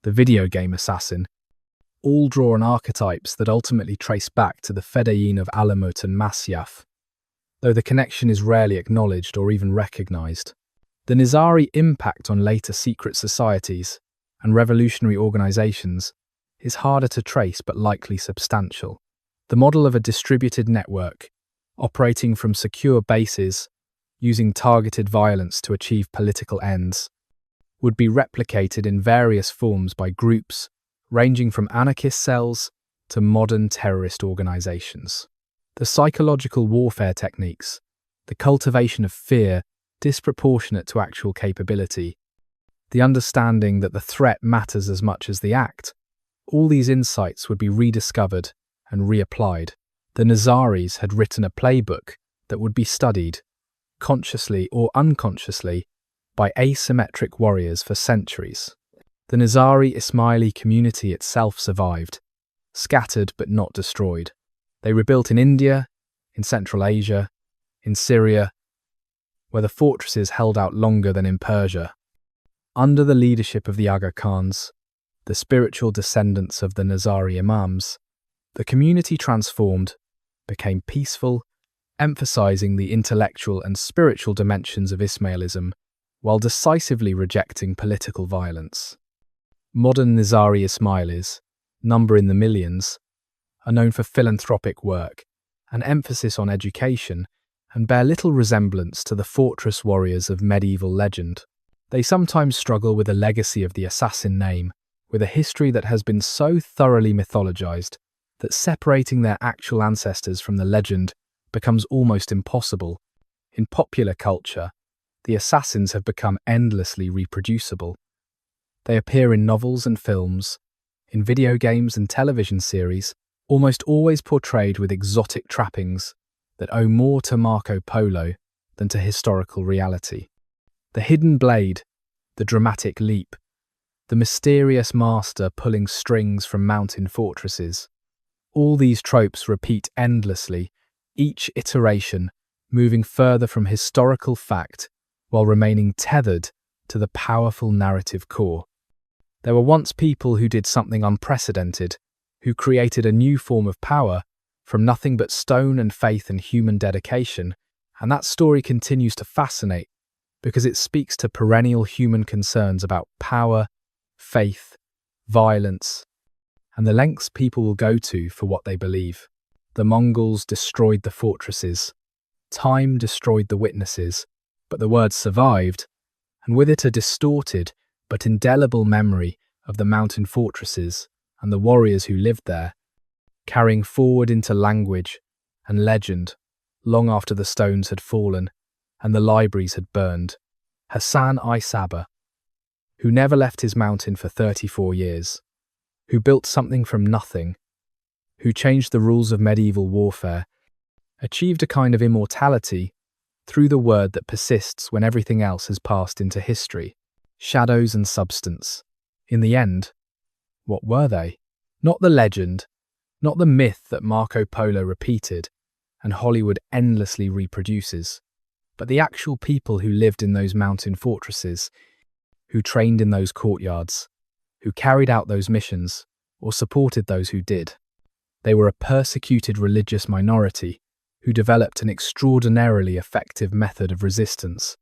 the video game assassin, all draw on archetypes that ultimately trace back to the Fedayeen of Alamut and Masyaf, though the connection is rarely acknowledged or even recognized. The Nizari impact on later secret societies and revolutionary organizations is harder to trace but likely substantial. The model of a distributed network, operating from secure bases, using targeted violence to achieve political ends, would be replicated in various forms by groups ranging from anarchist cells to modern terrorist organizations. The psychological warfare techniques, the cultivation of fear disproportionate to actual capability, the understanding that the threat matters as much as the act, all these insights would be rediscovered and reapplied. The Nizaris had written a playbook that would be studied, consciously or unconsciously, by asymmetric warriors for centuries. The Nizari Ismaili community itself survived, scattered but not destroyed. They rebuilt in India, in Central Asia, in Syria, where the fortresses held out longer than in Persia. Under the leadership of the Aga Khans, the spiritual descendants of the Nizari Imams, the community transformed, became peaceful, emphasizing the intellectual and spiritual dimensions of Ismailism, while decisively rejecting political violence. Modern Nizari Ismailis, number in the millions, are known for philanthropic work, an emphasis on education, and bear little resemblance to the fortress warriors of medieval legend. They sometimes struggle with the legacy of the assassin name, with a history that has been so thoroughly mythologized that separating their actual ancestors from the legend becomes almost impossible. In popular culture, the assassins have become endlessly reproducible. They appear in novels and films, in video games and television series, almost always portrayed with exotic trappings that owe more to Marco Polo than to historical reality. The hidden blade, the dramatic leap, the mysterious master pulling strings from mountain fortresses. All these tropes repeat endlessly, each iteration moving further from historical fact while remaining tethered to the powerful narrative core. There were once people who did something unprecedented, who created a new form of power from nothing but stone and faith and human dedication, and that story continues to fascinate because it speaks to perennial human concerns about power, faith, violence, and the lengths people will go to for what they believe. The Mongols destroyed the fortresses. Time destroyed the witnesses, but the word survived, and with it a distorted but indelible memory of the mountain fortresses and the warriors who lived there, carrying forward into language and legend long after the stones had fallen and the libraries had burned. Hassan-i, who never left his mountain for 34 years, who built something from nothing, who changed the rules of medieval warfare, achieved a kind of immortality through the word that persists when everything else has passed into history. Shadows and substance. In the end, what were they? Not the legend, not the myth that Marco Polo repeated and Hollywood endlessly reproduces, but the actual people who lived in those mountain fortresses, who trained in those courtyards, who carried out those missions, or supported those who did. They were a persecuted religious minority who developed an extraordinarily effective method of resistance.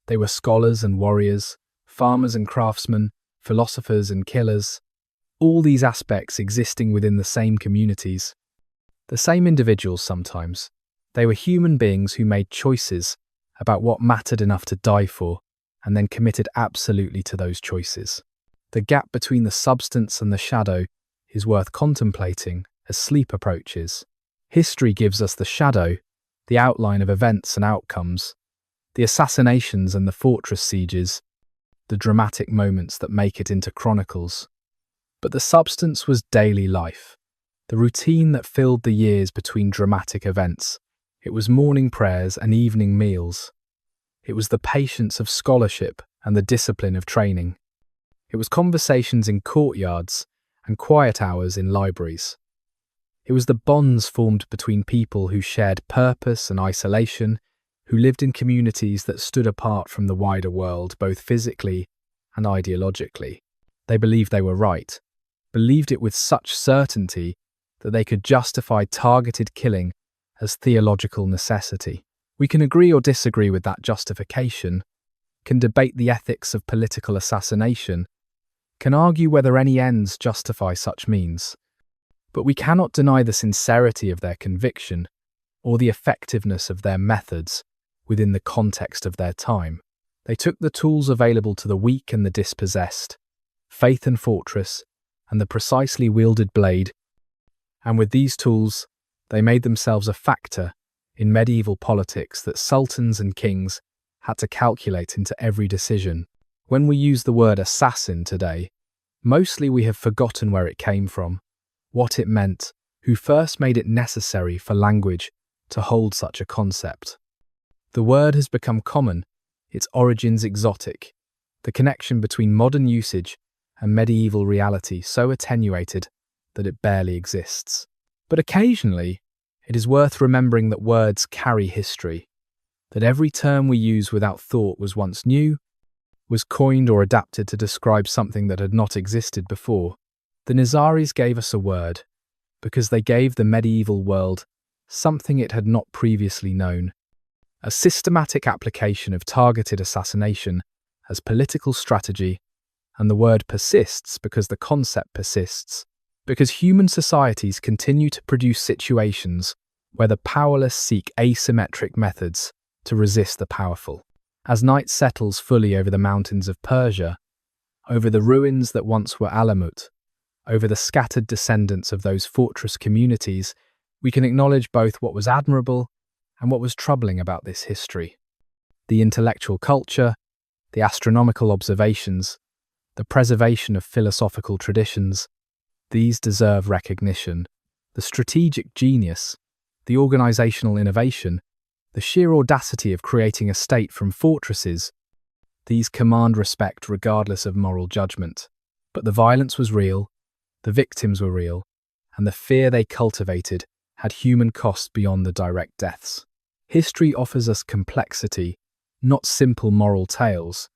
They were scholars and warriors, farmers and craftsmen, philosophers and killers, all these aspects existing within the same communities. The same individuals sometimes. They were human beings who made choices about what mattered enough to die for, and then committed absolutely to those choices. The gap between the substance and the shadow is worth contemplating as sleep approaches. History gives us the shadow, the outline of events and outcomes, the assassinations and the fortress sieges, the dramatic moments that make it into chronicles. But the substance was daily life, the routine that filled the years between dramatic events. It was morning prayers and evening meals. It was the patience of scholarship and the discipline of training. It was conversations in courtyards and quiet hours in libraries. It was the bonds formed between people who shared purpose and isolation, who lived in communities that stood apart from the wider world, both physically and ideologically. They believed they were right, believed it with such certainty that they could justify targeted killing as theological necessity. We can agree or disagree with that justification, can debate the ethics of political assassination, can argue whether any ends justify such means. But we cannot deny the sincerity of their conviction or the effectiveness of their methods within the context of their time. They took the tools available to the weak and the dispossessed, faith and fortress, and the precisely wielded blade, and with these tools, they made themselves a factor in medieval politics that sultans and kings had to calculate into every decision. When we use the word assassin today, mostly we have forgotten where it came from, what it meant, who first made it necessary for language to hold such a concept. The word has become common, its origins exotic, the connection between modern usage and medieval reality so attenuated that it barely exists. But occasionally, it is worth remembering that words carry history, that every term we use without thought was once new, was coined or adapted to describe something that had not existed before. The Nizaris gave us a word because they gave the medieval world something it had not previously known, a systematic application of targeted assassination as political strategy, and the word persists because the concept persists, because human societies continue to produce situations where the powerless seek asymmetric methods to resist the powerful. As night settles fully over the mountains of Persia, over the ruins that once were Alamut, over the scattered descendants of those fortress communities, we can acknowledge both what was admirable and what was troubling about this history. The intellectual culture, the astronomical observations, the preservation of philosophical traditions, these deserve recognition. The strategic genius, the organizational innovation, the sheer audacity of creating a state from fortresses, these command respect regardless of moral judgment. But the violence was real, the victims were real, and the fear they cultivated had human cost beyond the direct deaths. History offers us complexity, not simple moral tales,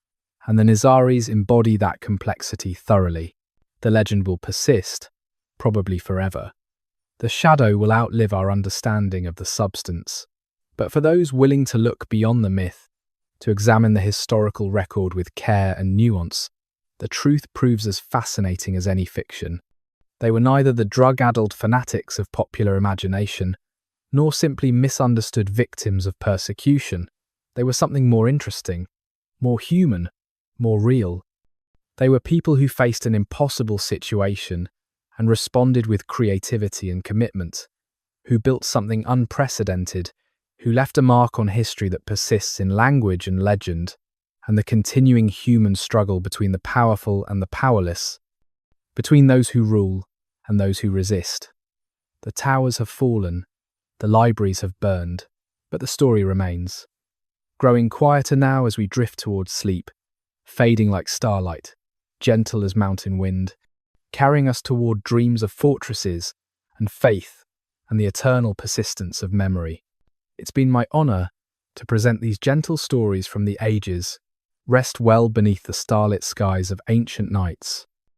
and the Nizaris embody that complexity thoroughly. The legend will persist, probably forever. The shadow will outlive our understanding of the substance. But for those willing to look beyond the myth, to examine the historical record with care and nuance, the truth proves as fascinating as any fiction. They were neither the drug-addled fanatics of popular imagination, nor simply misunderstood victims of persecution. They were something more interesting, more human, more real. They were people who faced an impossible situation and responded with creativity and commitment, who built something unprecedented, who left a mark on history that persists in language and legend, and the continuing human struggle between the powerful and the powerless, between those who rule and those who resist. The towers have fallen, the libraries have burned, but the story remains, growing quieter now as we drift towards sleep, fading like starlight, gentle as mountain wind, carrying us toward dreams of fortresses and faith and the eternal persistence of memory. It's been my honor to present these gentle stories from the ages, rest well beneath the starlit skies of ancient nights.